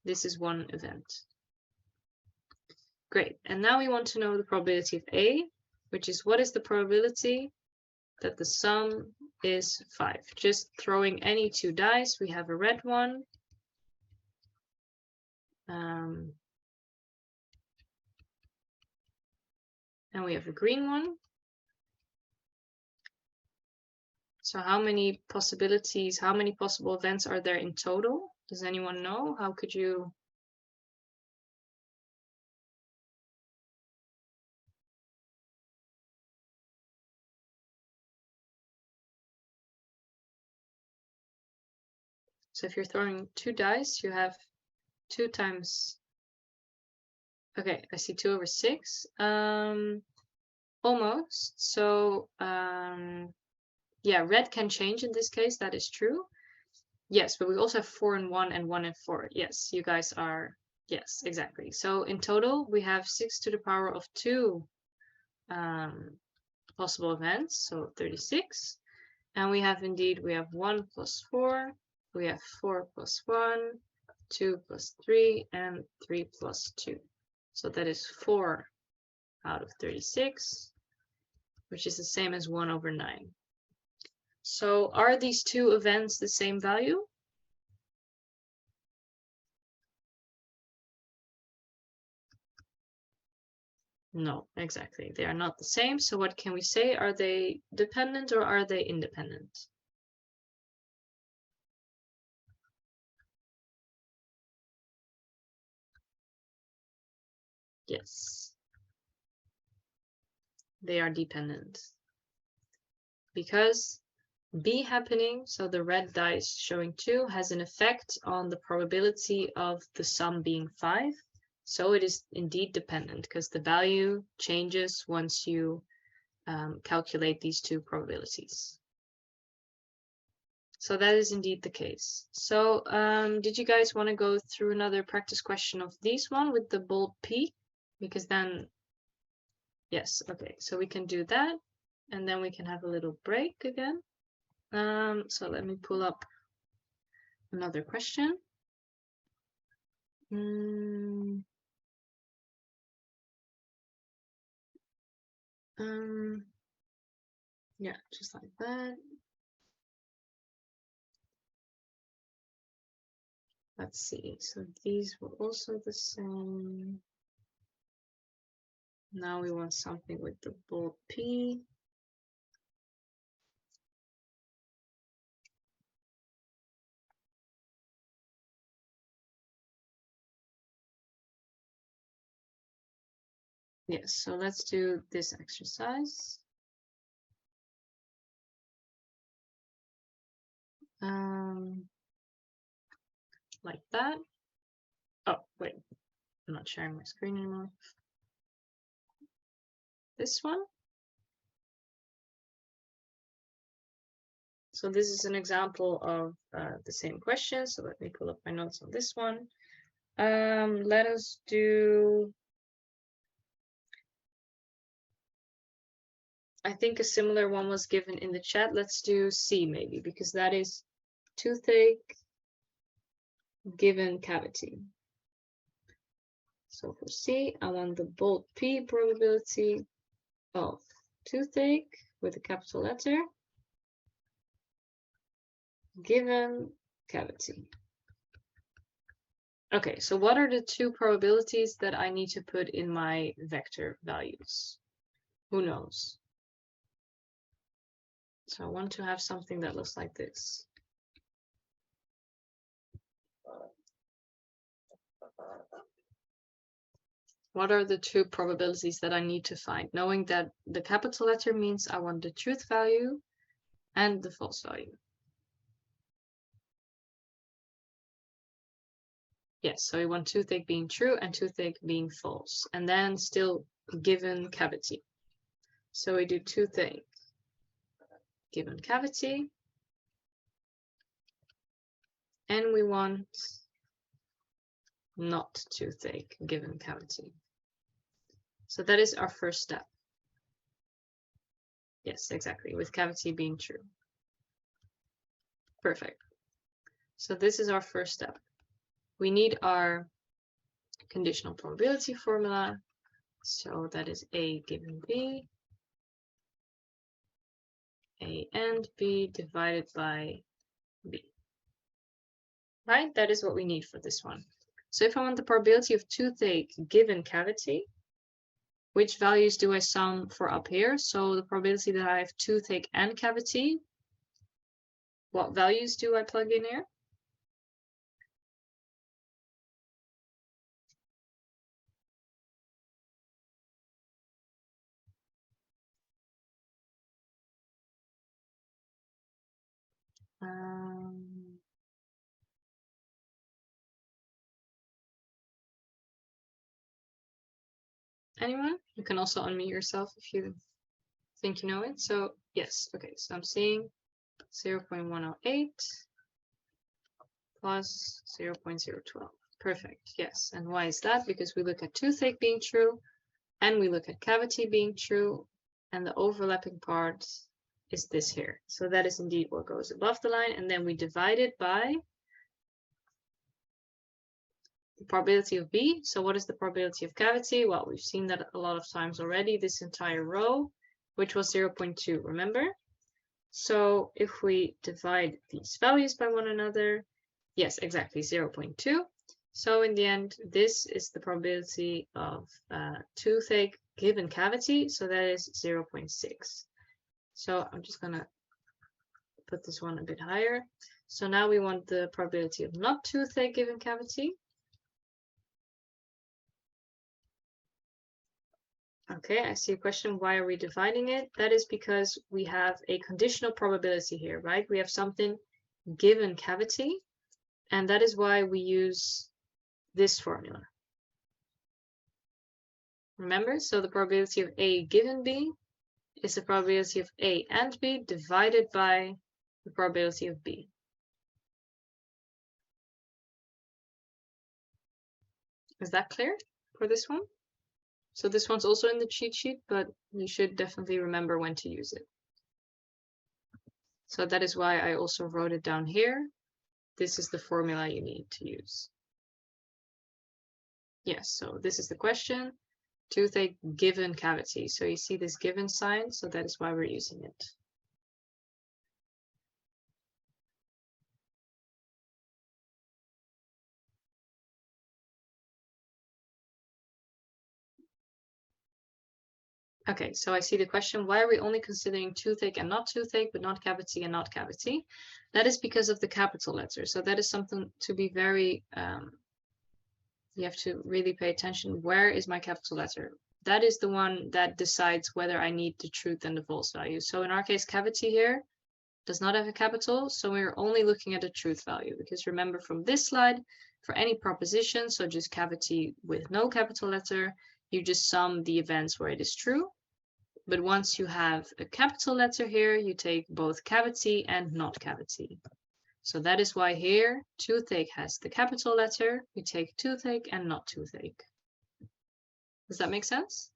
This is one event. Great. And now we want to know the probability of A, which is what is the probability that the sum is 5. Just throwing any 2 dice, we have a red one. And we have a green one. So how many possibilities, how many possible events are there in total? Does anyone know? How could you? So if you're throwing 2 dice, you have 2 times. Okay, I see 2 over 6. Almost. So yeah, red can change in this case. That is true. Yes, but we also have 4 and 1 and 1 and 4. Yes, you guys are. Yes, exactly. So in total, we have 6 to the power of 2 possible events. So 36. And we have 1 plus 4. We have 4 plus 1, 2 plus 3, and 3 plus 2. So that is 4 out of 36, which is the same as 1 over 9. So are these 2 events the same value? No, exactly. They are not the same. So what can we say? Are they dependent or are they independent? Yes. They are dependent. Because B happening, so the red dice showing 2, has an effect on the probability of the sum being 5. So it is indeed dependent because the value changes once you calculate these 2 probabilities. So that is indeed the case. So did you guys want to go through another practice question of this one with the bold P? Because then, yes, okay, so we can do that. And then we can have a little break again. So let me pull up another question. Yeah, just like that. Let's see. So these were also the same. Now we want something with the bold P. Yes, so let's do this exercise. Like that. Oh, wait. I'm not sharing my screen anymore. This one. So this is an example of the same question. So let me pull up my notes on this one. Let us do, I think a similar one was given in the chat. Let's do C maybe, because that is toothache given cavity. So for C, I want the bold P probability of toothache with a capital letter given cavity. Okay, so what are the two probabilities that I need to put in my vector values? Who knows? So I want to have something that looks like this. What are the two probabilities that I need to find? Knowing that the capital letter means I want the truth value and the false value. Yes, so we want toothache being true and toothache being false, and then still given cavity. So we do toothache given cavity, and we want not toothache given cavity. So that is our first step. Yes, exactly, with cavity being true. Perfect. So this is our first step. We need our conditional probability formula. So that is A given B, A and B divided by B. Right? That is what we need for this one. So if I want the probability of toothache given cavity, which values do I sum for up here? So the probability that I have toothache and cavity, what values do I plug in here? Anyone? You can also unmute yourself if you think you know it. So yes, okay, so I'm seeing 0.108 plus 0.012. Perfect, yes. And why is that? Because we look at toothache being true, and we look at cavity being true, and the overlapping part is this here. So that is indeed what goes above the line, and then we divide it by the probability of B. So what is the probability of cavity? Well, we've seen that a lot of times already, this entire row, which was 0.2, remember? So if we divide these values by one another, yes, exactly, 0.2. So in the end, this is the probability of toothache given cavity. So that is 0.6. So I'm just gonna put this one a bit higher. So now we want the probability of not toothache given cavity. Okay, I see a question. Why are we dividing it? That is because we have a conditional probability here, right? We have something given cavity, and that is why we use this formula. Remember, so the probability of A given B is the probability of A and B divided by the probability of B. Is that clear for this one? So this one's also in the cheat sheet, but you should definitely remember when to use it. So that is why I also wrote it down here. This is the formula you need to use. Yes, so this is the question. Toothache given cavity. So you see this given sign, so that is why we're using it. Okay, so I see the question, why are we only considering toothache and not toothache, but not cavity and not cavity? That is because of the capital letter. So that is something to be very, you have to really pay attention. Where is my capital letter? That is the one that decides whether I need the truth and the false value. So in our case, cavity here does not have a capital, so we're only looking at the truth value, because remember from this slide, For any proposition, so just cavity with no capital letter, you just sum the events where it is true. But once you have a capital letter here, you take both cavity and not cavity. So that is why here toothache has the capital letter. We take toothache and not toothache. Does that make sense?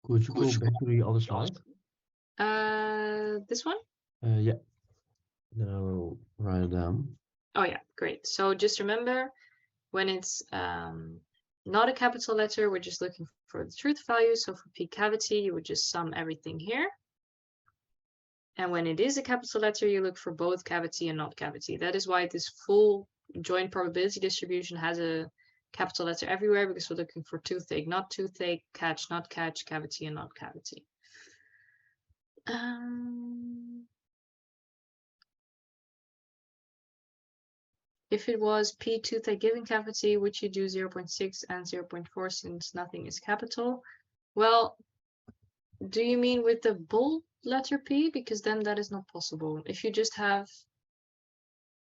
Could you go back to the other slide? This one? Yeah. Then I will write it down. Oh yeah, great. So just remember, when it's not a capital letter, we're just looking for the truth value. So for P cavity, you would just sum everything here. And when it is a capital letter, you look for both cavity and not cavity. That is why this full joint probability distribution has a capital letter everywhere, because we're looking for toothache, not toothache, catch, not catch, cavity, and not cavity. If it was P toothache given cavity, would you do 0.6 and 0.4 since nothing is capital? Well, do you mean with the bold letter P? Because then that is not possible. If you just have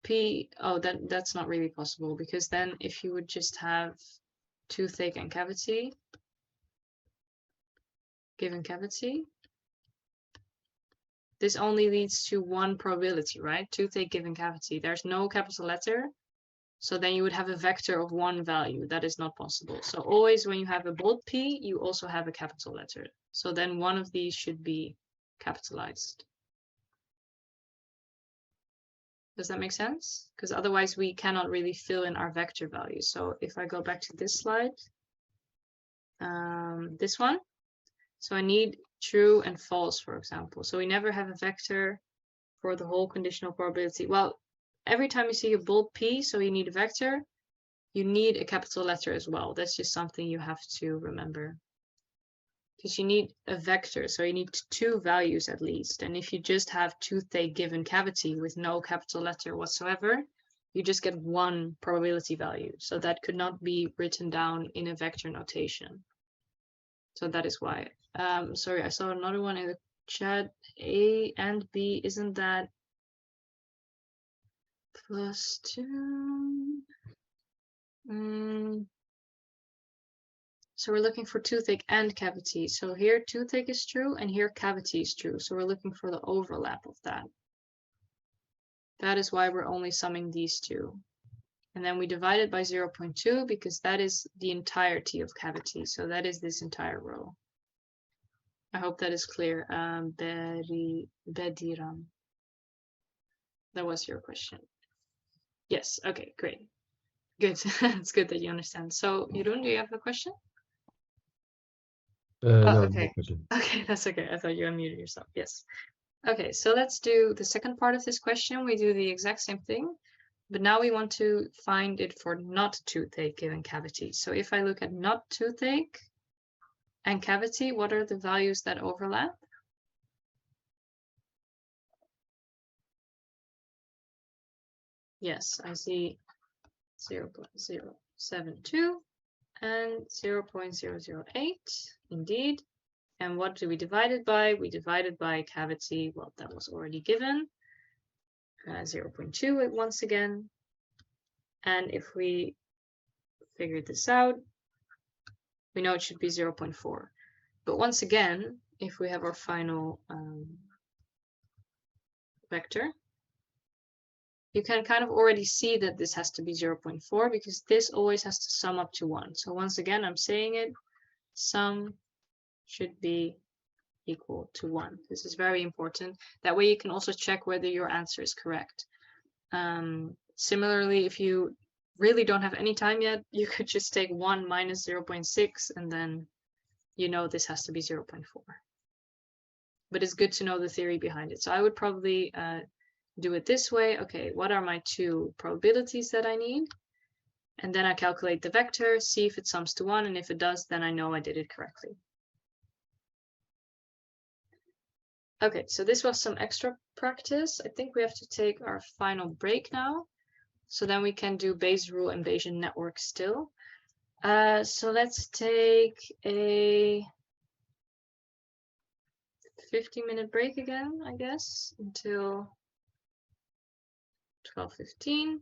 P, oh, that's not really possible, because then if you would just have toothache and cavity, given cavity, this only leads to one probability, right? Toothache given cavity. There's no capital letter. So then you would have a vector of one value. That is not possible. So always when you have a bold P, you also have a capital letter. So then one of these should be capitalized. Does that make sense? Because otherwise we cannot really fill in our vector values. So if I go back to this slide, this one. So I need true and false, for example. So we never have a vector for the whole conditional probability. Well, every time you see a bold P, so you need a vector, you need a capital letter as well. That's just something you have to remember. Because you need a vector, so you need two values at least. And if you just have toothache given cavity with no capital letter whatsoever, you just get one probability value. So that could not be written down in a vector notation. So that is why. Sorry, I saw another one in the chat. A and B, isn't that +2? So we're looking for toothache and cavity. So here toothache is true and here cavity is true. So we're looking for the overlap of that. That is why we're only summing these two. And then we divide it by 0.2 because that is the entirety of cavity. So that is this entire row. I hope that is clear. Bediram. That was your question. Yes, okay, great. Good. It's good that you understand. So, Jeroen, do you have a question? No, okay. no question. Okay, that's okay. I thought you unmuted yourself. Yes. Okay, so let's do the second part of this question. We do the exact same thing, but now we want to find it for not toothache given cavity. So if I look at not toothache and cavity, what are the values that overlap? Yes, I see 0.072 and 0.008, indeed. And what do we divide it by? We divide it by cavity. Well, that was already given. 0.2 once again. And if we figure this out, we know it should be 0.4. But once again, if we have our final vector, you can kind of already see that this has to be 0.4 because this always has to sum up to 1. So once again, I'm saying it, sum should be equal to 1. This is very important. That way you can also check whether your answer is correct. Similarly, if you really don't have any time yet, you could just take 1 minus 0.6 and then you know this has to be 0.4. But it's good to know the theory behind it. So I would probably do it this way. Okay, what are my two probabilities that I need? And then I calculate the vector, see if it sums to 1, and if it does, then I know I did it correctly. Okay, so this was some extra practice. I think we have to take our final break now. So then we can do Bayes' rule and Bayesian network still. So let's take a 15-minute break again, I guess, until 12:15.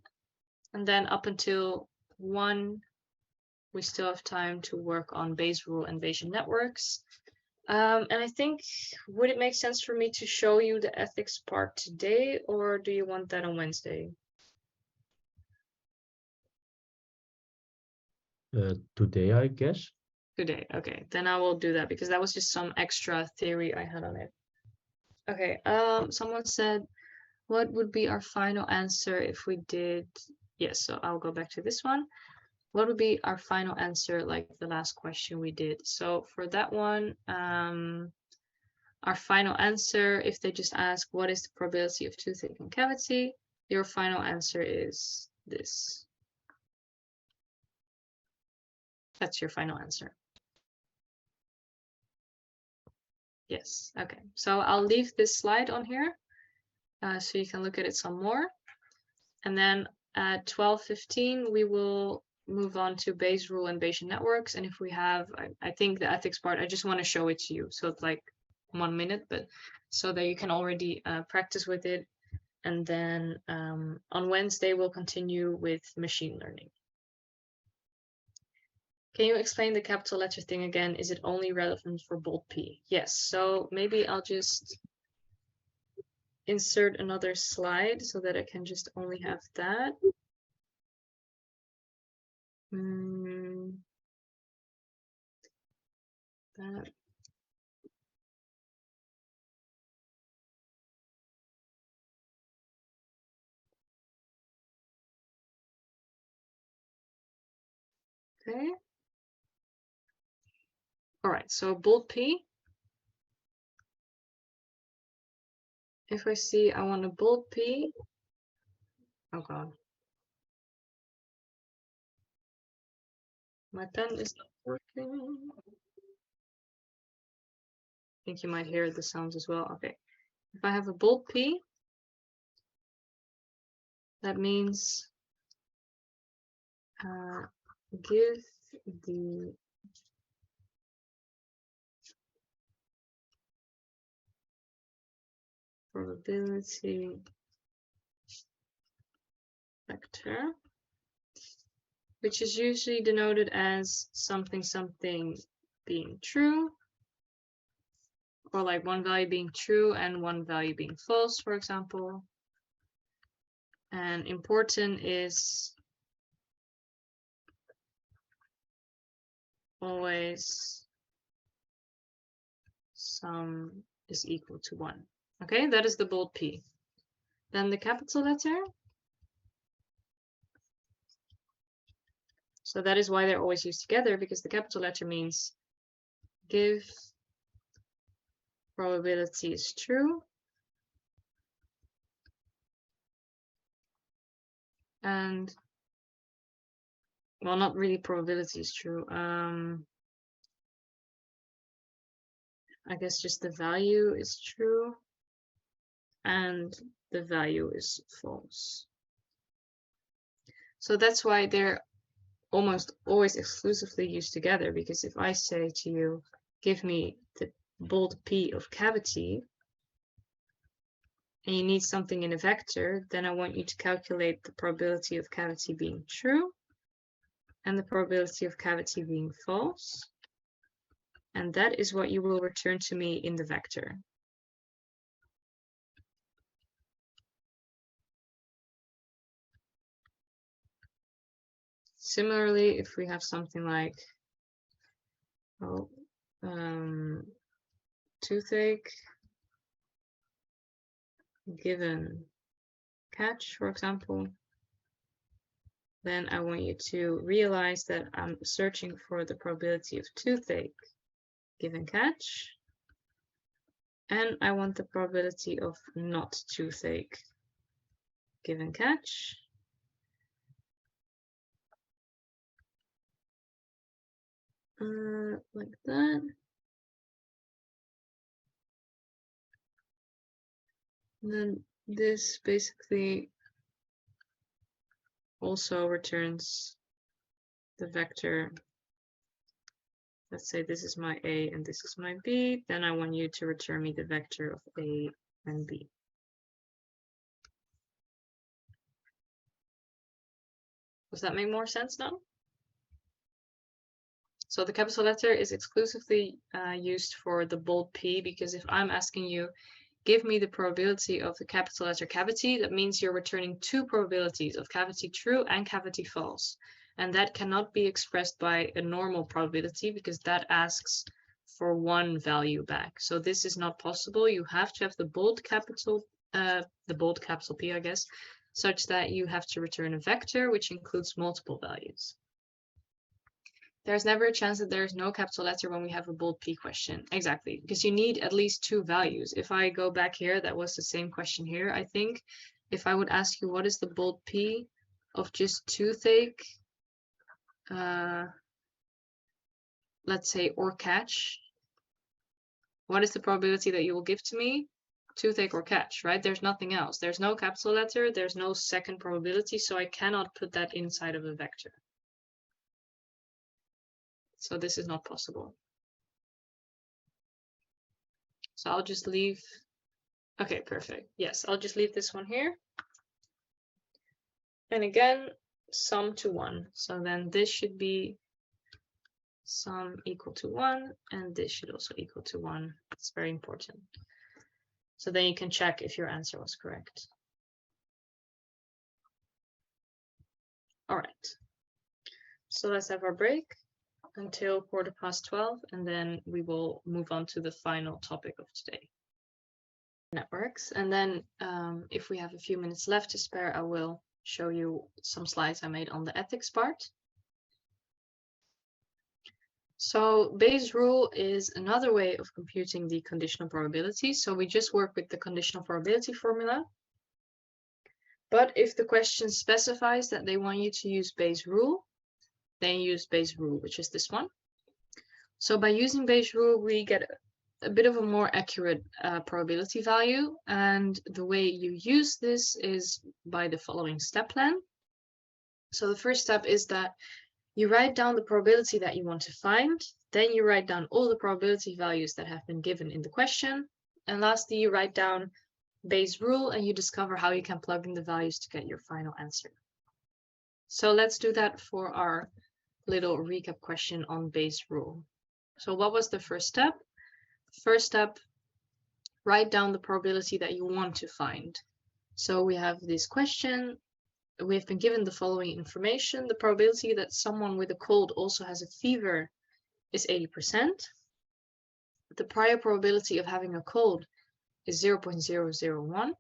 And then up until 1, we still have time to work on base rule and Bayesian networks. And I think, would it make sense for me to show you the ethics part today, or do you want that on Wednesday? Today, I guess. Today, okay. Then I will do that because that was just some extra theory I had on it. Okay, someone said, what would be our final answer if we did? Yes, so I'll go back to this one. What would be our final answer, like the last question we did? So for that one, our final answer, if they just ask what is the probability of toothache and cavity, your final answer is this. That's your final answer. Yes, okay. So I'll leave this slide on here so you can look at it some more. And then at 12:15, we will move on to Bayes rule and Bayesian networks. And if we have, I think the ethics part, I just want to show it to you. So it's like 1 minute, but so that you can already practice with it. And then on Wednesday, we'll continue with machine learning. Can you explain the capital letter thing again? Is it only relevant for bold P? Yes, so maybe I'll just insert another slide so that I can just only have that. That. Okay. All right, so bold P. If I see I want a bold P, oh God. My pen is not working. I think you might hear the sounds as well. Okay. If I have a bold P, that means give the probability vector, which is usually denoted as something being true, or like one value being true and one value being false, for example. And important is always sum is equal to 1. Okay, that is the bold P. Then the capital letter. So that is why they're always used together, because the capital letter means give probability is true. And, well, not really probability is true. I guess just the value is true and the value is false. So that's why they're almost always exclusively used together, because if I say to you, give me the bold P of cavity, and you need something in a vector, then I want you to calculate the probability of cavity being true and the probability of cavity being false. And that is what you will return to me in the vector. Similarly, if we have something like toothache given catch, for example, then I want you to realize that I'm searching for the probability of toothache given catch, and I want the probability of not toothache given catch. Like that. And then this basically also returns the vector. Let's say this is my A and this is my B. Then I want you to return me the vector of A and B. Does that make more sense now? So the capital letter is exclusively used for the bold P, because if I'm asking you, give me the probability of the capital letter cavity, that means you're returning two probabilities of cavity true and cavity false. And that cannot be expressed by a normal probability because that asks for one value back. So this is not possible. You have to have the bold capital P, I guess, such that you have to return a vector which includes multiple values. There's never a chance that there's no capital letter when we have a bold P question. Exactly, because you need at least two values. If I go back here, that was the same question here, I think. If I would ask you, what is the bold P of just toothache, let's say, or catch? What is the probability that you will give to me? Toothache or catch, right? There's nothing else. There's no capital letter. There's no second probability, so I cannot put that inside of a vector. So this is not possible. So I'll just leave. Okay, perfect. Yes, I'll just leave this one here. And again, sum to 1. So then this should be sum equal to 1, and this should also equal to 1. It's very important. So then you can check if your answer was correct. All right. So let's have our break until 12:15, and then we will move on to the final topic of today. Networks. And then if we have a few minutes left to spare, I will show you some slides I made on the ethics part. So Bayes' rule is another way of computing the conditional probability. So we just work with the conditional probability formula. But if the question specifies that they want you to use Bayes' rule, then use Bayes' rule, which is this one. So by using Bayes' rule, we get a bit of a more accurate probability value. And the way you use this is by the following step plan. So the first step is that you write down the probability that you want to find. Then you write down all the probability values that have been given in the question. And lastly, you write down Bayes' rule and you discover how you can plug in the values to get your final answer. So let's do that for our little recap question on Bayes' rule. So what was the first step? First step, write down the probability that you want to find. So we have this question. We have been given the following information. The probability that someone with a cold also has a fever is 80%. The prior probability of having a cold is 0.001.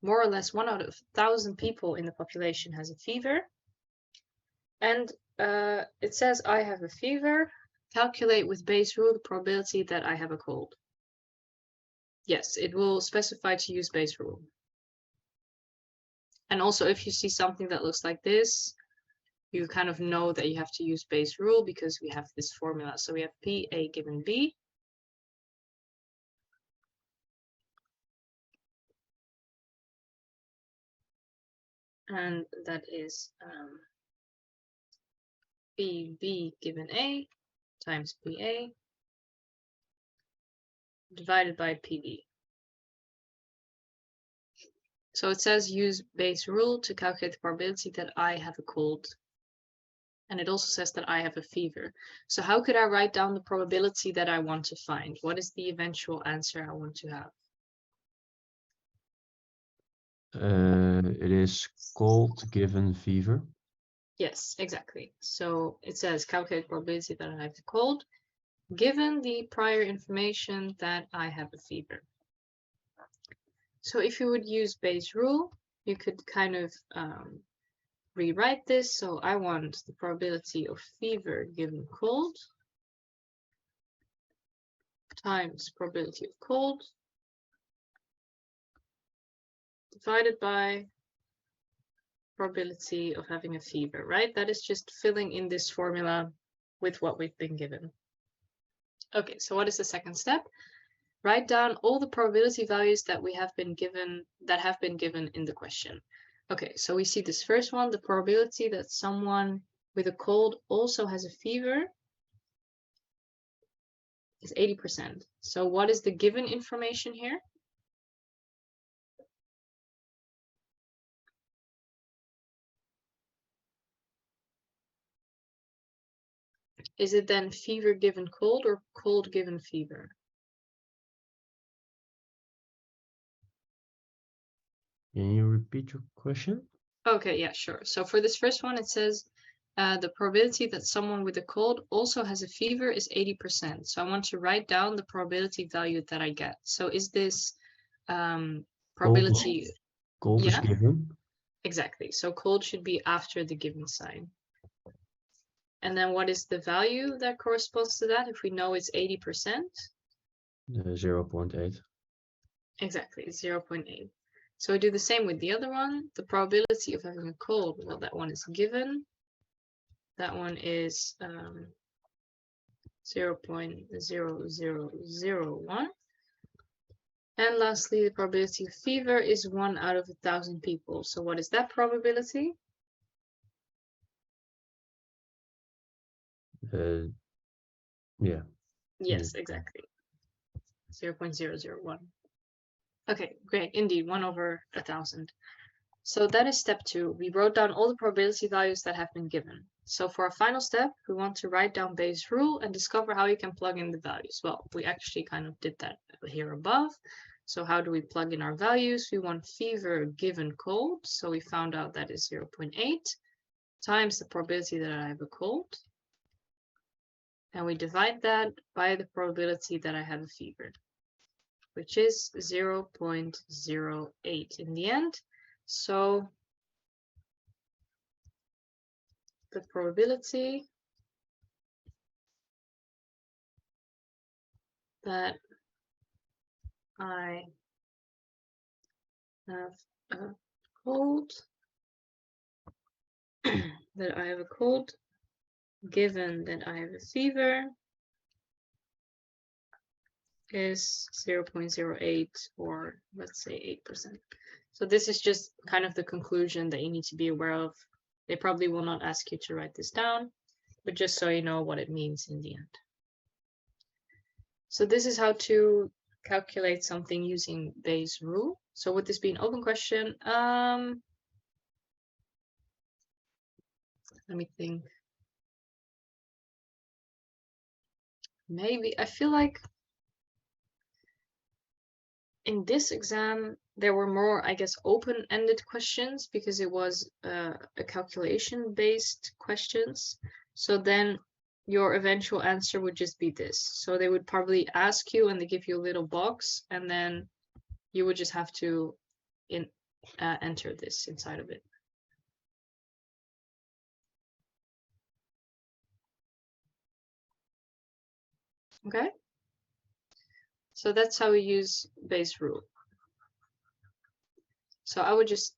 More or less 1 out of 1,000 people in the population has a fever. And it says I have a fever. Calculate with Bayes' rule the probability that I have a cold. Yes, it will specify to use Bayes' rule. And also, if you see something that looks like this, you kind of know that you have to use Bayes' rule because we have this formula. So we have P, A given B. And that is PB given A times PA divided by PB. So it says use Bayes' rule to calculate the probability that I have a cold. And it also says that I have a fever. So how could I write down the probability that I want to find? What is the eventual answer I want to have? It is cold given fever. Yes, exactly. So it says calculate probability that I have the cold, given the prior information that I have a fever. So if you would use Bayes' rule, you could kind of rewrite this. So I want the probability of fever given cold times probability of cold divided by probability of having a fever, right? That is just filling in this formula with what we've been given. Okay, so what is the second step? Write down all the probability values that we have been given, in the question. Okay, so we see this first one, the probability that someone with a cold also has a fever is 80%. So what is the given information here? is it then fever given cold or cold given fever? Can you repeat your question? Okay, yeah, sure. So for this first one, it says the probability that someone with a cold also has a fever is 80%. So I want to write down the probability value that I get. So is this probability? Cold is Yeah, given. exactly. So cold should be after the given sign. And then what is the value that corresponds to that if we know it's 80%? 0.8. Exactly, 0.8. So we do the same with the other one. The probability of having a cold, well, that one is given. That one is 0.0001. And lastly, the probability of fever is 1 out of 1,000 people. So what is that probability? Yeah. Yes, exactly. 0.001. Okay, great. Indeed, 1 over 1,000. So that is step 2. We wrote down all the probability values that have been given. So for our final step, we want to write down Bayes' rule and discover how you can plug in the values. Well, we actually kind of did that here above. So how do we plug in our values? We want fever given cold. So we found out that is 0.8 times the probability that I have a cold. And we divide that by the probability that I have a fever, which is 0.08 in the end. So the probability that I have a cold, that I have a cold, given that I have a fever, is 0.08 or let's say 8%. So this is just kind of the conclusion that you need to be aware of. They probably will not ask you to write this down, but just so you know what it means in the end. So this is how to calculate something using Bayes' rule. So would this be an open question? Let me think. Maybe. I feel like in this exam, there were more, I guess, open-ended questions because it was a calculation-based questions. So then your eventual answer would just be this. So they would probably ask you and they give you a little box and then you would just have to enter this inside of it. Okay? So that's how we use Bayes' rule. So I would just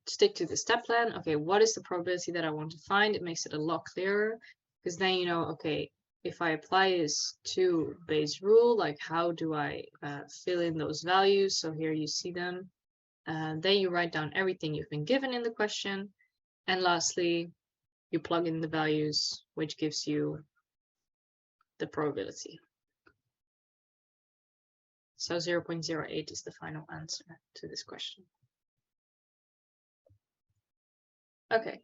stick to the step plan. Okay, what is the probability that I want to find? It makes it a lot clearer because then you know, okay, if I apply this to Bayes' rule, like how do I fill in those values? So here you see them. Then you write down everything you've been given in the question. And lastly, you plug in the values, which gives you the probability. So 0.08 is the final answer to this question. Okay.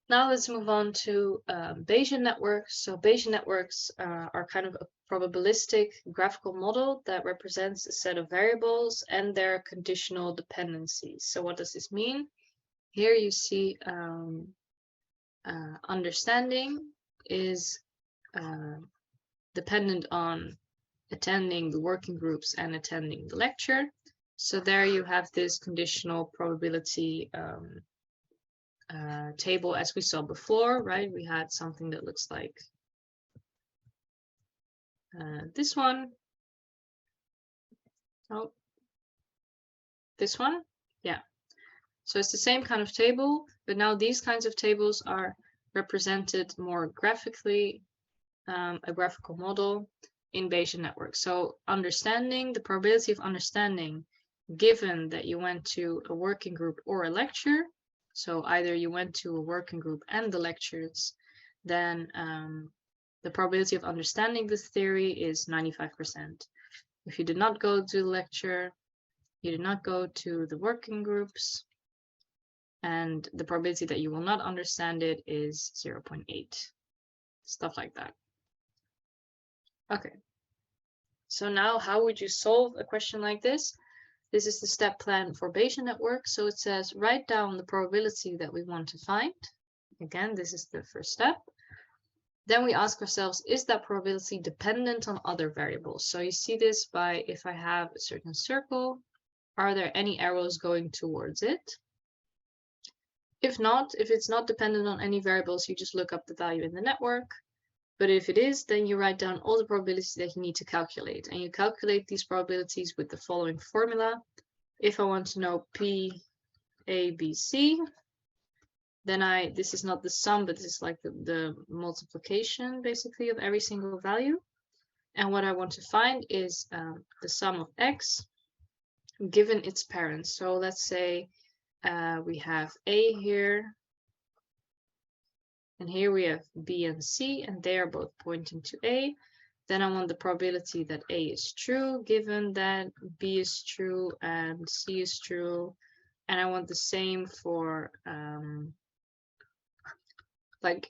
Now let's move on to Bayesian networks. So Bayesian networks are kind of a probabilistic graphical model that represents a set of variables and their conditional dependencies. So what does this mean? Here you see understanding is dependent on attending the working groups and attending the lecture. So there you have this conditional probability table as we saw before, right? We had something that looks like this one. Oh, this one? Yeah. So it's the same kind of table, but now these kinds of tables are represented more graphically, a graphical model in Bayesian networks. So understanding, the probability of understanding, given that you went to a working group or a lecture, so either you went to a working group and the lectures, then the probability of understanding this theory is 95%. If you did not go to the lecture, you did not go to the working groups, and the probability that you will not understand it is 0.8. stuff like that. Okay. So now how would you solve a question like this? This is the step plan for Bayesian network. So it says write down the probability that we want to find. Again, this is the first step. Then we ask ourselves, is that probability dependent on other variables? So you see this by if I have a certain circle, are there any arrows going towards it? If not, if it's not dependent on any variables, you just look up the value in the network. But if it is, then you write down all the probabilities that you need to calculate. And you calculate these probabilities with the following formula. If I want to know P, A, B, C, then this is not the sum, but this is like the multiplication basically of every single value. And what I want to find is the sum of X given its parents. So let's say we have A here, and here we have B and C, and they are both pointing to A. Then I want the probability that A is true, given that B is true and C is true. And I want the same for like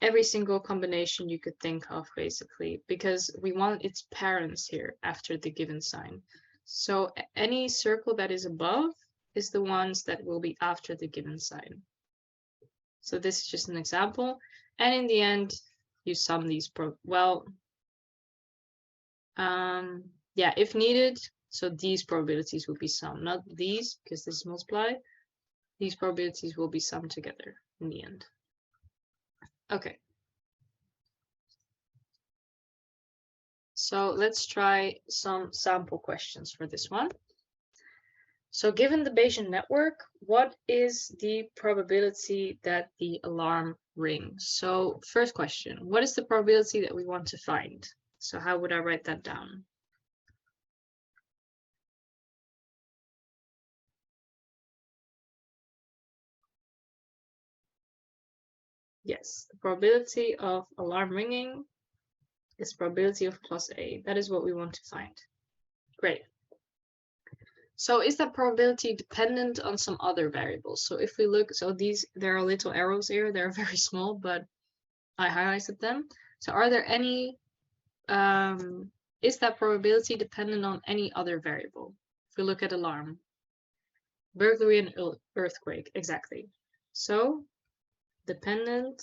every single combination you could think of, basically, because we want its parents here after the given sign. So any circle that is above is the ones that will be after the given sign. So this is just an example. And in the end, you sum these yeah, if needed, so these probabilities will be summed, not these, because this is multiplied. These probabilities will be summed together in the end. Okay. So let's try some sample questions for this one. So given the Bayesian network, what is the probability that the alarm rings? So first question, what is the probability that we want to find? So how would I write that down? Yes, the probability of alarm ringing is probability of plus A. That is what we want to find. Great. So is that probability dependent on some other variables? So if we look, so there are little arrows here, they're very small, but I highlighted them. So are there any, is that probability dependent on any other variable? If we look at alarm, burglary and earthquake, exactly. So dependent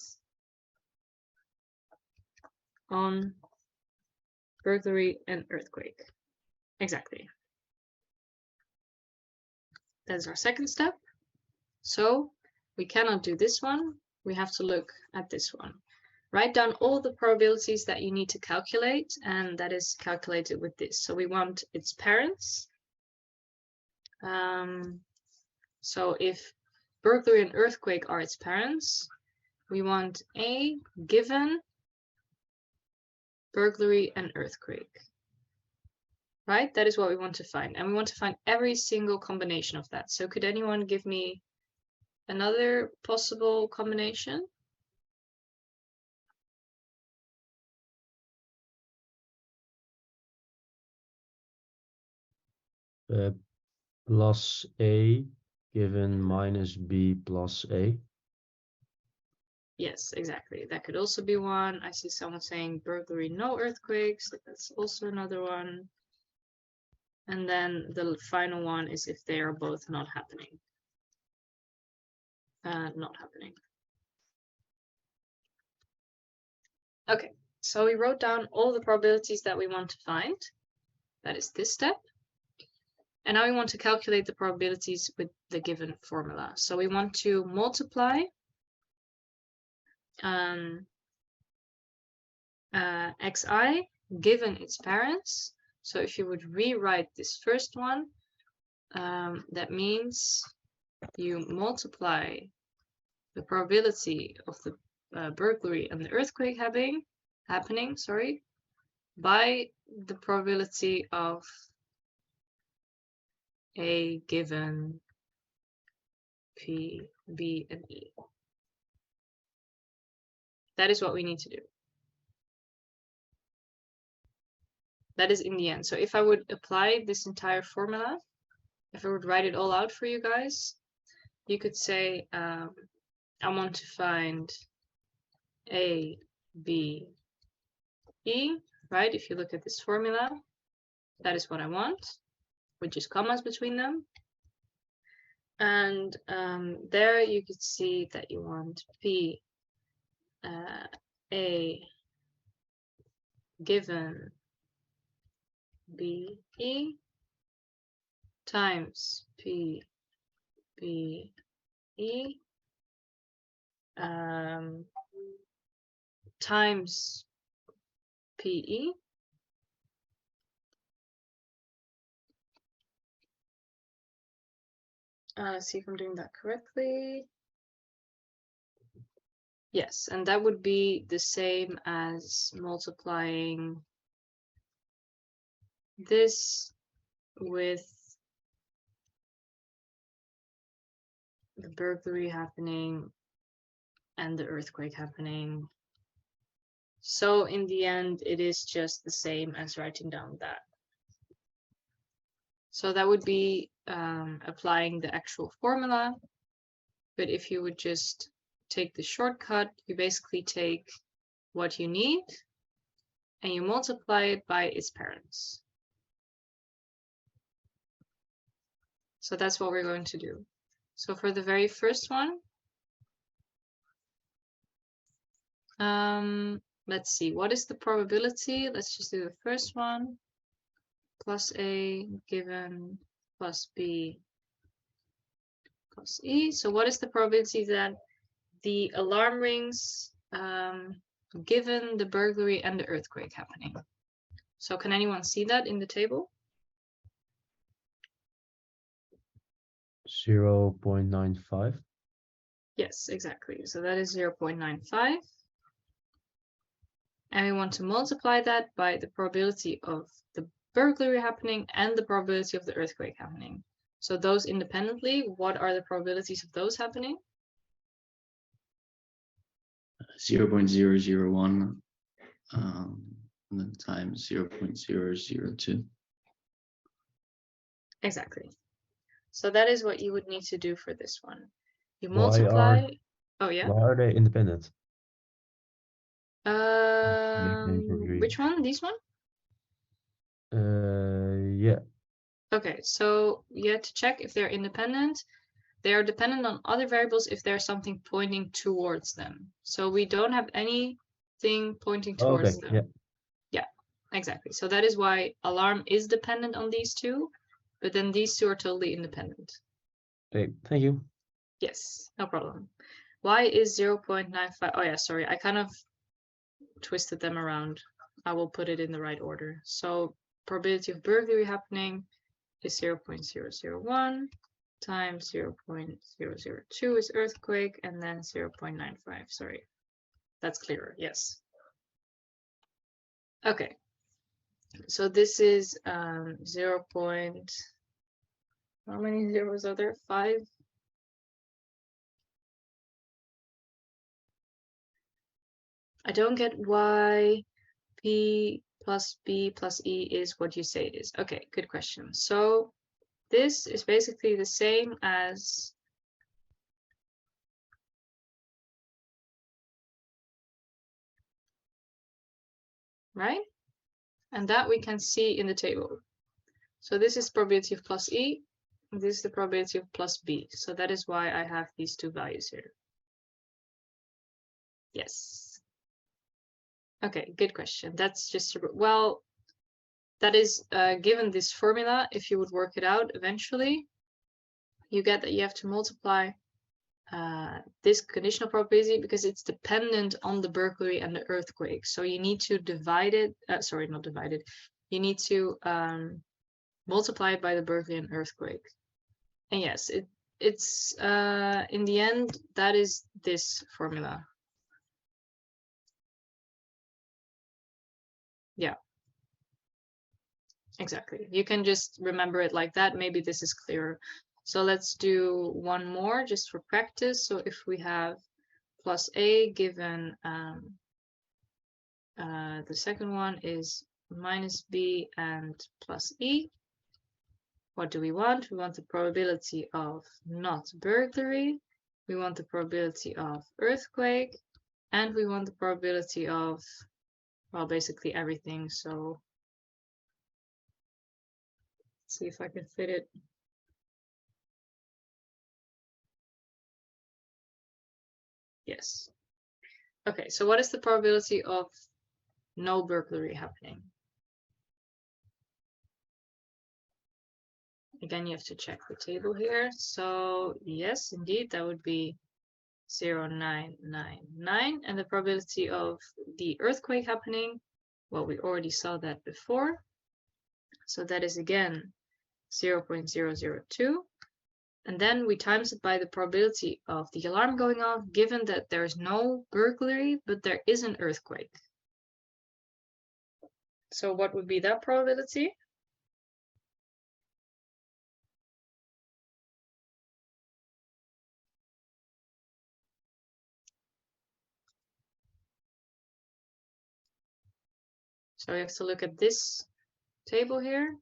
on burglary and earthquake, exactly. That's our second step. So we cannot do this one. We have to look at this one. Write down all the probabilities that you need to calculate, and that is calculated with this. So we want its parents. So if burglary and earthquake are its parents, we want A given burglary and earthquake. Right? That is what we want to find. And we want to find every single combination of that. So could anyone give me another possible combination? Plus A given minus B plus A. Yes, exactly. That could also be one. I see someone saying burglary, no earthquakes. That's also another one. And then the final one is if they are both not happening. Not happening. Okay, so we wrote down all the probabilities that we want to find. That is this step. And now we want to calculate the probabilities with the given formula. So we want to multiply xi given its parents. So if you would rewrite this first one, that means you multiply the probability of the burglary and the earthquake happening, by the probability of A given P, B, and E. That is what we need to do. That is in the end. So if I would apply this entire formula, if I would write it all out for you guys, you could say, I want to find A B, E, right? If you look at this formula, that is what I want, with just commas between them. And there you could see that you want P, A given B, E times P, B, E times PE see if I'm doing that correctly. Yes, and that would be the same as multiplying this with the burglary happening and the earthquake happening. So in the end, it is just the same as writing down that. So that would be applying the actual formula. But if you would just take the shortcut, you basically take what you need and you multiply it by its parents. So that's what we're going to do. So for the very first one, let's see, what is the probability? Let's just do the first one. Plus A given plus B plus E. So what is the probability that the alarm rings given the burglary and the earthquake happening? So can anyone see that in the table? 0.95. Yes, exactly. So that is 0.95. And we want to multiply that by the probability of the burglary happening and the probability of the earthquake happening. So those independently, what are the probabilities of those happening? 0.001 and then times 0.002. Exactly. So that is what you would need to do for this one. You Why multiply. Oh yeah. Why are they independent? Which one? This one? Yeah. Okay, so you have to check if they're independent. They are dependent on other variables if there's something pointing towards them. So we don't have anything pointing towards Okay. them. Yeah. Yeah, exactly. So that is why alarm is dependent on these two, but then these two are totally independent. Okay. Thank you. Yes, no problem. Y is 0.95. Oh yeah, sorry. I kind of twisted them around. I will put it in the right order. So probability of burglary happening is 0.001 times 0.002 is earthquake, and then 0.95. Sorry, that's clearer. Yes. Okay. So this is 0. How many zeros are there? 5. I don't get why P plus B plus E is what you say it is. Okay, good question. So this is basically the same as right? And that we can see in the table. So this is probability of plus E, and this is the probability of plus B. So that is why I have these two values here. Yes. Okay, good question. That's just, well, that is given this formula, if you would work it out eventually, you get that you have to multiply this conditional probability because it's dependent on the burglary and the earthquake. So you need to divide it, sorry, not divide it. You need to multiply it by the burglary and earthquake. And yes, it's in the end, that is this formula. Yeah. Exactly. You can just remember it like that. Maybe this is clearer. So let's do one more just for practice. So if we have plus A given the second one is minus B and plus E. What do we want? We want the probability of not burglary. We want the probability of earthquake. And we want the probability of, well, basically everything. So let's see if I can fit it. Yes. Okay, so what is the probability of no burglary happening? Again, you have to check the table here. So yes, indeed, that would be 0.999. And the probability of the earthquake happening, well, we already saw that before. So that is again 0.002. And then we times it by the probability of the alarm going off, given that there is no burglary, but there is an earthquake. So what would be that probability? So we have to look at this table here.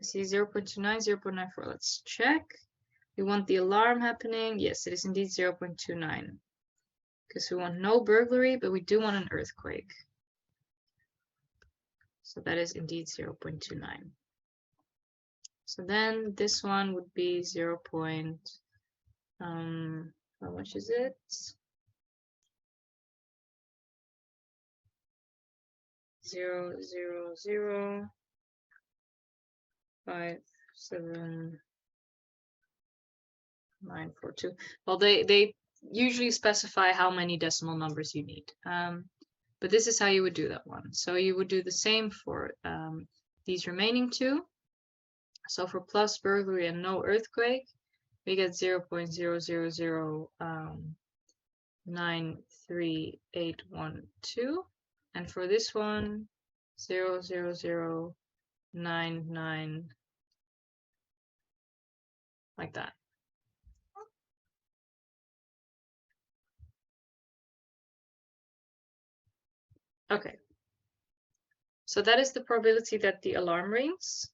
I see 0.29, 0.94. Let's check. We want the alarm happening. Yes, it is indeed 0.29. Because we want no burglary, but we do want an earthquake. So that is indeed 0.29. So then this one would be 0. How much is it? 0.0057942. Well, they usually specify how many decimal numbers you need. But this is how you would do that one. So you would do the same for these remaining two. So for plus burglary and no earthquake, we get 0.000938812. And for this one, 0.00099, like that. Okay. So that is the probability that the alarm rings.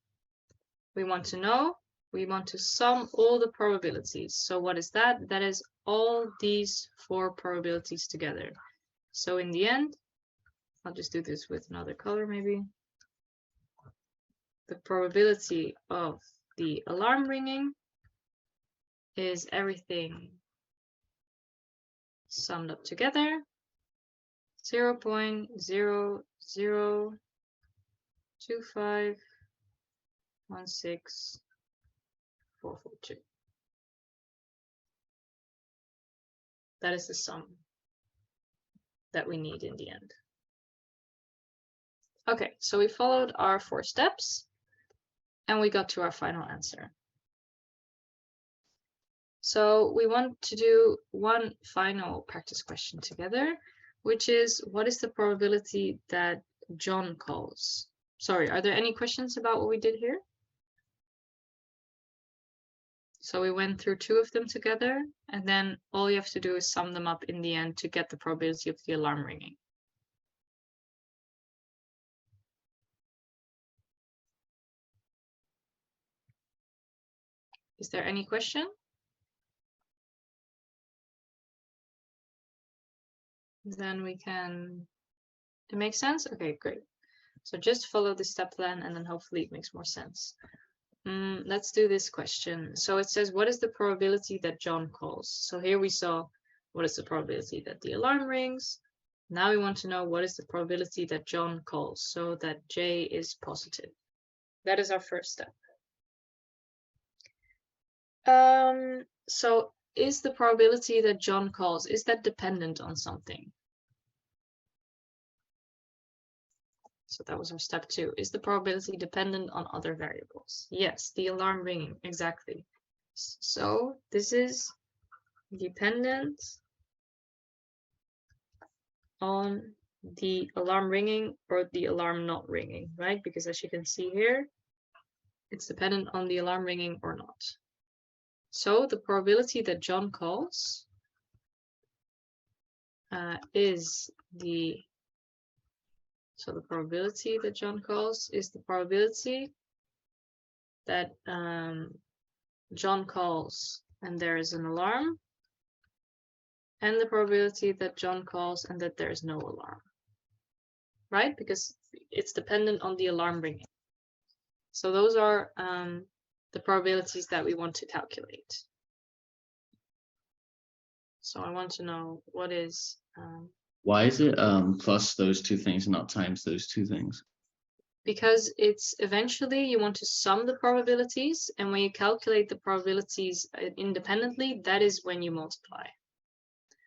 We want to know, we want to sum all the probabilities. So what is that? That is all these 4 probabilities together. So in the end, I'll just do this with another color maybe. The probability of the alarm ringing is everything summed up together. 0.002516442. That is the sum that we need in the end. Okay, so we followed our 4 steps and we got to our final answer. So we want to do one final practice question together, which is, what is the probability that John calls? Sorry, are there any questions about what we did here? So we went through 2 of them together, and then all you have to do is sum them up in the end to get the probability of the alarm ringing. Is there any question? Then we can, it makes sense? Okay, great. So just follow the step plan and then hopefully it makes more sense. Let's do this question. So it says, what is the probability that John calls? So here we saw what is the probability that the alarm rings. Now we want to know what is the probability that John calls, so that J is positive. That is our first step. So is the probability that John calls, is that dependent on something? So that was our step 2. Is the probability dependent on other variables? Yes, the alarm ringing, exactly. So this is dependent on the alarm ringing or the alarm not ringing, right? Because as you can see here, it's dependent on the alarm ringing or not. So the probability that John calls is the, so the probability that John calls is the probability that John calls and there is an alarm and the probability that John calls and that there's no alarm. Right? Because it's dependent on the alarm ringing. So those are the probabilities that we want to calculate. So I want to know what is Why is it plus those two things and not times those two things? because it's eventually you want to sum the probabilities, and when you calculate the probabilities independently, that is when you multiply.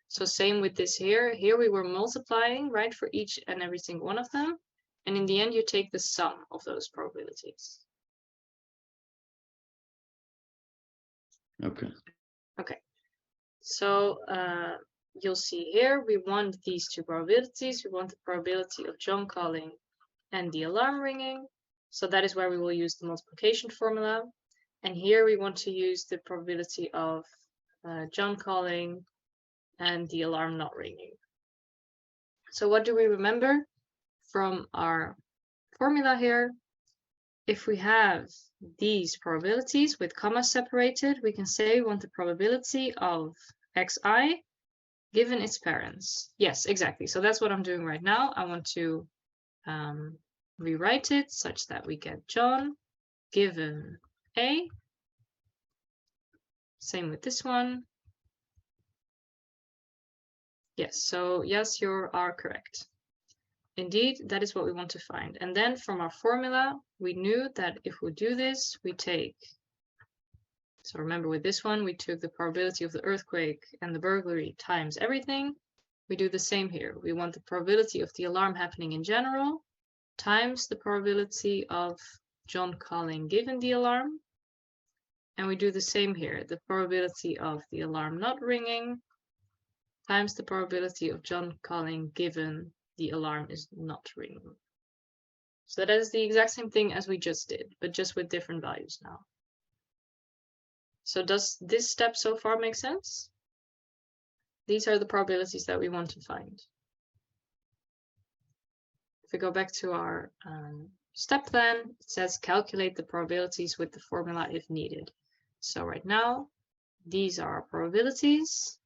So same with this here. Here we were multiplying, right, for each and every single one of them. And in the end, you take the sum of those probabilities. Okay. Okay. So you'll see here, we want these two probabilities. We want the probability of John calling and the alarm ringing. So that is where we will use the multiplication formula. And here we want to use the probability of John calling and the alarm not ringing. So what do we remember from our formula here? If we have these probabilities with commas separated, we can say we want the probability of xi given its parents. Yes, exactly. So that's what I'm doing right now. I want to rewrite it such that we get John given A. Same with this one. Yes, so yes, you are correct. Indeed, that is what we want to find. And then from our formula, we knew that if we do this, we take, so remember with this one, we took the probability of the earthquake and the burglary times everything. We do the same here. We want the probability of the alarm happening in general times the probability of John calling given the alarm. And we do the same here. The probability of the alarm not ringing times the probability of John calling given the alarm is not ringing. So that is the exact same thing as we just did, but just with different values now. So does this step so far make sense? These are the probabilities that we want to find. If we go back to our step plan, it says calculate the probabilities with the formula if needed. So right now, these are our probabilities.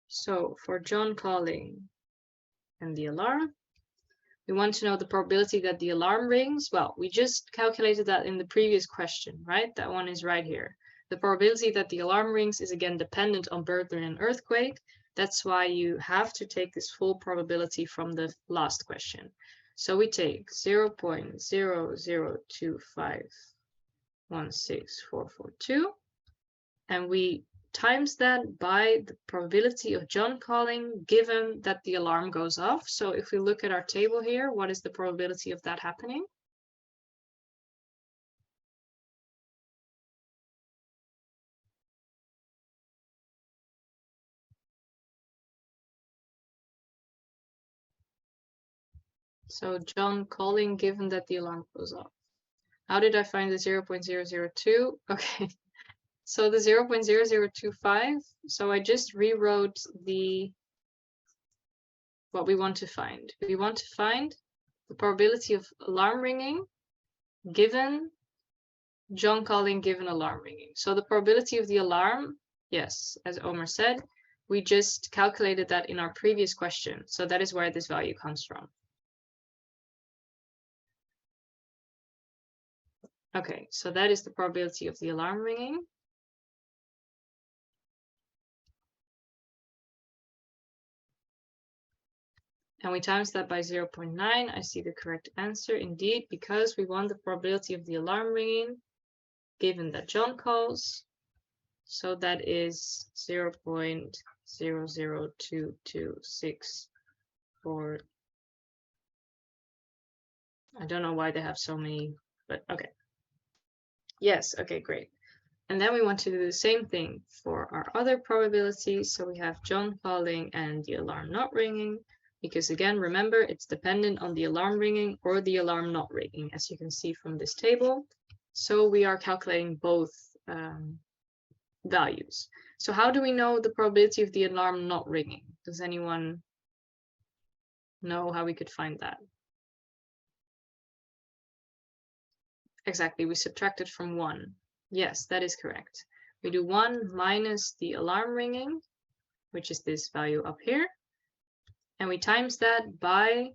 So for John calling and the alarm, we want to know the probability that the alarm rings. Well, we just calculated that in the previous question, right? That one is right here. The probability that the alarm rings is again dependent on burglary and earthquake. That's why you have to take this full probability from the last question. So we take 0.002516442 and we times that by the probability of John calling given that the alarm goes off. So if we look at our table here, what is the probability of that happening? So John calling given that the alarm goes off. How did I find the 0.002? Okay. So the 0.0025, so I just rewrote what we want to find. We want to find the probability of alarm ringing given John calling given alarm ringing. So the probability of the alarm, yes, as Omer said, we just calculated that in our previous question. So that is where this value comes from. Okay, so that is the probability of the alarm ringing. And we times that by 0.9. I see the correct answer indeed, because we want the probability of the alarm ringing given that John calls. So that is 0.00226. I don't know why they have so many, but okay. Yes, okay, great. And then we want to do the same thing for our other probabilities. So we have John calling and the alarm not ringing. Because again, remember, it's dependent on the alarm ringing or the alarm not ringing, as you can see from this table. So we are calculating both values. So how do we know the probability of the alarm not ringing? Does anyone know how we could find that? Exactly, we subtracted from 1. Yes, that is correct. We do 1 minus the alarm ringing, which is this value up here. And we times that by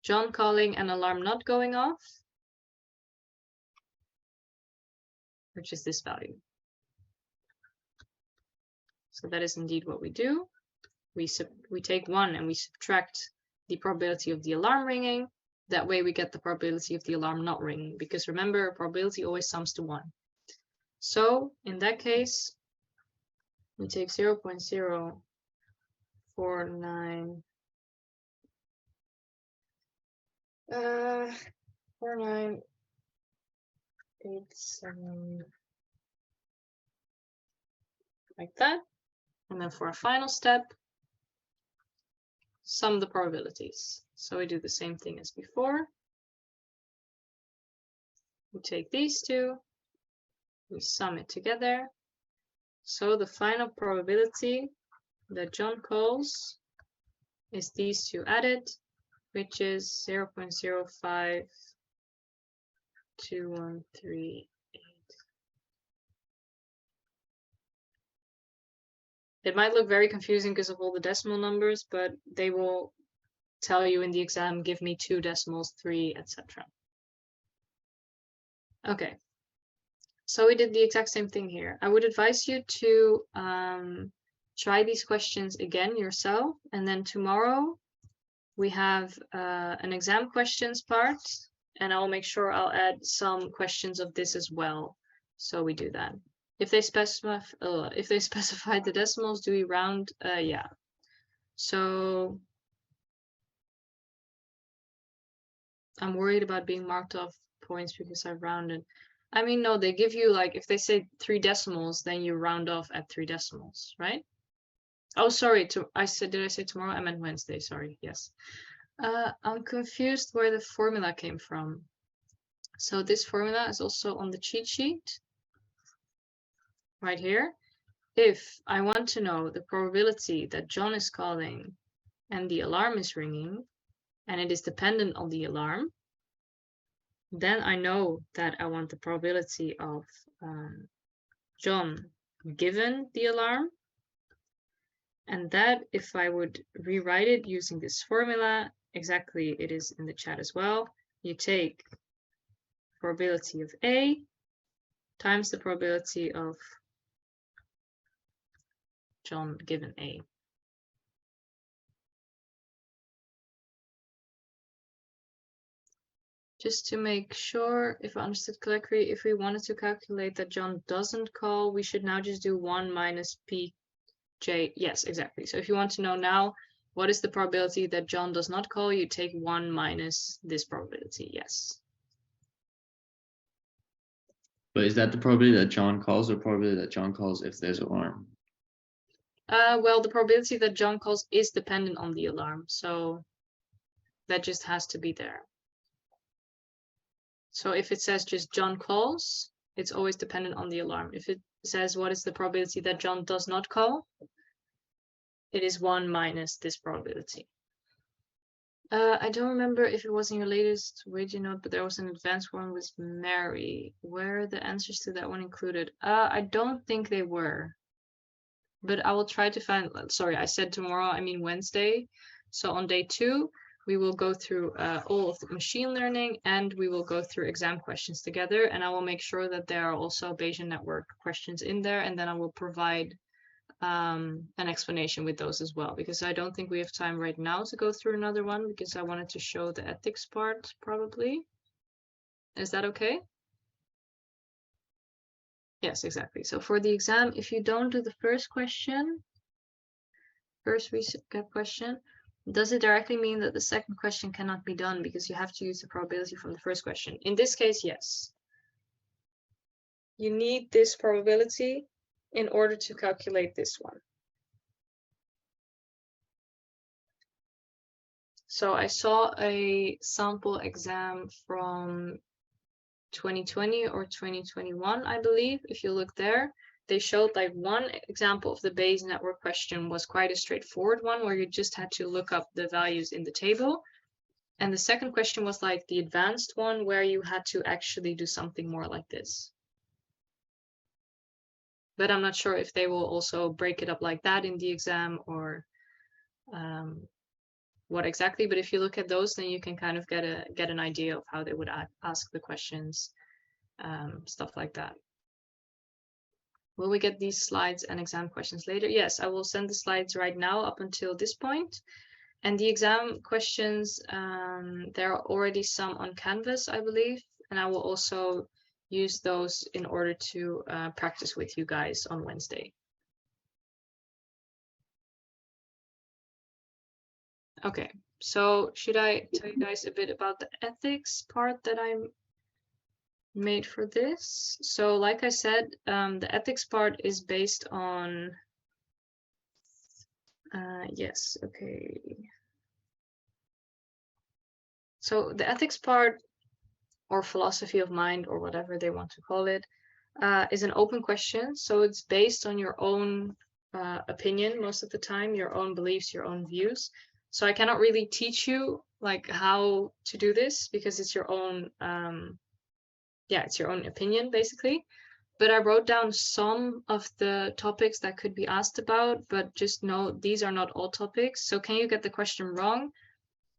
John calling and alarm not going off, which is this value. So that is indeed what we do. We take 1 and we subtract the probability of the alarm ringing. That way we get the probability of the alarm not ringing, because remember, probability always sums to 1. So in that case, we take 0.049 4987 like that. And then for a final step, sum the probabilities. So we do the same thing as before. We take these two, we sum it together. So the final probability that John calls is these two added, which is 0.052138. It might look very confusing because of all the decimal numbers, but they will tell you in the exam, give me 2 decimals, 3, etc. Okay, so we did the exact same thing here. I would advise you to try these questions again yourself, and then tomorrow we have an exam questions part, and I'll make sure I'll add some questions of this as well. So we do that. If they specify the decimals, do we round? Yeah. So I'm worried about being marked off points because I've rounded. I mean, no, they give you like, if they say 3 decimals, then you round off at 3 decimals, right? Oh, sorry. Did I say tomorrow? I meant Wednesday. Sorry. Yes. I'm confused where the formula came from. So this formula is also on the cheat sheet right here. If I want to know the probability that John is calling and the alarm is ringing, and it is dependent on the alarm, then I know that I want the probability of John given the alarm. And that, if I would rewrite it using this formula, exactly, it is in the chat as well. You take probability of A times the probability of John given A. Just to make sure, if I understood correctly, if we wanted to calculate that John doesn't call, we should now just do 1 minus PJ. Yes, exactly. So if you want to know now, what is the probability that John does not call, you take 1 minus this probability. Yes. But is that the probability that John calls, or probability that John calls if there's alarm? Well, the probability that John calls is dependent on the alarm, so that just has to be there. So if it says just John calls, it's always dependent on the alarm. If it says what is the probability that John does not call, it is 1 minus this probability. I don't remember if it was in your latest Ouija note, but there was an advanced one with Mary. Were the answers to that one included? I don't think they were. But I will try to find, sorry, I said tomorrow, I mean Wednesday. So on day 2, we will go through all of the machine learning, and we will go through exam questions together. And I will make sure that there are also Bayesian network questions in there. And then I will provide an explanation with those as well, because I don't think we have time right now to go through another one, because I wanted to show the ethics part probably. Is that okay? Yes, exactly. So for the exam, if you don't do the first question, first recap question, does it directly mean that the second question cannot be done because you have to use the probability from the first question? In this case, yes. You need this probability in order to calculate this one. So I saw a sample exam from 2020 or 2021, I believe. If you look there, they showed like one example of the Bayes network question was quite a straightforward one where you just had to look up the values in the table. And the second question was like the advanced one where you had to actually do something more like this. but I'm not sure if they will also break it up like that in the exam or what exactly. But if you look at those, then you can kind of get an idea of how they would ask the questions, stuff like that. Will we get these slides and exam questions later? Yes, I will send the slides right now up until this point. And the exam questions, there are already some on Canvas, I believe. And I will also use those in order to practice with you guys on Wednesday. Okay, so should I tell you guys a bit about the ethics part that I made for this? So like I said, the ethics part is based on, yes, okay. So the ethics part, or philosophy of mind, or whatever they want to call it, is an open question. So it's based on your own opinion most of the time, your own beliefs, your own views. So I cannot really teach you like how to do this because it's your own, yeah, it's your own opinion basically. But I wrote down some of the topics that could be asked about, but just know these are not all topics. So can you get the question wrong?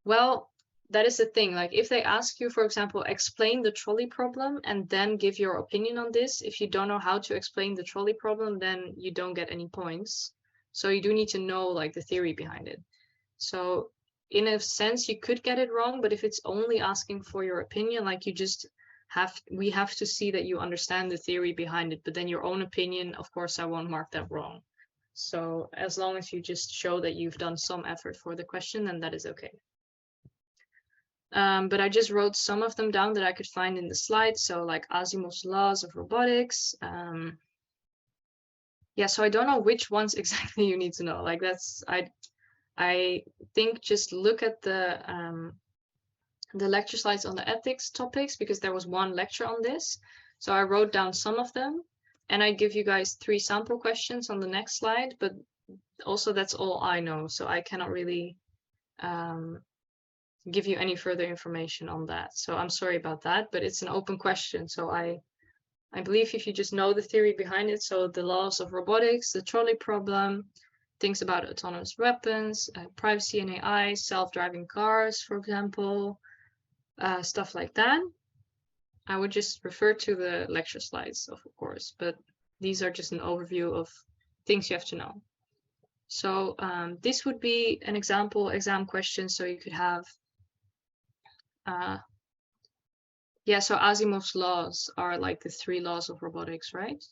Well, that is the thing. Like if they ask you, for example, explain the trolley problem and then give your opinion on this, if you don't know how to explain the trolley problem, then you don't get any points. So you do need to know like the theory behind it. So in a sense, you could get it wrong, but if it's only asking for your opinion, like you just we have to see that you understand the theory behind it, but then your own opinion, of course, I won't mark that wrong. So as long as you just show that you've done some effort for the question, then that is okay. But I just wrote some of them down that I could find in the slides. So like Asimov's laws of robotics. Yeah, so I don't know which ones exactly you need to know. Like that's, I think just look at the lecture slides on the ethics topics, because there was one lecture on this. So I wrote down some of them and I give you guys 3 sample questions on the next slide, but also that's all I know. So I cannot really give you any further information on that. So I'm sorry about that, but it's an open question. So I believe if you just know the theory behind it, so the laws of robotics, the trolley problem, things about autonomous weapons, privacy and AI, self-driving cars, for example, stuff like that, I would just refer to the lecture slides, of course, but these are just an overview of things you have to know. So this would be an example exam question. So you could have, yeah, so Asimov's laws are like the 3 laws of robotics, right?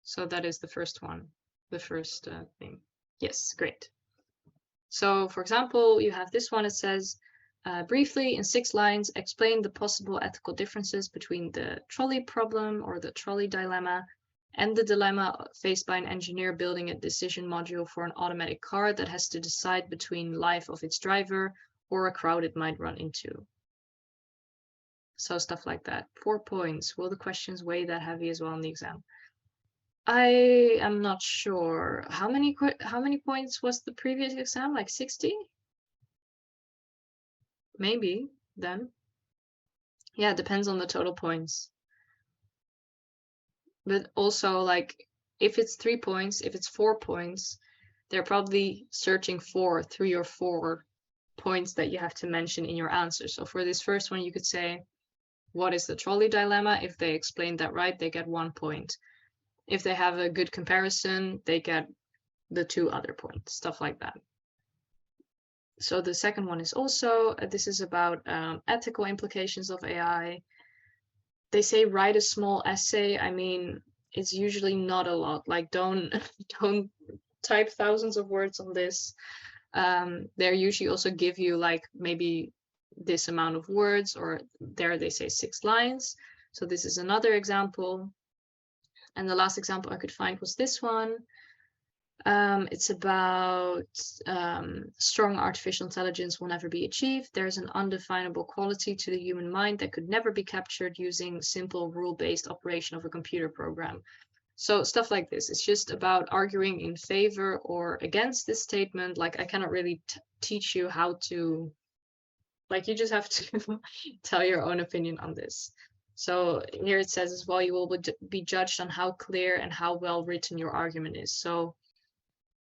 So that is the first one, the first thing. Yes, great. So for example, you have this one, it says, briefly in 6 lines, explain the possible ethical differences between the trolley problem or the trolley dilemma and the dilemma faced by an engineer building a decision module for an automatic car that has to decide between life of its driver or a crowd it might run into. So stuff like that. 4 points. Will the questions weigh that heavy as well in the exam? I am not sure. How many points was the previous exam? Like 60? Maybe then. Yeah, it depends on the total points. But also, like, if it's 3 points, if it's 4 points, they're probably searching for 3 or 4 points that you have to mention in your answer. So for this first one, you could say, what is the trolley dilemma? If they explain that right, they get 1 point. If they have a good comparison, they get the 2 other points, stuff like that. So the second one is also, this is about ethical implications of AI. They say write a small essay. I mean, it's usually not a lot. Like don't type thousands of words on this. They usually also give you like maybe this amount of words, or there they say 6 lines. So this is another example. And the last example I could find was this one. It's about strong artificial intelligence will never be achieved. There's an undefinable quality to the human mind that could never be captured using simple rule-based operation of a computer program. So stuff like this. It's just about arguing in favor or against this statement. Like I cannot really teach you how to Like you just have to tell your own opinion on this. So here it says as well, you will be judged on how clear and how well written your argument is. So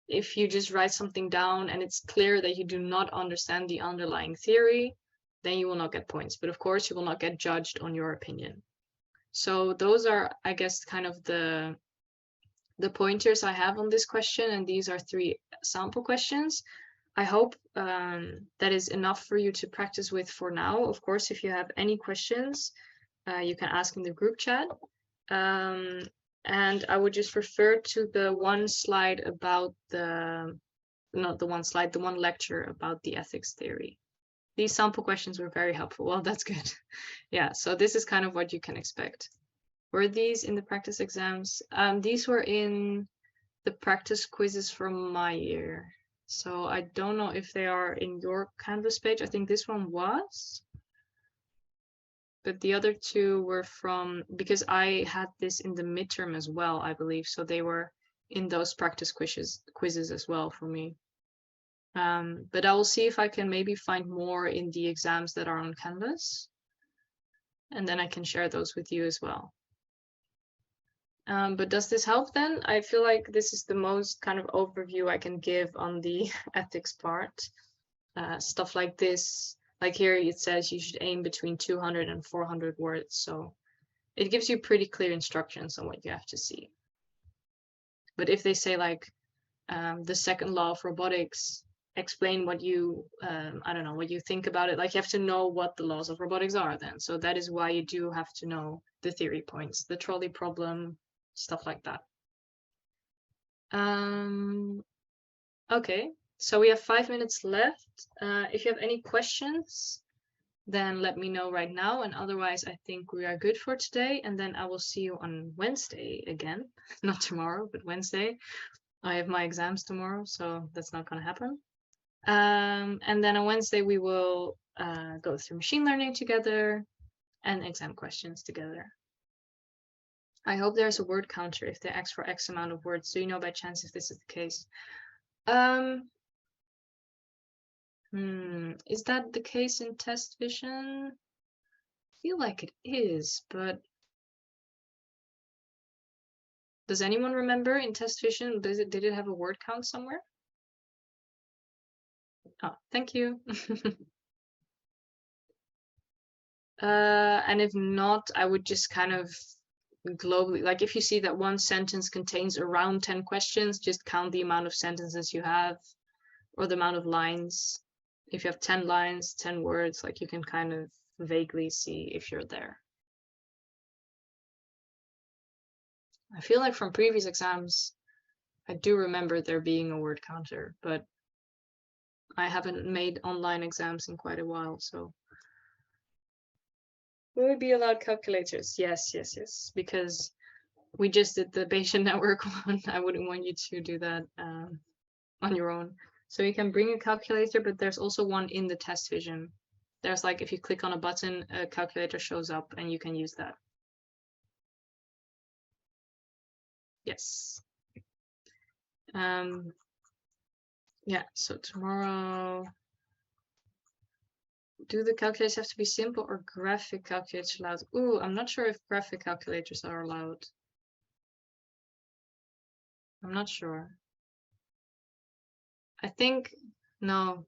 if you just write something down and it's clear that you do not understand the underlying theory, then you will not get points. But of course, you will not get judged on your opinion. So those are, I guess, kind of the pointers I have on this question. And these are 3 sample questions. I hope that is enough for you to practice with for now. Of course, if you have any questions, you can ask in the group chat. And I would just refer to the one slide about not the one slide, the one lecture about the ethics theory. These sample questions were very helpful. Well, that's good. Yeah, so this is kind of what you can expect. Were these in the practice exams? These were in the practice quizzes from my year. So I don't know if they are in your Canvas page. I think this one was. But the other 2 were from, because I had this in the midterm as well, I believe. So they were in those practice quizzes as well for me. But I will see if I can maybe find more in the exams that are on Canvas. And then I can share those with you as well. But does this help then? I feel like this is the most kind of overview I can give on the ethics part. Stuff like this. Like here it says you should aim between 200 and 400 words. So it gives you pretty clear instructions on what you have to see. But if they say like the second law of robotics, explain what you, I don't know, what you think about it. Like you have to know what the laws of robotics are then. So that is why you do have to know the theory points, the trolley problem, stuff like that. Okay. So we have 5 minutes left. If you have any questions, then let me know right now. And otherwise, I think we are good for today. And then I will see you on Wednesday again. Not tomorrow, but Wednesday. I have my exams tomorrow, so that's not going to happen. And then on Wednesday, we will go through machine learning together and exam questions together. I hope there's a word counter if they ask for X amount of words. Do you know by chance if this is the case? Is that the case in test vision? I feel like it is, but does anyone remember in test vision, did it have a word count somewhere? Oh, thank you. And if not, I would just kind of globally, like if you see that one sentence contains around 10 questions, just count the amount of sentences you have or the amount of lines. If you have 10 lines, 10 words, like you can kind of vaguely see if you're there. I feel like from previous exams, I do remember there being a word counter, but I haven't made online exams in quite a while, so. Will we be allowed calculators? Yes, yes, yes, because we just did the Bayesian network one. I wouldn't want you to do that on your own. So you can bring a calculator, but there's also one in the test vision. There's like, if you click on a button, a calculator shows up and you can use that. Yes. Yeah, so tomorrow, do the calculators have to be simple or graphic calculators allowed? Ooh, I'm not sure if graphic calculators are allowed. I'm not sure. I think, no.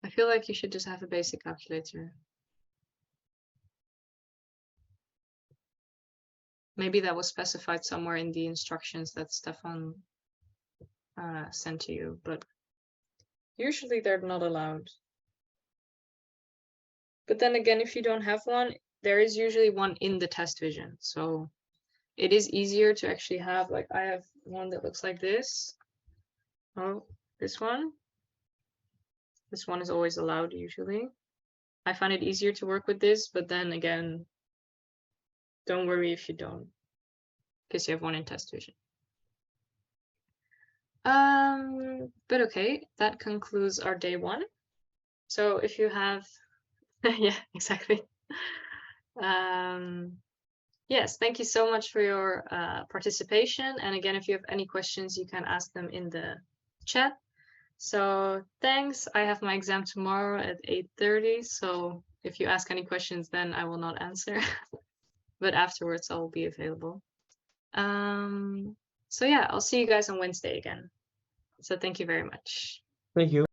I feel like you should just have a basic calculator. Maybe that was specified somewhere in the instructions that Stefan sent to you, but usually they're not allowed. But then again, if you don't have one, there is usually one in the test vision. So it is easier to actually have, like I have one that looks like this. Oh, this one. This one is always allowed usually. I find it easier to work with this, but then again, don't worry if you don't, because you have one in test vision. But okay, that concludes our day 1. So if you have, yeah, exactly. Yes, thank you so much for your participation. And again, if you have any questions, you can ask them in the chat. So thanks. I have my exam tomorrow at 8:30. So if you ask any questions, then I will not answer. But afterwards, I will be available. So yeah, I'll see you guys on Wednesday again. So thank you very much. Thank you.